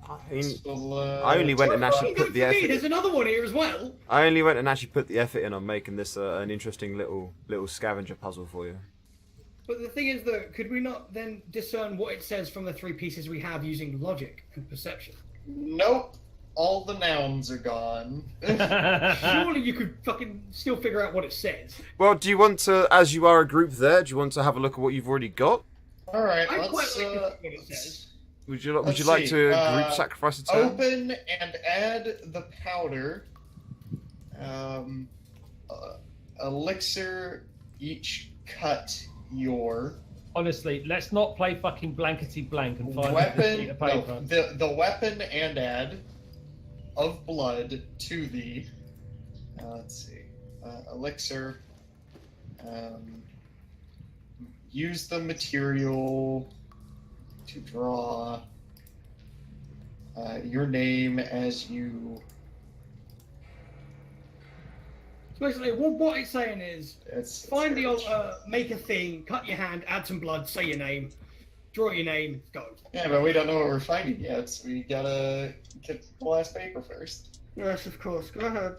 Speaker 1: I only went and actually put the
Speaker 4: There's
Speaker 1: effort.
Speaker 4: another one here as well.
Speaker 1: I only went and actually put the effort in on making this an interesting little scavenger puzzle for you.
Speaker 4: But the thing is, though, could we not then discern what it says from the three pieces we have using logic and perception?
Speaker 5: Nope. All the nouns are gone.
Speaker 4: Surely you could fucking still figure out what it says.
Speaker 1: Well, do you want to, as you are a group there, do you want to have a look at what you've already got?
Speaker 5: All right,
Speaker 4: I quite
Speaker 5: let's.
Speaker 4: like to know what it says.
Speaker 1: Would you
Speaker 5: Let's
Speaker 1: like
Speaker 5: see,
Speaker 1: to group sacrifice a turn?
Speaker 5: Open and add the powder. Elixir, each cut your
Speaker 2: Honestly, let's not play fucking blankety blank and find a
Speaker 5: weapon.
Speaker 2: sheet of paper.
Speaker 5: No, the weapon and add of blood to the. Let's see. Elixir. Use the material to draw your name as you.
Speaker 4: So basically, what it's saying is,
Speaker 5: It's
Speaker 4: find the old, make a thing, cut your hand, add some blood, say your name, draw your name, go.
Speaker 5: Yeah, but we don't know what we're finding yet, so we gotta get the last paper first.
Speaker 4: Yes, of course. Go ahead.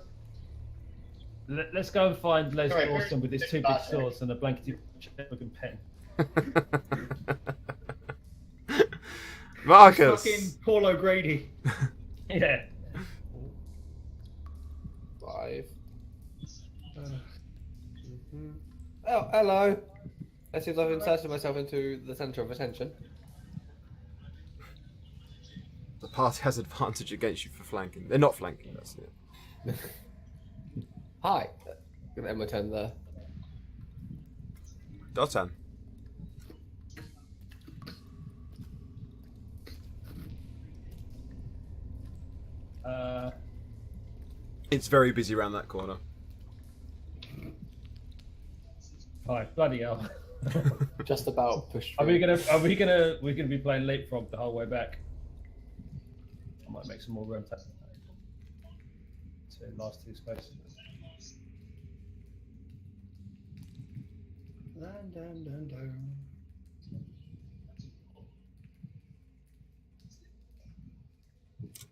Speaker 2: Let's go and find Les
Speaker 5: Alright,
Speaker 2: Dawson with his
Speaker 5: there's
Speaker 2: two big
Speaker 5: not
Speaker 2: swords and a blankety checkbook and pen.
Speaker 1: Marcus.
Speaker 4: Fucking Paul O'Grady.
Speaker 2: Yeah.
Speaker 6: 5. Oh, hello. That seems I've inserted myself into the centre of attention.
Speaker 1: The party has advantage against you for flanking. They're not flanking, that's it.
Speaker 6: Hi. Gonna end my turn there.
Speaker 1: Dotan. It's very busy around that corner.
Speaker 2: Hi, bloody hell.
Speaker 6: Just about pushed
Speaker 2: Are
Speaker 6: through.
Speaker 2: we gonna be playing leapfrog the whole way back? I might make some more room to last two spaces.
Speaker 4: Dun, dun, dun, dun.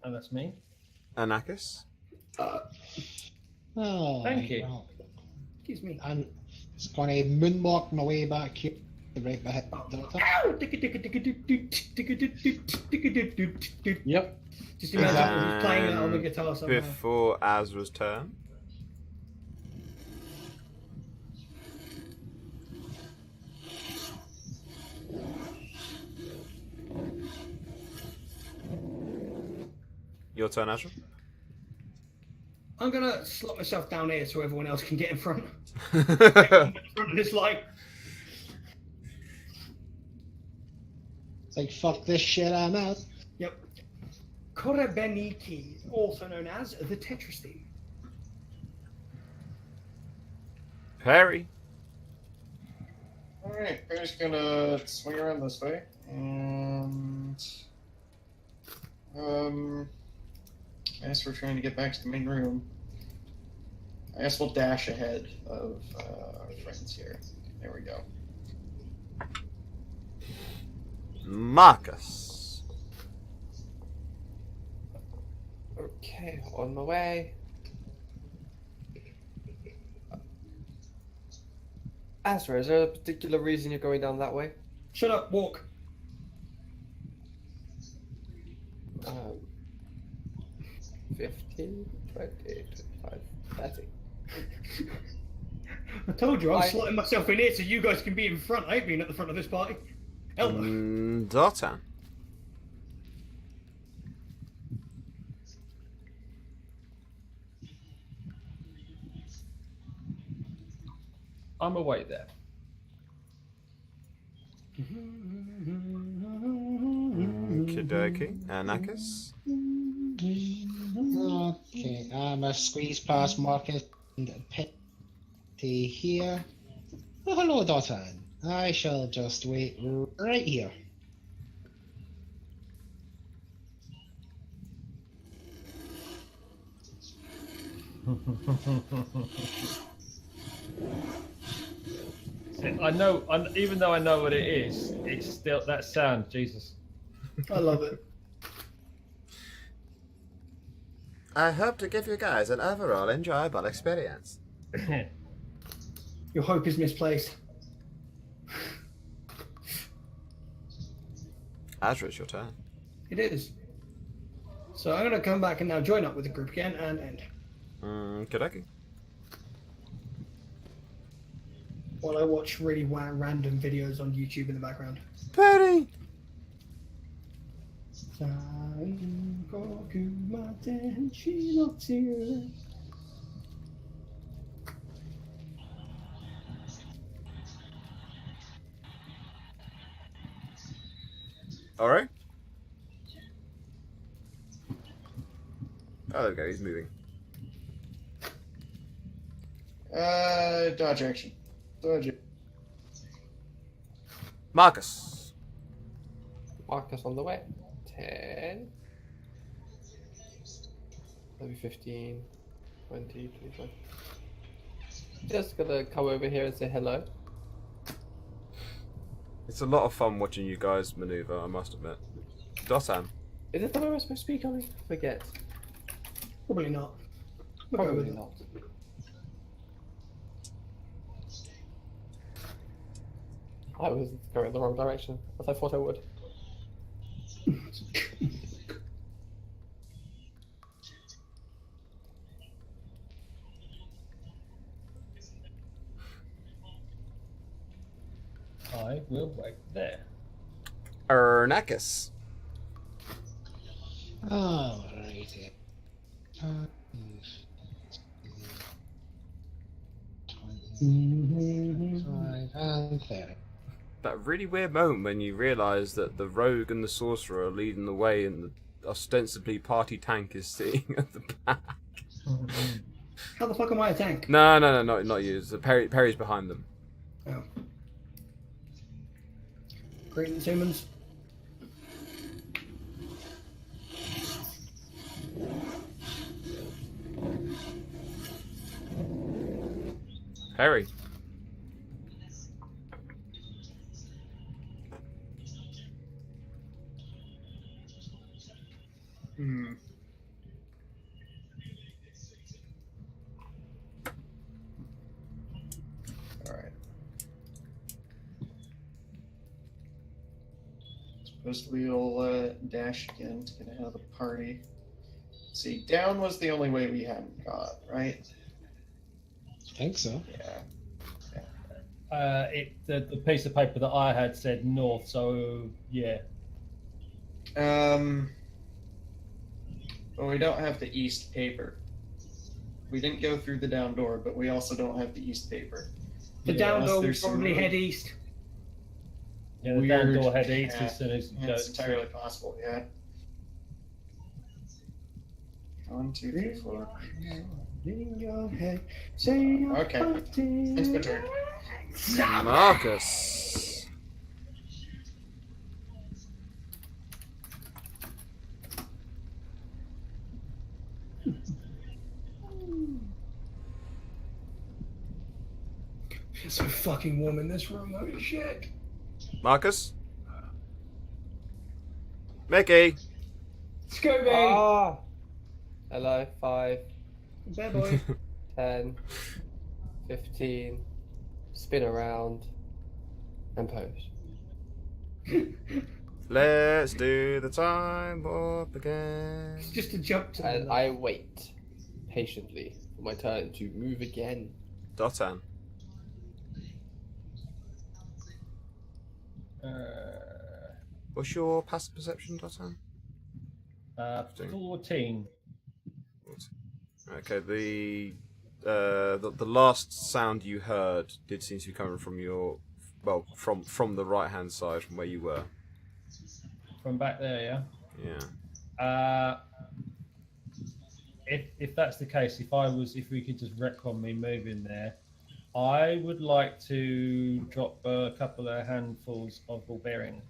Speaker 2: And that's me.
Speaker 1: Anakis.
Speaker 3: Oh,
Speaker 2: Thank you.
Speaker 3: well,
Speaker 4: Excuse me.
Speaker 3: I'm just going to moonwalk my way back here, right behind the daughter.
Speaker 4: Ow!
Speaker 3: Yep.
Speaker 4: Just imagine he's playing that on the guitar somehow.
Speaker 1: Before Azra's turn. Your turn, Azra.
Speaker 4: I'm gonna slot myself down here so everyone else can get in front. In front of this light.
Speaker 3: It's like, fuck this shit, I'm out.
Speaker 4: Yep. Korebeniki, also known as the Tetris theme.
Speaker 1: Perry.
Speaker 5: Alright, we're just gonna swing around this way. And. I guess we're trying to get back to the main room. I guess we'll dash ahead of our friends here. There we go.
Speaker 1: Marcus.
Speaker 6: Okay, on my way. Azra, is there a particular reason you're going down that way?
Speaker 4: Shut up, walk.
Speaker 6: 15, 20, 25, 30.
Speaker 4: I told you, I'm
Speaker 6: I-
Speaker 4: slotting myself in here so you guys can be in front. I ain't been at the front of this party. Hell no.
Speaker 1: Dotan.
Speaker 2: I'm away there.
Speaker 1: Okie Anakis.
Speaker 3: Okay, I'm a squeeze past Marcus and Petty here. Oh, hello, Dotan. I shall just wait right here.
Speaker 2: I know, even though I know what it is, it's still that sound. Jesus.
Speaker 4: I love it.
Speaker 1: I hope to give you guys an overall enjoyable experience.
Speaker 4: Your hope is misplaced.
Speaker 1: Azra, it's your turn.
Speaker 4: It is. So I'm going to come back and now join up with the group again and end.
Speaker 1: Kadeki.
Speaker 4: While I watch really random videos on YouTube in the background.
Speaker 1: Perry! Alright. Oh, there we go, he's moving.
Speaker 5: Dodge action. Dodge it.
Speaker 1: Marcus.
Speaker 6: Marcus on the way. 10. Maybe 15, 20, 25. Just gonna come over here and say hello.
Speaker 1: It's a lot of fun watching you guys maneuver, I must admit. Dotan.
Speaker 6: Is it the way we're supposed to be coming? Forget.
Speaker 4: Probably not. We'll go with
Speaker 6: Probably
Speaker 4: it.
Speaker 6: not. I was going the wrong direction, as I thought I would.
Speaker 2: I will wait there.
Speaker 1: Ernakis.
Speaker 3: Alrighty. 25 and 30.
Speaker 1: That really weird moment when you realise that the rogue and the sorcerer are leading the way and the ostensibly party tank is sitting at the back.
Speaker 4: How the fuck am I a tank?
Speaker 1: No, not you. It's Perry's behind them.
Speaker 4: Oh. Greetings, humans.
Speaker 1: Perry.
Speaker 5: Hmm. All right. Suppose we'll dash again to get out of the party. See, down was the only way we hadn't got, right?
Speaker 3: I think so.
Speaker 5: Yeah.
Speaker 2: The piece of paper that I had said north, so yeah.
Speaker 5: Well, we don't have the east paper. We didn't go through the down door, but we also don't have the east paper.
Speaker 4: The
Speaker 2: Yeah,
Speaker 4: down
Speaker 5: unless
Speaker 4: door would
Speaker 5: there's some
Speaker 4: probably
Speaker 5: room.
Speaker 4: head east.
Speaker 2: Yeah, the down
Speaker 5: Weird.
Speaker 2: door head east
Speaker 5: Yeah.
Speaker 2: as soon as you
Speaker 5: Yeah,
Speaker 2: go.
Speaker 5: it's entirely possible, yeah. 1, 2, 3, 4.
Speaker 4: In your head, say your
Speaker 5: Okay.
Speaker 4: party.
Speaker 5: It's my turn.
Speaker 1: Marcus.
Speaker 4: It's so fucking warm in this room. Holy shit.
Speaker 1: Marcus. Mickey.
Speaker 4: Scooby.
Speaker 6: Ah! Hello, 5,
Speaker 4: Bad boy.
Speaker 6: 10, 15, spin around, and pose.
Speaker 1: Let's do the time warp again.
Speaker 4: It's just a jump to
Speaker 6: And
Speaker 4: the
Speaker 6: I wait patiently for my turn to move again.
Speaker 1: Dotan. What's your passive perception, Dotan?
Speaker 2: 14.
Speaker 1: Okay, the last sound you heard did seem to be coming from your, well, from the right hand side, from where you were.
Speaker 2: From back there, yeah.
Speaker 1: Yeah.
Speaker 2: If that's the case, if we could just retcon me moving there, I would like to drop a couple of handfuls of ball bearing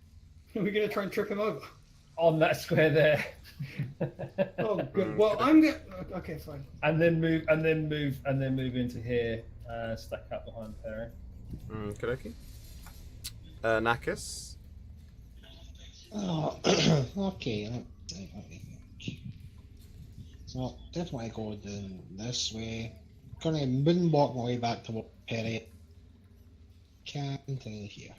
Speaker 4: Are we gonna try and trip him over?
Speaker 2: on that square there.
Speaker 4: Oh, good. Well, I'm gonna. Okay, fine.
Speaker 2: and then move into here, stack up behind Perry.
Speaker 1: Okay. Nakus.
Speaker 3: Oh, okay. Let me think. Well, definitely go down this way. Gonna moonwalk my way back to Perry. Can't continue here.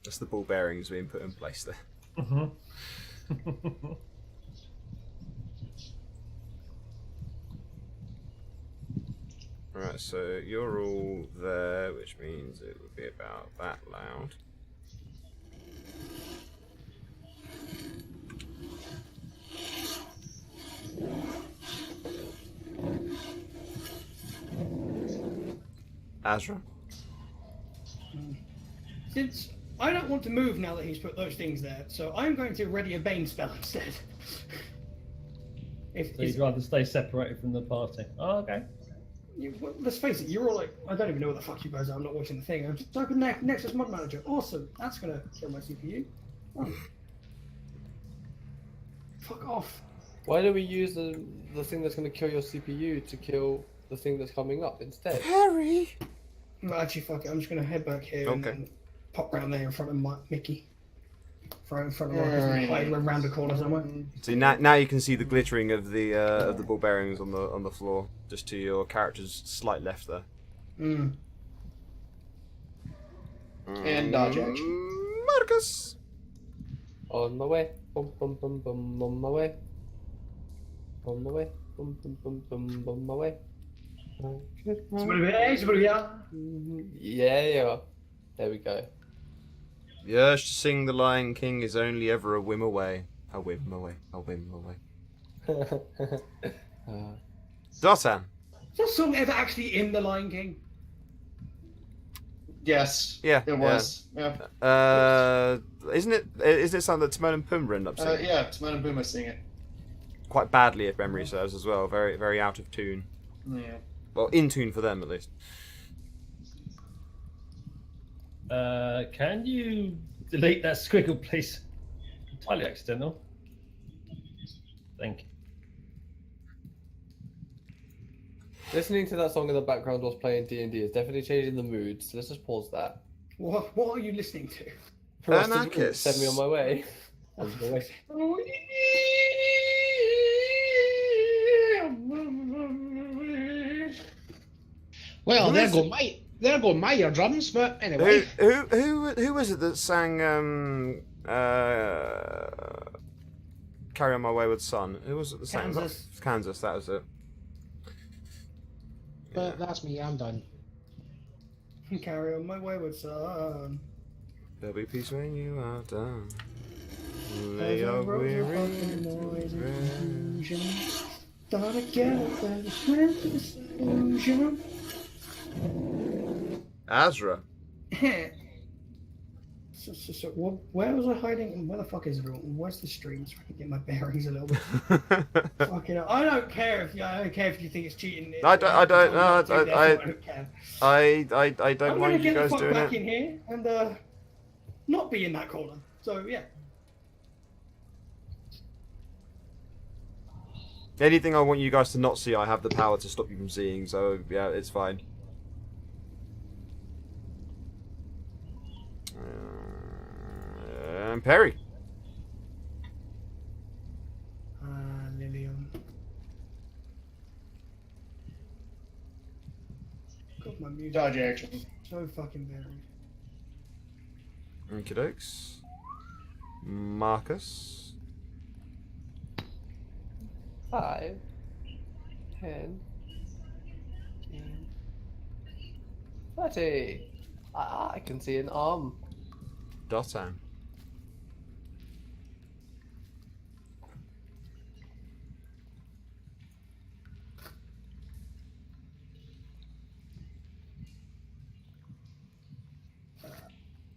Speaker 1: That's the ball bearings being put in place there.
Speaker 2: Mm-hmm.
Speaker 1: Alright, so you're all there, which means it would be about that loud. Azra?
Speaker 4: Since I don't want to move now that he's put those things there, so I'm going to ready a Bane spell instead.
Speaker 2: So you'd rather stay separated from the party? Oh, okay.
Speaker 4: Well, let's face it, you're all like, I don't even know what the fuck you guys are. I'm not watching the thing. I'm just typing Nexus Mod Manager. Awesome. That's gonna kill my CPU. Oh. Fuck off.
Speaker 6: Why do we use the thing that's going to kill your CPU to kill the thing that's coming up instead?
Speaker 1: Harry!
Speaker 4: No, actually, fuck it. I'm just gonna head back here and
Speaker 1: Okay.
Speaker 4: then pop round there in front of Mickey. Right in front of Marcus and hide around the corner somewhere.
Speaker 1: So now you can see the glittering of the ball bearings on the floor, just to your character's slight left there.
Speaker 4: Mm.
Speaker 5: And dodge action.
Speaker 1: Marcus!
Speaker 6: On my way. Bum, bum, bum, bum, on my way. On my way. Bum, bum, bum, bum, on my way.
Speaker 4: Somebody here, somebody here.
Speaker 6: Yeah. There we go.
Speaker 1: The urge to sing The Lion King is only ever a whim away. A whim away. A whim away. Dotan!
Speaker 4: Is that song ever actually in The Lion King?
Speaker 5: Yes.
Speaker 1: Yeah,
Speaker 5: It was. Yeah.
Speaker 1: Isn't it something that Timon and Pumbaa end up singing?
Speaker 5: Yeah, Timon and Pumbaa sing it.
Speaker 1: Quite badly, if memory serves, as well. Very, very out of tune.
Speaker 5: Yeah.
Speaker 1: Well, in tune for them, at least.
Speaker 2: Can you delete that squiggle, please? Entirely accidental. Thank you.
Speaker 6: Listening to that song in the background whilst playing D&D is definitely changing the mood, so let's just pause that.
Speaker 4: What are you listening to?
Speaker 6: For us to
Speaker 1: Anarchist.
Speaker 6: send me on my way.
Speaker 2: As always.
Speaker 3: Well,
Speaker 1: Who
Speaker 3: there
Speaker 1: is
Speaker 3: go my eardrums. But anyway,
Speaker 1: Who was it that sang "Carry On My Wayward Son"? Who was it that sang
Speaker 4: Kansas.
Speaker 1: that? Kansas, that was it.
Speaker 3: but that's me. I'm done.
Speaker 4: Carry on my wayward son.
Speaker 1: There'll be peace when you are done.
Speaker 4: As
Speaker 1: Lay
Speaker 4: I
Speaker 1: your
Speaker 4: rose up
Speaker 1: weary
Speaker 4: in noise and
Speaker 1: rest.
Speaker 4: confusion, thought I'd get up and swim to this illusion.
Speaker 1: Azra.
Speaker 4: So where was I hiding and where the fuck is everyone? Where's the stream so I can get my bearings a little bit? Fucking hell. I don't care if you think it's cheating.
Speaker 1: I don't
Speaker 4: I don't care.
Speaker 1: I don't
Speaker 4: I'm gonna
Speaker 1: mind you
Speaker 4: get the
Speaker 1: guys
Speaker 4: fuck
Speaker 1: doing
Speaker 4: back
Speaker 1: it.
Speaker 4: in here and not be in that corner. So yeah.
Speaker 1: Anything I want you guys to not see, I have the power to stop you from seeing, so yeah, it's fine. And Perry.
Speaker 4: Lilium. God, my music.
Speaker 5: Dodge action.
Speaker 4: So fucking varied.
Speaker 1: Okey-dokes. Marcus.
Speaker 6: 5, 10, 15, 30. I can see an arm.
Speaker 1: Dotan.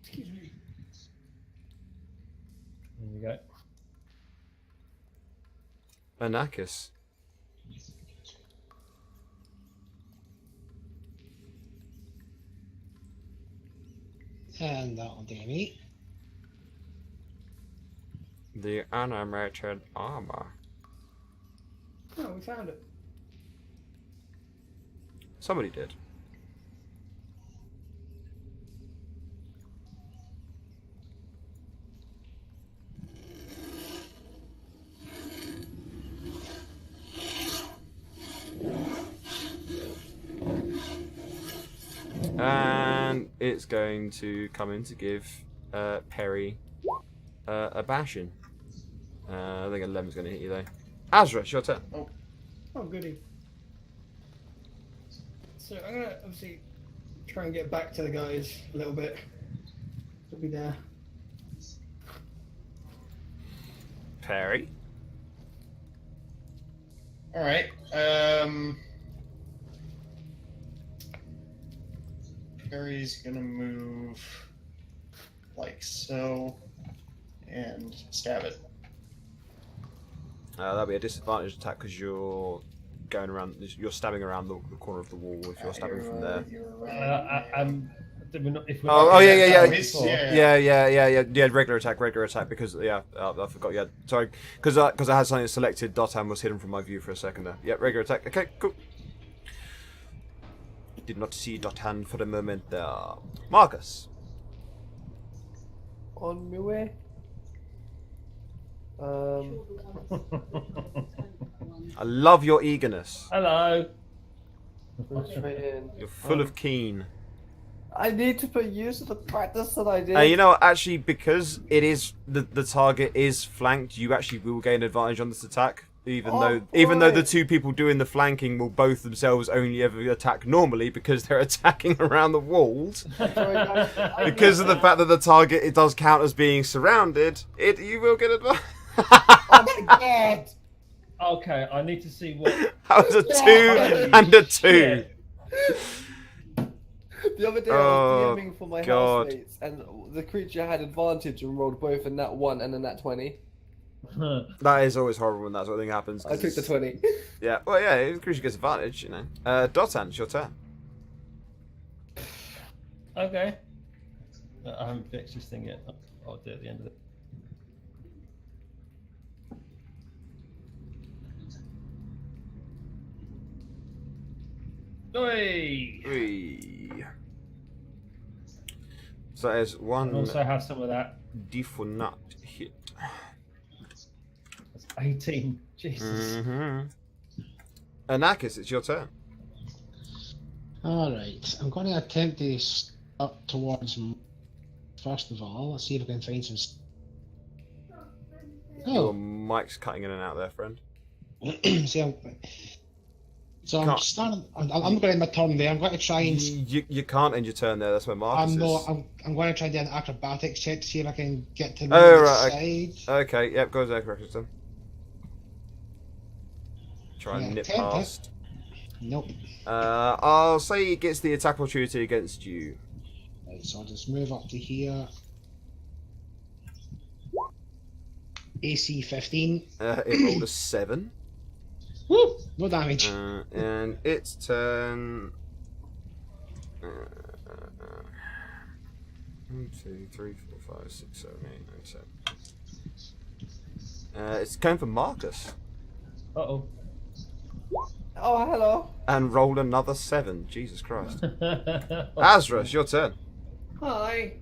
Speaker 4: Excuse me.
Speaker 2: There you go.
Speaker 1: Anakis.
Speaker 3: And that'll do me.
Speaker 1: The animated armor.
Speaker 4: Oh, we found it.
Speaker 1: Somebody did. And it's going to come in to give Perry a bashing. I think 11's going to hit you though. Azra, it's your turn.
Speaker 4: Oh, goody. So I'm gonna obviously try and get back to the guys a little bit. They'll be there.
Speaker 1: Perry.
Speaker 5: All right. Perry's gonna move like so and stab it.
Speaker 1: That'll be a disadvantage attack because you're going around. You're stabbing around the corner of the wall if you're stabbing from there.
Speaker 2: Did we not, if we
Speaker 1: Oh, yeah. Yeah, regular attack, because, I forgot, yeah, sorry, because I had something selected, Dotan was hidden from my view for a second there. Yeah, regular attack, okay, cool. Did not see Dotan for a moment there. Marcus.
Speaker 6: On my way.
Speaker 1: I love your eagerness.
Speaker 2: Hello.
Speaker 6: Straight in.
Speaker 1: You're full of keen.
Speaker 6: I need to put use of the practice that I did.
Speaker 1: You know what, actually, because it is the target is flanked, you actually will gain advantage on this attack. Even though the two people doing the flanking will both themselves only ever attack normally because they're attacking around the walls. Because of the fact that the target it does count as being surrounded, you will get advantage.
Speaker 6: Oh my god!
Speaker 2: Okay, I need to see what.
Speaker 1: That was a 2 and a 2.
Speaker 6: The other day I was DMing for my housemates, and the creature had advantage and rolled both a nat 1 and a nat 20.
Speaker 1: That is always horrible when that sort of thing happens.
Speaker 6: I took the 20.
Speaker 1: Yeah, well, yeah, the creature gets advantage, you know. Dotan, it's your turn.
Speaker 2: Okay. I haven't fixed this thing yet. I'll do it at the end of it. Oi!
Speaker 1: 3. So that is one
Speaker 2: I also have some of that.
Speaker 1: D4 nut hit.
Speaker 2: That's 18. Jesus.
Speaker 1: Mm-hmm. Anakis, it's your turn.
Speaker 3: Alright, I'm going to attempt to up towards first of all. Let's see if I can find some.
Speaker 1: Your
Speaker 3: Oh,
Speaker 1: mic's cutting in and out there, friend.
Speaker 3: see, I'm
Speaker 1: Can't-
Speaker 3: starting. I'm going to end my turn there. I'm going to try and.
Speaker 1: You can't end your turn there. That's where Marcus
Speaker 3: I'm
Speaker 1: is.
Speaker 3: not. I'm going to try and do an acrobatics check to see if I can get to
Speaker 1: Oh,
Speaker 3: the
Speaker 1: right,
Speaker 3: side.
Speaker 1: Okay, yep, go to Zach then. Try and
Speaker 3: Yeah,
Speaker 1: nip
Speaker 3: 10 hit.
Speaker 1: past.
Speaker 3: Nope.
Speaker 1: I'll say he gets the attack opportunity against you.
Speaker 3: Right, so I'll just move up to here. AC 15.
Speaker 1: It rolled a 7.
Speaker 3: Woo! No damage.
Speaker 1: And its turn. 1, 2, 3, 4, 5, 6, 7, 8, 9, 10. It's going for Marcus.
Speaker 2: Uh-oh.
Speaker 6: Oh, hello.
Speaker 1: And rolled another 7. Jesus Christ. Azra, it's your turn.
Speaker 4: Hi.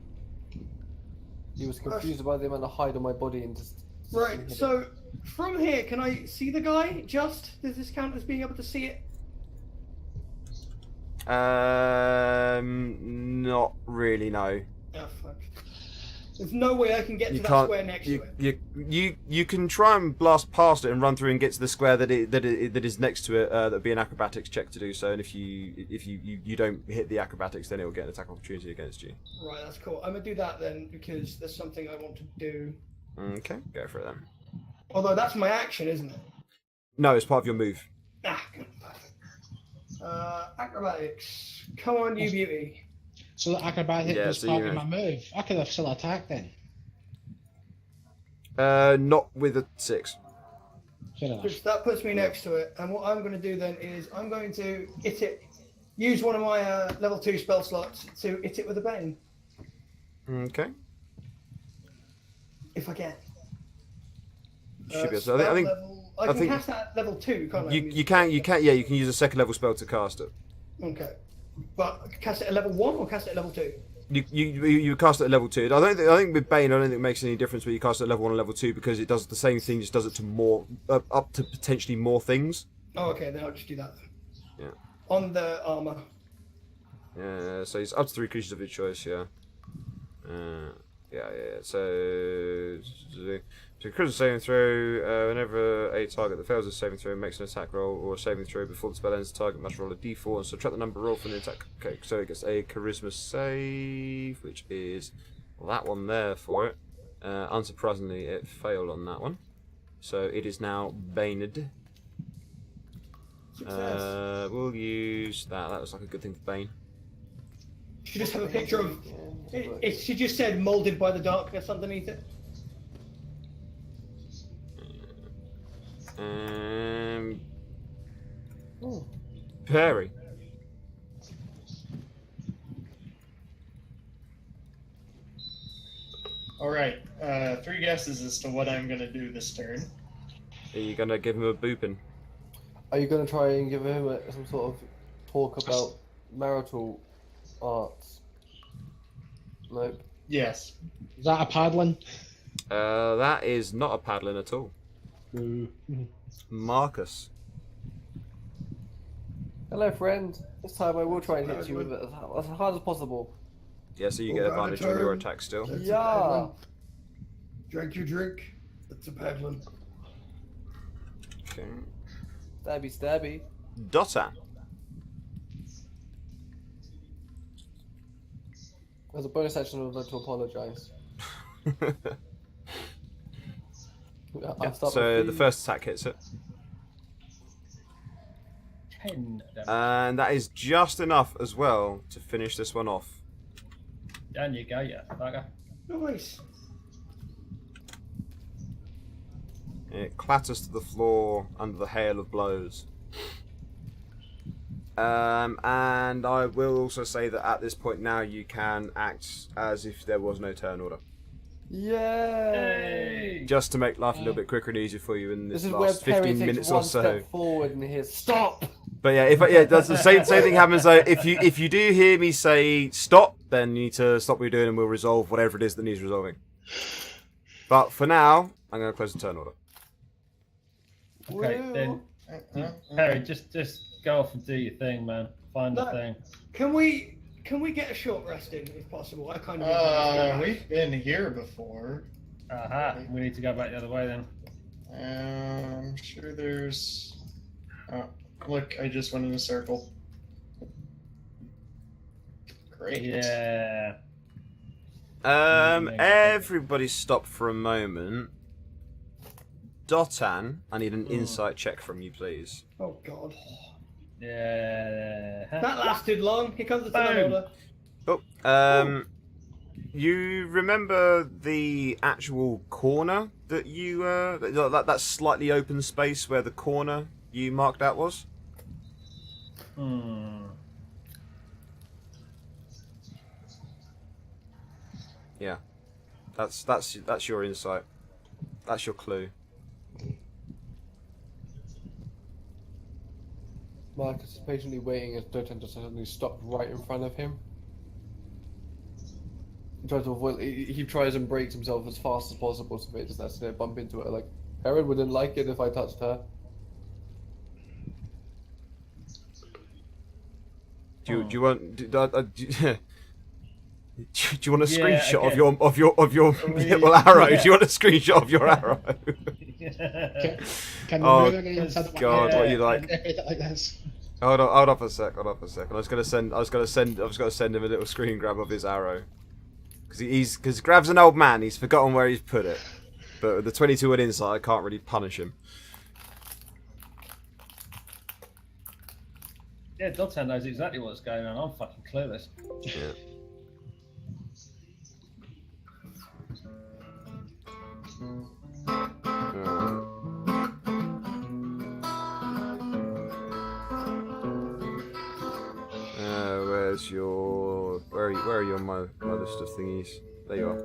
Speaker 6: He was confused by the amount of hide on my body and just.
Speaker 4: Right, so from here, can I see the guy? Just does this count as being able to see it?
Speaker 1: Not really, no.
Speaker 4: Oh, fuck. There's no way I can get to
Speaker 1: You
Speaker 4: that
Speaker 1: can't.
Speaker 4: square next to it.
Speaker 1: You can try and blast past it and run through and get to the square that is next to it. That'd be an acrobatics check to do so. And if you don't hit the acrobatics, then it will get an attack opportunity against you.
Speaker 4: Right, that's cool. I'm gonna do that then because there's something I want to do.
Speaker 1: Okay, go for it then.
Speaker 4: Although that's my action, isn't it?
Speaker 1: No, it's part of your move.
Speaker 4: Ah, good, perfect. Acrobatics. Come on, you beauty.
Speaker 3: So the acrobatic
Speaker 1: Yeah,
Speaker 3: was
Speaker 1: so
Speaker 3: part
Speaker 1: you
Speaker 3: of my move. I could have still attacked then.
Speaker 1: Not with a 6.
Speaker 3: Fair enough.
Speaker 4: Which that puts me next to it. And what I'm going to do then is I'm going to hit it. Use one of my level 2 spell slots to hit it with a bane,
Speaker 1: Okay.
Speaker 4: if I can.
Speaker 1: Should be. So
Speaker 4: Spell
Speaker 1: I think
Speaker 4: level, I
Speaker 1: I
Speaker 4: can
Speaker 1: think-
Speaker 4: cast that at level 2, can't I?
Speaker 1: you can yeah, you can use a second level spell to cast it.
Speaker 4: Okay. But cast it at level 1 or cast it at level 2?
Speaker 1: You cast it at level 2. I think with Bane, I don't think it makes any difference whether you cast it at level 1 or level 2 because it does the same thing, just does it to more up to potentially more things.
Speaker 4: Oh, okay, then I'll just do that then.
Speaker 1: Yeah.
Speaker 4: On the armor.
Speaker 1: So it's up to 3 creatures of your choice. Yeah. So critical saving throw. Whenever a target that fails a saving throw makes an attack roll or a saving throw before the spell ends, the target must roll a d4 and subtract the number rolled from the attack. Okay, so it gets a charisma save, which is that one there for it. Unsurprisingly, it failed on that one, so it is now baned.
Speaker 4: Success.
Speaker 1: We'll use that. That looks like a good thing for Bane.
Speaker 4: Should just have a picture of. It should just said molded by the darkness underneath it.
Speaker 1: Perry.
Speaker 5: All right. 3 guesses as to what I'm gonna do this turn.
Speaker 1: Are you gonna give him a booping?
Speaker 6: Are you going to try and give him some sort of talk about marital arts? Nope.
Speaker 5: Yes.
Speaker 3: Is that a paddling?
Speaker 1: That is not a paddling at all. Marcus.
Speaker 6: Hello, friend. This time I will try and hit you with it as hard as possible.
Speaker 1: Yeah, so you get advantage on your attack still.
Speaker 4: That's a
Speaker 6: Yeah.
Speaker 4: paddling. Drink your drink. That's a paddling.
Speaker 1: Okay.
Speaker 6: Stabby, stabby.
Speaker 1: Dotan.
Speaker 6: As a bonus action, I would like to apologise. I'll start
Speaker 1: So
Speaker 6: with
Speaker 1: the first attack hits it.
Speaker 2: 10 damage.
Speaker 1: And that is just enough as well to finish this one off.
Speaker 2: Down you go, yeah, bugger.
Speaker 4: Nice.
Speaker 1: It clatters to the floor under the hail of blows. And I will also say that at this point now you can act as if there was no turn order.
Speaker 6: Yay!
Speaker 1: Just to make life a little bit quicker and easier for you in this
Speaker 6: This is where
Speaker 1: last
Speaker 6: Perry
Speaker 1: 15
Speaker 6: takes
Speaker 1: minutes
Speaker 6: one
Speaker 1: or so.
Speaker 6: step forward and hears stop.
Speaker 1: But yeah, that's the same thing happens though. If you do hear me say stop, then you need to stop what you're doing and we'll resolve whatever it is that needs resolving. But for now, I'm going to close the turn order.
Speaker 2: Okay, then Perry, just go off and do your thing, man. Find the
Speaker 4: No.
Speaker 2: thing.
Speaker 4: Can we get a short rest in, if possible? I kind of.
Speaker 5: We've been here before.
Speaker 2: Aha, we need to go back the other way then.
Speaker 5: I'm sure there's. Oh, look, I just went in a circle. Great.
Speaker 2: Yeah.
Speaker 1: Everybody stop for a moment. Dotan, I need an insight check from you, please.
Speaker 4: Oh God.
Speaker 2: Yeah.
Speaker 4: That lasted long. Here comes the turn
Speaker 2: Boom.
Speaker 4: order.
Speaker 1: Oh, you remember the actual corner that you, that slightly open space where the corner you marked out was? Yeah. That's your insight. That's your clue.
Speaker 6: Marcus is patiently waiting as Dotan just suddenly stopped right in front of him. He tries to avoid. He tries and breaks himself as fast as possible so he doesn't accidentally bump into her. Like, Erin wouldn't like it if I touched her.
Speaker 1: Do you want? Do you want a
Speaker 2: Yeah,
Speaker 1: screenshot
Speaker 2: okay.
Speaker 1: of your little arrow?
Speaker 2: Yeah.
Speaker 1: Do you want a screenshot of your arrow?
Speaker 3: Can we
Speaker 1: Oh,
Speaker 3: move again inside of my
Speaker 1: God,
Speaker 3: head?
Speaker 1: what you like?
Speaker 3: Like this.
Speaker 1: Hold up a sec. I was gonna send him a little screen grab of his arrow, because Grav's an old man. He's forgotten where he's put it. But with the 22 at inside, I can't really punish him.
Speaker 2: Yeah, Dogtown knows exactly what's going on. I'm fucking clueless.
Speaker 1: Yeah. Where's your? Where are you on my list of thingies? There you are.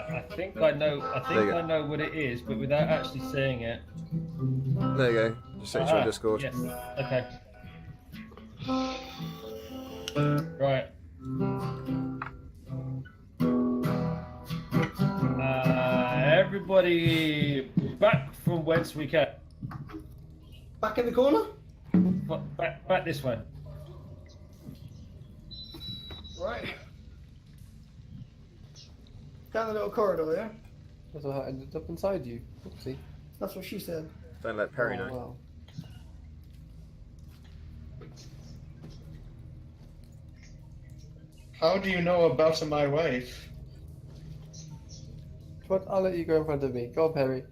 Speaker 2: I think I know.
Speaker 1: There you go.
Speaker 2: I know what it is, but without actually seeing it.
Speaker 1: There you go. Just search on Discord.
Speaker 2: Yes. Okay. Right. Everybody back from whence we came.
Speaker 4: Back in the corner.
Speaker 2: Back this way.
Speaker 4: Right. Down the little corridor, yeah.
Speaker 6: That's how I ended up inside you. Oopsie.
Speaker 4: That's what she said.
Speaker 1: Don't let Perry
Speaker 6: Oh,
Speaker 1: know.
Speaker 6: wow.
Speaker 5: How do you know about my wife?
Speaker 6: But I'll let you go in front of me. Go on, Perry.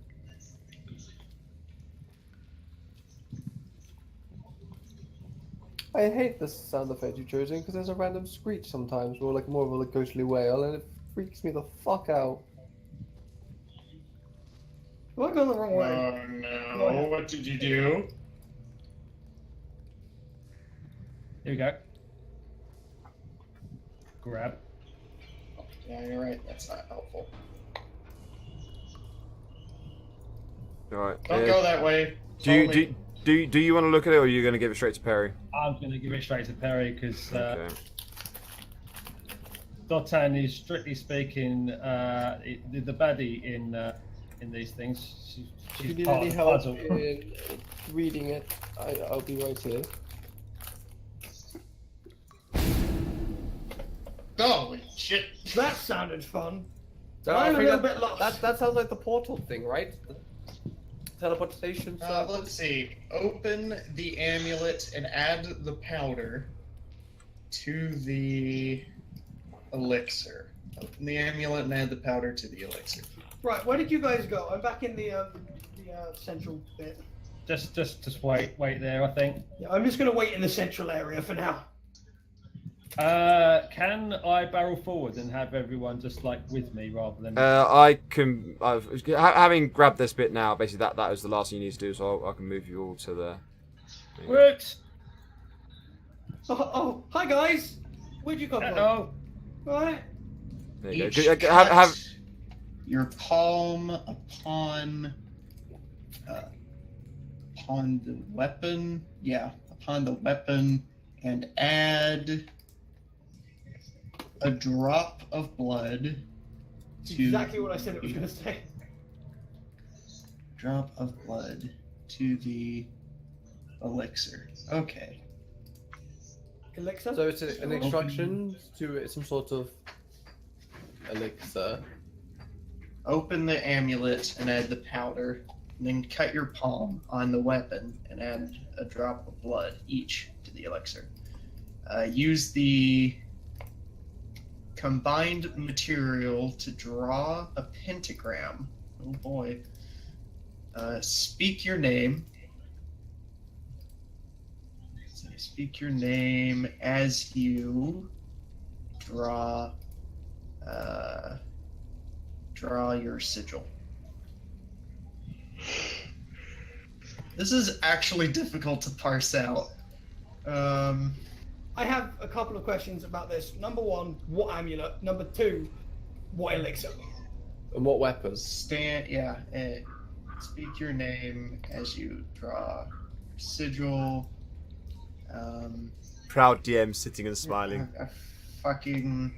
Speaker 6: I hate the sound effect you've chosen because there's a random screech sometimes, or like more of a ghostly wail, and it freaks me the fuck out.
Speaker 4: Have I gone the wrong way?
Speaker 5: Oh no! What did you do?
Speaker 2: Here we go. Grab.
Speaker 5: Yeah, you're right. That's not helpful.
Speaker 1: Alright.
Speaker 5: Don't go that way.
Speaker 1: Do you want to look at it, or are you going to give it straight to Perry?
Speaker 2: I'm going to give it straight to Perry because
Speaker 1: Okay.
Speaker 2: Dotan is strictly speaking the baddie in these things.
Speaker 6: If you
Speaker 2: She's
Speaker 6: need
Speaker 2: part
Speaker 6: any
Speaker 2: of the
Speaker 6: help
Speaker 2: puzzle.
Speaker 6: in reading it, I'll be right here.
Speaker 5: Holy shit!
Speaker 4: That sounded fun.
Speaker 6: So
Speaker 4: I'm a
Speaker 6: think
Speaker 4: little bit lost.
Speaker 6: That sounds like the portal thing, right? The teleportation stuff.
Speaker 5: Let's see. Open the amulet and add the powder to the elixir. Open the amulet and add the powder to the elixir.
Speaker 4: Right, where did you guys go? I'm back in the central bit.
Speaker 2: Just wait there. I think.
Speaker 4: Yeah, I'm just gonna wait in the central area for now.
Speaker 2: Can I barrel forward and have everyone just like with me rather than?
Speaker 1: I can. Having grabbed this bit now, basically that is the last thing you need to do. So I can move you all to the.
Speaker 2: Works.
Speaker 4: Oh, hi guys. Where'd you come from?
Speaker 2: Hello.
Speaker 4: Right.
Speaker 1: There you
Speaker 5: Each
Speaker 1: go.
Speaker 5: cut your palm upon upon the weapon. Yeah, upon the weapon, and add a drop of blood to
Speaker 4: Exactly what I said it was going to say.
Speaker 5: drop of blood to the elixir. Okay.
Speaker 4: Elixir?
Speaker 6: So it's an extraction to some sort of elixir.
Speaker 5: Open the amulet and add the powder, and then cut your palm on the weapon and add a drop of blood each to the elixir. Use the combined material to draw a pentagram. Oh boy. Speak your name. So speak your name as you draw your sigil. This is actually difficult to parse out.
Speaker 4: I have a couple of questions about this. Number one, what amulet? Number two, what elixir?
Speaker 6: And what weapons?
Speaker 5: Speak your name as you draw your sigil.
Speaker 1: Proud DM sitting and smiling.
Speaker 5: I fucking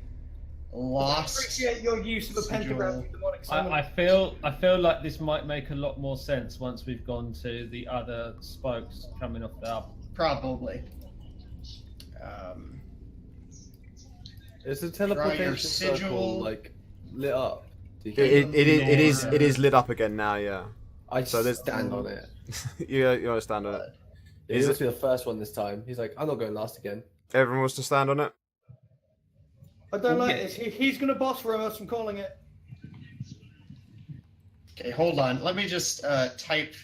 Speaker 5: lost.
Speaker 4: Appreciate your use of a pentagram.
Speaker 5: sigil.
Speaker 4: Demonic summon.
Speaker 2: I feel like this might make a lot more sense once we've gone to the other spokes coming off the up.
Speaker 5: Probably.
Speaker 6: Is the teleportation
Speaker 5: sigil.
Speaker 6: circle like lit up?
Speaker 1: It is lit up again now. Yeah.
Speaker 6: I
Speaker 1: So
Speaker 6: so
Speaker 1: there's-
Speaker 6: stand on it.
Speaker 1: You understand on it.
Speaker 6: He's
Speaker 1: Is
Speaker 6: going to be the first one this time. He's like, I'm not going last again.
Speaker 1: Everyone wants to stand on it.
Speaker 4: I don't like
Speaker 5: Okay.
Speaker 4: this. He's going to boss for us. I'm calling it.
Speaker 5: Okay, hold on. Let me just type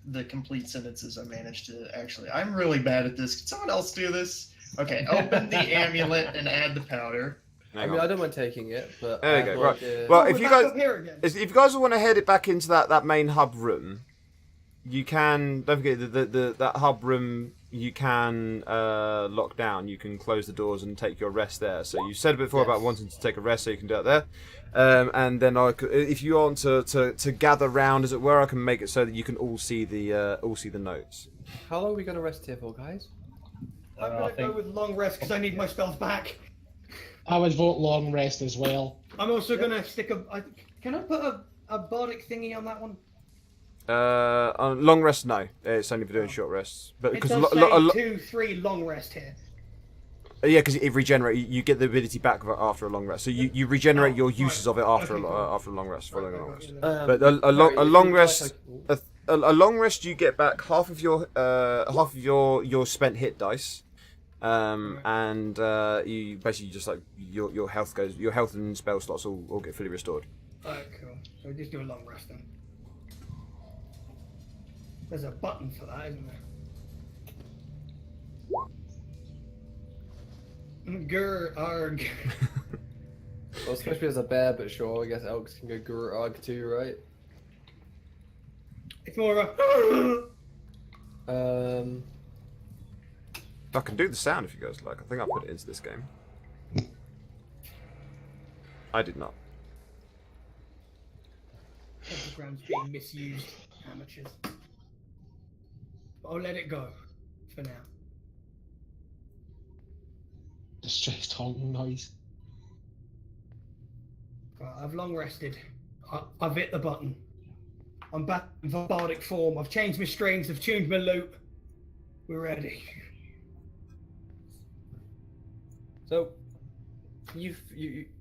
Speaker 5: the complete sentences I managed to actually. I'm really bad at this. Can someone else do this? Okay, open the amulet and add the powder.
Speaker 1: Hang
Speaker 6: I mean,
Speaker 1: on.
Speaker 6: I don't mind taking it, but
Speaker 1: There
Speaker 6: I
Speaker 1: you go,
Speaker 6: have
Speaker 1: right.
Speaker 6: idea-
Speaker 1: Well,
Speaker 4: Oh,
Speaker 1: if
Speaker 4: we're
Speaker 1: you
Speaker 4: back
Speaker 1: guys-
Speaker 4: up here again.
Speaker 1: If you guys want to head it back into that main hub room, you can. Don't forget that hub room. You can lock down. You can close the doors and take your rest there. So you said before about wanting to take a rest, so you can do it there. And then if you want to gather round, as it were, I can make it so that you can all see the notes.
Speaker 6: How long are we going to rest here for, guys?
Speaker 4: I'm
Speaker 2: I
Speaker 4: going to go
Speaker 2: think-
Speaker 4: with long rest because I need my spells back.
Speaker 3: I would vote long rest as well.
Speaker 4: I'm also going to stick can I put a bardic thingy on that one?
Speaker 1: On long rest, no. It's only for doing short rests. But
Speaker 4: It
Speaker 1: because
Speaker 4: does say 2-3 long rest here.
Speaker 1: yeah, because it regenerates. You get the ability back after a long rest. So you regenerate your uses of it after
Speaker 4: Okay,
Speaker 1: after a long rest. Following a long rest.
Speaker 6: But
Speaker 1: But a long rest, a long rest, you get back half of your spent hit dice, and you basically just like your health and spell slots all get fully restored.
Speaker 4: Alright, cool. So we just do a long rest then. There's a button for that, isn't there? Grr, arg.
Speaker 6: Well, especially as a bear, but sure, I guess elks can go grog too, right?
Speaker 4: It's more of a.
Speaker 1: I can do the sound if you guys like. I think I put it into this game. I did not.
Speaker 4: Pentagram's being misused, amateurs. But I'll let it go for now.
Speaker 3: Distressed honking noise.
Speaker 4: Right, I've long rested. I've hit the button. I'm back in bardic form. I've changed my strings. I've tuned my loop. We're ready.
Speaker 6: So,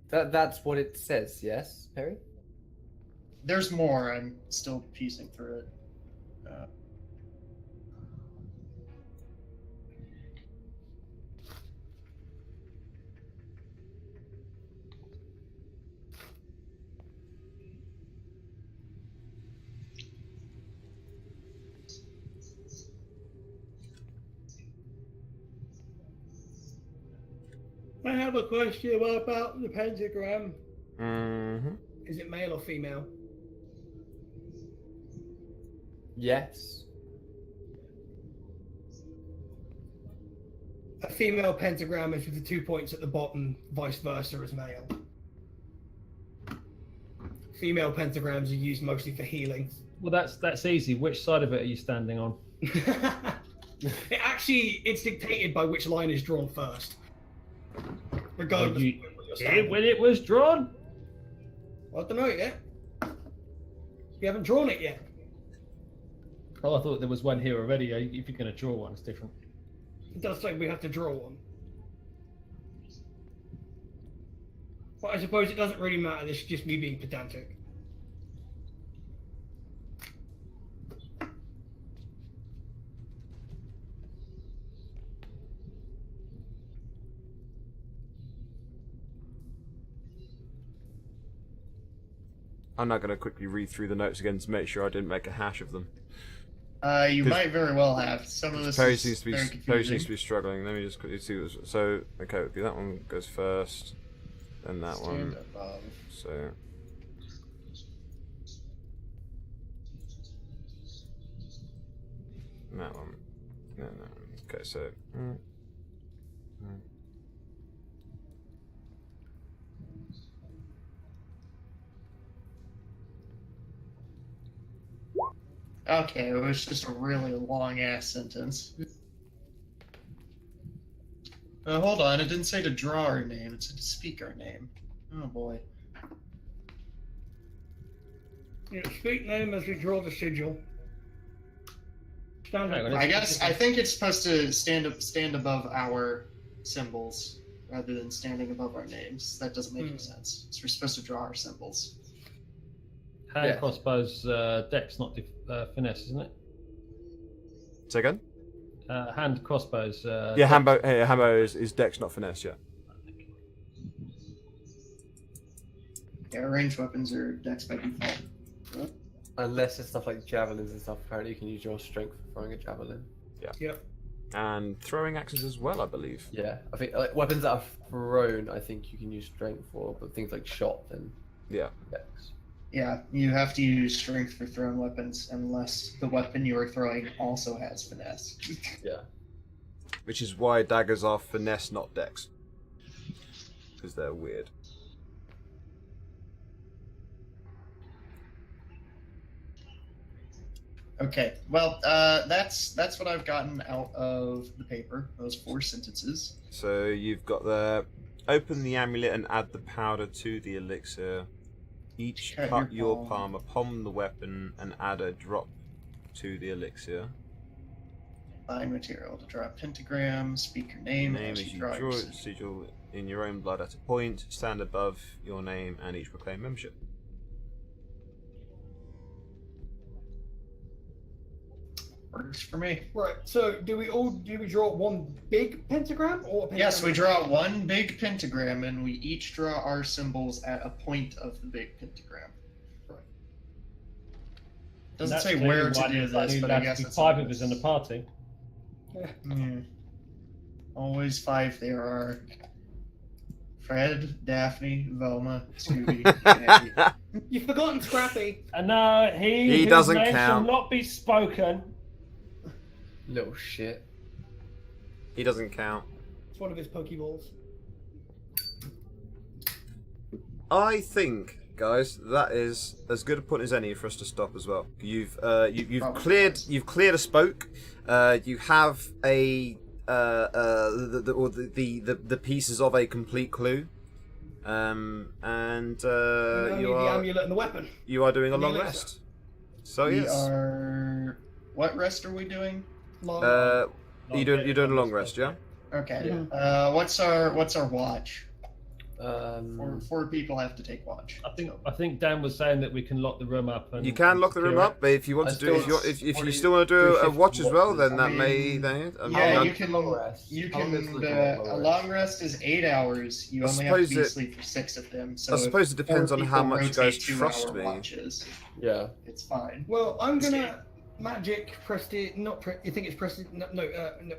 Speaker 6: that's what it says, yes, Perry?
Speaker 5: There's more. I'm still piecing through it.
Speaker 4: I have a question about the pentagram.
Speaker 1: Mm-hmm.
Speaker 4: Is it male or female?
Speaker 6: Yes.
Speaker 4: A female pentagram is with the 2 points at the bottom, vice versa as male. Female pentagrams are used mostly for healing.
Speaker 2: Well, that's easy. Which side of it are you standing on?
Speaker 4: It's dictated by which line is drawn first. Regardless
Speaker 2: You-
Speaker 4: of what you're standing.
Speaker 2: When it was drawn?
Speaker 4: I don't know yet. You haven't drawn it yet.
Speaker 2: Oh, I thought there was one here already. If you're going to draw one, it's different.
Speaker 4: It does say we have to draw one. But I suppose it doesn't really matter. This is just me being pedantic.
Speaker 1: I'm now going to quickly read through the notes again to make sure I didn't make a hash of them.
Speaker 5: You
Speaker 1: 'Cause
Speaker 5: might very well have. Some of this
Speaker 1: Perry
Speaker 5: is
Speaker 1: seems to be
Speaker 5: very
Speaker 1: Perry
Speaker 5: confusing.
Speaker 1: seems to be struggling. Let me just quickly see this. So okay, that one goes first, then that
Speaker 5: Stand
Speaker 1: one.
Speaker 5: above.
Speaker 1: So and that one. No. Okay, so.
Speaker 5: Okay, it was just a really long ass sentence. Hold on, it didn't say to draw our name, it said to speak our name. Oh boy.
Speaker 4: Speak name as we draw the sigil. Stand
Speaker 2: Hang on,
Speaker 4: up.
Speaker 5: I think it's supposed to stand above our symbols rather than standing above our names. That doesn't make any sense. So we're supposed to draw our symbols.
Speaker 2: Hand
Speaker 6: Yeah.
Speaker 2: crossbows, dex, not finesse, isn't it?
Speaker 1: say again.
Speaker 2: Hand crossbows.
Speaker 1: Yeah, Hambo is dex, not finesse. Yeah.
Speaker 5: Yeah, ranged weapons are dex by default.
Speaker 6: Unless it's stuff like javelins and stuff, apparently you can use your strength for throwing a javelin.
Speaker 4: Yep.
Speaker 1: And throwing axes as well, I believe.
Speaker 6: Yeah, I think like, weapons that are thrown, I think you can use strength for, but things like shot and
Speaker 1: Yeah.
Speaker 6: dex.
Speaker 5: Yeah, you have to use strength for thrown weapons unless the weapon you are throwing also has finesse.
Speaker 6: Yeah.
Speaker 1: Which is why daggers are finesse, not dex. Because they're weird.
Speaker 5: Okay, well, that's what I've gotten out of the paper. Those 4 sentences.
Speaker 1: So you've got the open the amulet and add the powder to the elixir. Each
Speaker 5: Cut
Speaker 1: cut
Speaker 5: your
Speaker 1: your
Speaker 5: palm.
Speaker 1: palm upon the weapon and add a drop to the elixir.
Speaker 5: Find material to draw a pentagram. Speak your name,
Speaker 1: Name
Speaker 5: as
Speaker 1: as you
Speaker 5: draw
Speaker 1: draw
Speaker 5: your
Speaker 1: it, sigil in your own blood at a point. Stand above your name and each proclaim membership.
Speaker 5: Works for me.
Speaker 4: Right. So do we draw one big pentagram or a pentagram?
Speaker 5: Yes, we draw one big pentagram, and we each draw our symbols at a point of the big pentagram.
Speaker 4: Right.
Speaker 5: Doesn't
Speaker 2: That's
Speaker 5: say
Speaker 2: clearly
Speaker 5: where to
Speaker 2: why
Speaker 5: do
Speaker 2: there's
Speaker 5: this,
Speaker 2: only
Speaker 5: but I
Speaker 2: allowed to
Speaker 5: guess
Speaker 2: be
Speaker 5: it's
Speaker 2: 5 of us in the party.
Speaker 5: Yeah. Always 5 there are. Fred, Daphne, Velma, Scooby, Maggie.
Speaker 4: You've forgotten Scrappy.
Speaker 2: And no,
Speaker 1: He
Speaker 2: whose
Speaker 1: doesn't
Speaker 2: name
Speaker 1: count.
Speaker 2: shall not be spoken.
Speaker 6: Little shit.
Speaker 1: He doesn't count.
Speaker 4: It's one of his Pokeballs.
Speaker 1: I think, guys, that is as good a point as any for us to stop as well. You've cleared a spoke. You have a the pieces of a complete clue. And
Speaker 4: You need
Speaker 1: you
Speaker 4: the
Speaker 1: are
Speaker 4: amulet and the weapon.
Speaker 1: you are doing a
Speaker 4: and the
Speaker 1: long
Speaker 4: elixir.
Speaker 1: rest. So
Speaker 5: We
Speaker 1: yes,
Speaker 5: are. What rest are we doing?
Speaker 4: Long.
Speaker 1: you're doing a long rest, yeah.
Speaker 5: Okay.
Speaker 6: Yeah.
Speaker 5: What's our watch?
Speaker 6: Um,
Speaker 5: 4 people have to take watch.
Speaker 2: I think Dan was saying that we can lock the room up. And
Speaker 1: You can lock the room
Speaker 2: secure it.
Speaker 1: up, but if you want
Speaker 6: I
Speaker 1: to do,
Speaker 6: still-
Speaker 1: if you
Speaker 6: what
Speaker 1: still want to do a
Speaker 6: shifts
Speaker 1: watch as well,
Speaker 6: watches.
Speaker 1: then that
Speaker 5: I
Speaker 1: may.
Speaker 5: mean,
Speaker 1: Then,
Speaker 5: Yeah,
Speaker 1: I'm-
Speaker 5: you can.
Speaker 6: long rest.
Speaker 5: You
Speaker 6: How long
Speaker 5: can.
Speaker 6: is the
Speaker 5: A
Speaker 6: long
Speaker 5: long rest is 8 hours. You
Speaker 1: I
Speaker 5: only have to
Speaker 1: suppose
Speaker 5: be
Speaker 1: it-
Speaker 5: asleep for 6 of them. So
Speaker 1: I suppose it
Speaker 5: if
Speaker 1: depends
Speaker 5: 4
Speaker 1: on how
Speaker 5: people
Speaker 1: much you
Speaker 5: rotate
Speaker 1: guys
Speaker 5: 2-hour
Speaker 1: trust me.
Speaker 5: Watches,
Speaker 6: Yeah.
Speaker 5: it's fine.
Speaker 4: Well, I'm gonna magic prestige. You think it's prestige? No,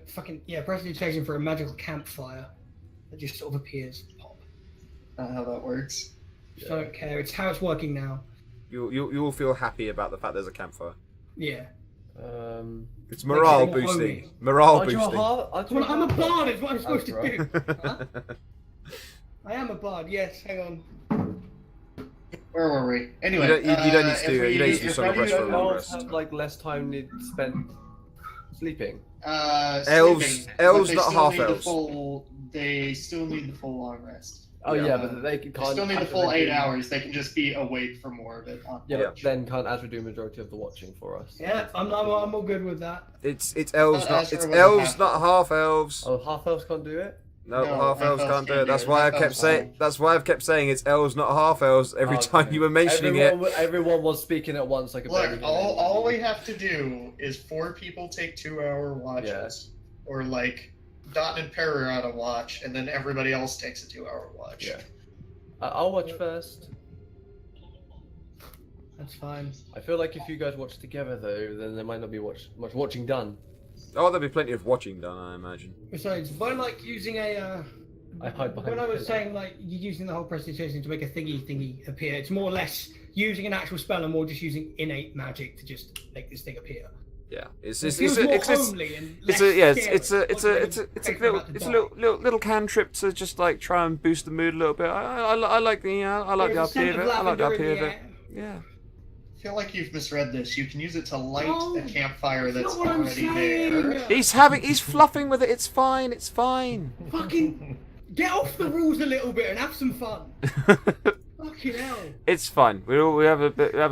Speaker 4: fucking yeah, prestidigitation for a magical campfire that just sort of appears. Pop.
Speaker 5: Not how that works.
Speaker 4: Just don't care. It's how it's working now.
Speaker 1: you will feel happy about the fact there's a campfire.
Speaker 4: Yeah.
Speaker 1: It's morale
Speaker 4: Makes it more
Speaker 1: boosting.
Speaker 4: homey.
Speaker 1: Morale
Speaker 6: I'd draw
Speaker 1: boosting.
Speaker 6: half-
Speaker 4: Well, I'm a bard. Is what I'm
Speaker 6: That's
Speaker 4: supposed to
Speaker 6: right.
Speaker 4: do. Huh? I am a bard. Yes. Hang on.
Speaker 5: Where were we? Anyway,
Speaker 1: You don't need to
Speaker 5: if
Speaker 1: do- you don't need to do
Speaker 5: if
Speaker 1: solo
Speaker 5: I
Speaker 1: rest
Speaker 5: do-
Speaker 1: for a long
Speaker 6: elves
Speaker 1: rest.
Speaker 6: have like less time spent sleeping.
Speaker 1: Elves-
Speaker 5: sleeping,
Speaker 1: elves,
Speaker 5: but they
Speaker 1: not
Speaker 5: still
Speaker 1: half
Speaker 5: need the
Speaker 1: elves.
Speaker 5: They still need the full long rest.
Speaker 6: Oh
Speaker 1: Yeah.
Speaker 6: yeah, but they
Speaker 5: They
Speaker 6: can't.
Speaker 5: still need the
Speaker 6: as
Speaker 5: full
Speaker 6: we
Speaker 5: 8
Speaker 6: do-
Speaker 5: hours. They can just be awake for more of it.
Speaker 6: Yeah,
Speaker 1: Yeah.
Speaker 6: but then can't Azra do majority of the watching for us?
Speaker 4: Yeah, I'm all good with that.
Speaker 1: It's elves,
Speaker 5: Thought
Speaker 1: not
Speaker 5: Azure
Speaker 1: it's
Speaker 5: was a
Speaker 1: elves,
Speaker 5: half
Speaker 1: not
Speaker 5: elf.
Speaker 1: half elves.
Speaker 6: Oh, half elves can't do it.
Speaker 1: No,
Speaker 5: No,
Speaker 1: half elves
Speaker 5: half
Speaker 1: can't do
Speaker 5: elves
Speaker 1: it. That's
Speaker 5: can't
Speaker 1: why I
Speaker 5: do it.
Speaker 1: kept
Speaker 5: Half
Speaker 1: saying.
Speaker 5: elves
Speaker 1: That's why I've kept saying it's elves, not half elves. Every
Speaker 6: Oh,
Speaker 1: time
Speaker 6: okay.
Speaker 1: you were mentioning
Speaker 6: Everyone was speaking at once like a
Speaker 5: Look,
Speaker 6: baby.
Speaker 5: all we have to do is 4 people take 2-hour watches,
Speaker 6: Yeah.
Speaker 5: or like Dot and Perry are on a watch, and then everybody else takes a 2-hour watch.
Speaker 6: Yeah. I'll watch first.
Speaker 4: That's fine.
Speaker 6: I feel like if you guys watch together though, then there might not be much watching done.
Speaker 1: Oh, there'll be plenty of watching done, I imagine.
Speaker 4: Besides, by like using a,
Speaker 6: I hide behind.
Speaker 4: when I
Speaker 6: the
Speaker 4: was
Speaker 6: pillar.
Speaker 4: saying like you're using the whole presentation to make a thingy appear, it's more or less using an actual spell and more just using innate magic to just make this thing appear.
Speaker 1: Yeah, it's
Speaker 4: It
Speaker 1: it's
Speaker 4: feels
Speaker 1: it's
Speaker 4: more
Speaker 1: it's, it's,
Speaker 4: homely and
Speaker 1: it's
Speaker 4: less
Speaker 1: a yeah,
Speaker 4: scary.
Speaker 1: it's a little cantrip to just like try and boost the mood a little bit. I like the I like the
Speaker 4: There's a
Speaker 1: idea
Speaker 4: scent
Speaker 1: of it. I like the
Speaker 4: lavender in
Speaker 1: idea of
Speaker 4: the
Speaker 1: it.
Speaker 4: air.
Speaker 1: Yeah.
Speaker 5: I feel like you've misread this. You can use it to light
Speaker 4: No,
Speaker 5: a campfire
Speaker 4: that's
Speaker 5: that's
Speaker 4: not what I'm
Speaker 5: already
Speaker 4: saying.
Speaker 5: there.
Speaker 1: He's fluffing with it. It's fine. It's fine.
Speaker 4: Fucking get off the rules a little bit and have some fun. Fucking hell.
Speaker 1: It's fine. We all have a bit. We all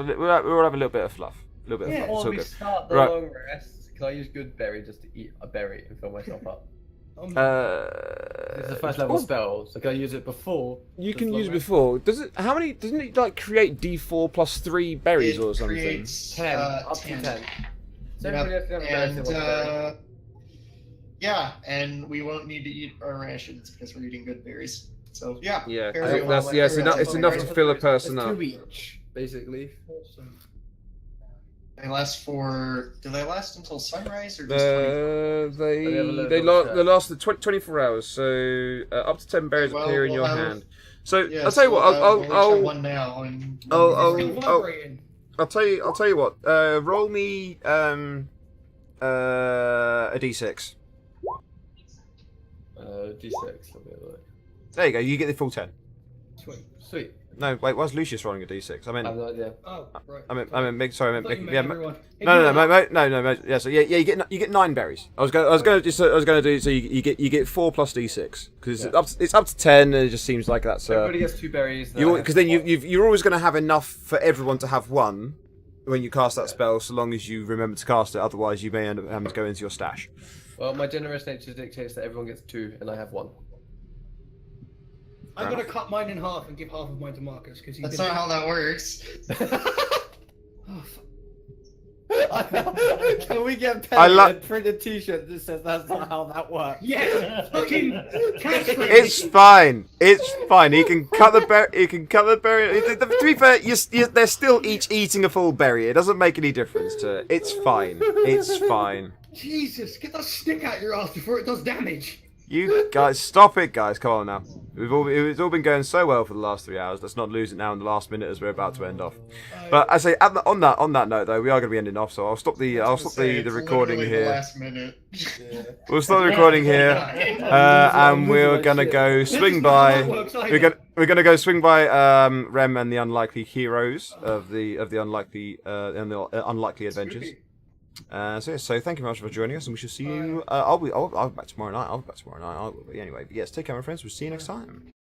Speaker 1: have a little bit of fluff. A little bit of
Speaker 4: Yeah.
Speaker 1: fluff. It's
Speaker 6: Before
Speaker 1: all
Speaker 6: we
Speaker 1: good.
Speaker 6: start the
Speaker 1: Right.
Speaker 6: long rest, can I use good berry just to eat a berry and fill myself up? It's the first level
Speaker 1: oh,
Speaker 6: spell, so can I use it before?
Speaker 1: You
Speaker 6: this
Speaker 1: can
Speaker 6: long
Speaker 1: use
Speaker 6: rest?
Speaker 1: before. Does it? How many? Doesn't it like create D4 plus 3 berries
Speaker 5: It
Speaker 1: or something?
Speaker 5: creates,
Speaker 6: 10, up
Speaker 5: 10.
Speaker 6: to 10. So
Speaker 5: Yep,
Speaker 6: everybody has to have a berry
Speaker 5: and
Speaker 6: to one berry.
Speaker 5: yeah, and we won't need to eat our rations because we're eating good berries. So yeah,
Speaker 1: Yeah,
Speaker 5: Berry
Speaker 1: I think
Speaker 5: will
Speaker 1: that's
Speaker 5: let
Speaker 1: yeah. It's
Speaker 5: everyone
Speaker 1: enough.
Speaker 5: else
Speaker 1: It's
Speaker 5: have
Speaker 1: enough to
Speaker 5: berries.
Speaker 1: fill a
Speaker 6: It's
Speaker 1: person up.
Speaker 6: 2 each, basically.
Speaker 4: Awesome.
Speaker 5: They last for. Do they last until sunrise or just 24?
Speaker 1: They
Speaker 6: have a little
Speaker 1: they
Speaker 6: double check.
Speaker 1: last the 24 hours, so up to 10 berries
Speaker 5: Well,
Speaker 1: appear in
Speaker 5: we'll
Speaker 1: your
Speaker 5: have-
Speaker 1: hand. So
Speaker 5: Yeah,
Speaker 1: I'll tell you what.
Speaker 5: we'll each have one now. And
Speaker 1: I'll-
Speaker 4: Still
Speaker 1: oh.
Speaker 4: vibrating.
Speaker 1: I'll tell you what. Roll me a d6.
Speaker 6: D6. Let me have a look.
Speaker 1: There you go. You get the full 10.
Speaker 4: Sweet.
Speaker 6: Sweet.
Speaker 1: No, wait. Why's Lucius rolling a d6?
Speaker 6: I have no idea.
Speaker 4: Oh, right.
Speaker 1: Sorry.
Speaker 4: I thought you meant
Speaker 1: Yeah.
Speaker 4: everyone.
Speaker 1: No. Yeah. So yeah. You get 9 berries. I was going to do. So you get 4 plus d6 because it's up to 10, and it just seems like that's.
Speaker 6: Everybody gets 2 berries. then I have
Speaker 1: Because then
Speaker 6: 4.
Speaker 1: you're always going to have enough for everyone to have one when you cast that spell, so long as you remember to cast it. Otherwise, you may end up having to go into your stash.
Speaker 6: Well, my generous nature dictates that everyone gets 2, and I have 1.
Speaker 4: I'm gonna cut mine in half and give half of mine to Marcus because he's
Speaker 5: That's
Speaker 4: gonna...
Speaker 5: not how that works.
Speaker 4: Oh, fuck.
Speaker 6: Can we get
Speaker 1: I
Speaker 6: Perry
Speaker 1: lo-
Speaker 6: a printed T-shirt that says that's not how that works?
Speaker 4: Yeah, fucking catchphrase.
Speaker 1: It's fine. It's fine. He can cut the berry. He can cut the berry. To be fair, they're still each eating a full berry. It doesn't make any difference to it. It's fine. It's fine.
Speaker 4: Jesus, get that stick out your ass before it does damage.
Speaker 1: You guys, stop it, guys. Come on now. It's all been going so well for the last 3 hours. Let's not lose it now in the last minute as we're about to end off. But I say on that note though, we are going to be ending off. So I'll stop the recording
Speaker 5: The
Speaker 1: here.
Speaker 5: last minute.
Speaker 1: We'll stop the recording here, and we're gonna go swing by. We're gonna go swing by Rem and the unlikely heroes of the unlikely and the unlikely adventures. So thank you very much for joining us, and we shall see you. I'll be back tomorrow night. Anyway, but yes, take care, my friends. We'll see you next time.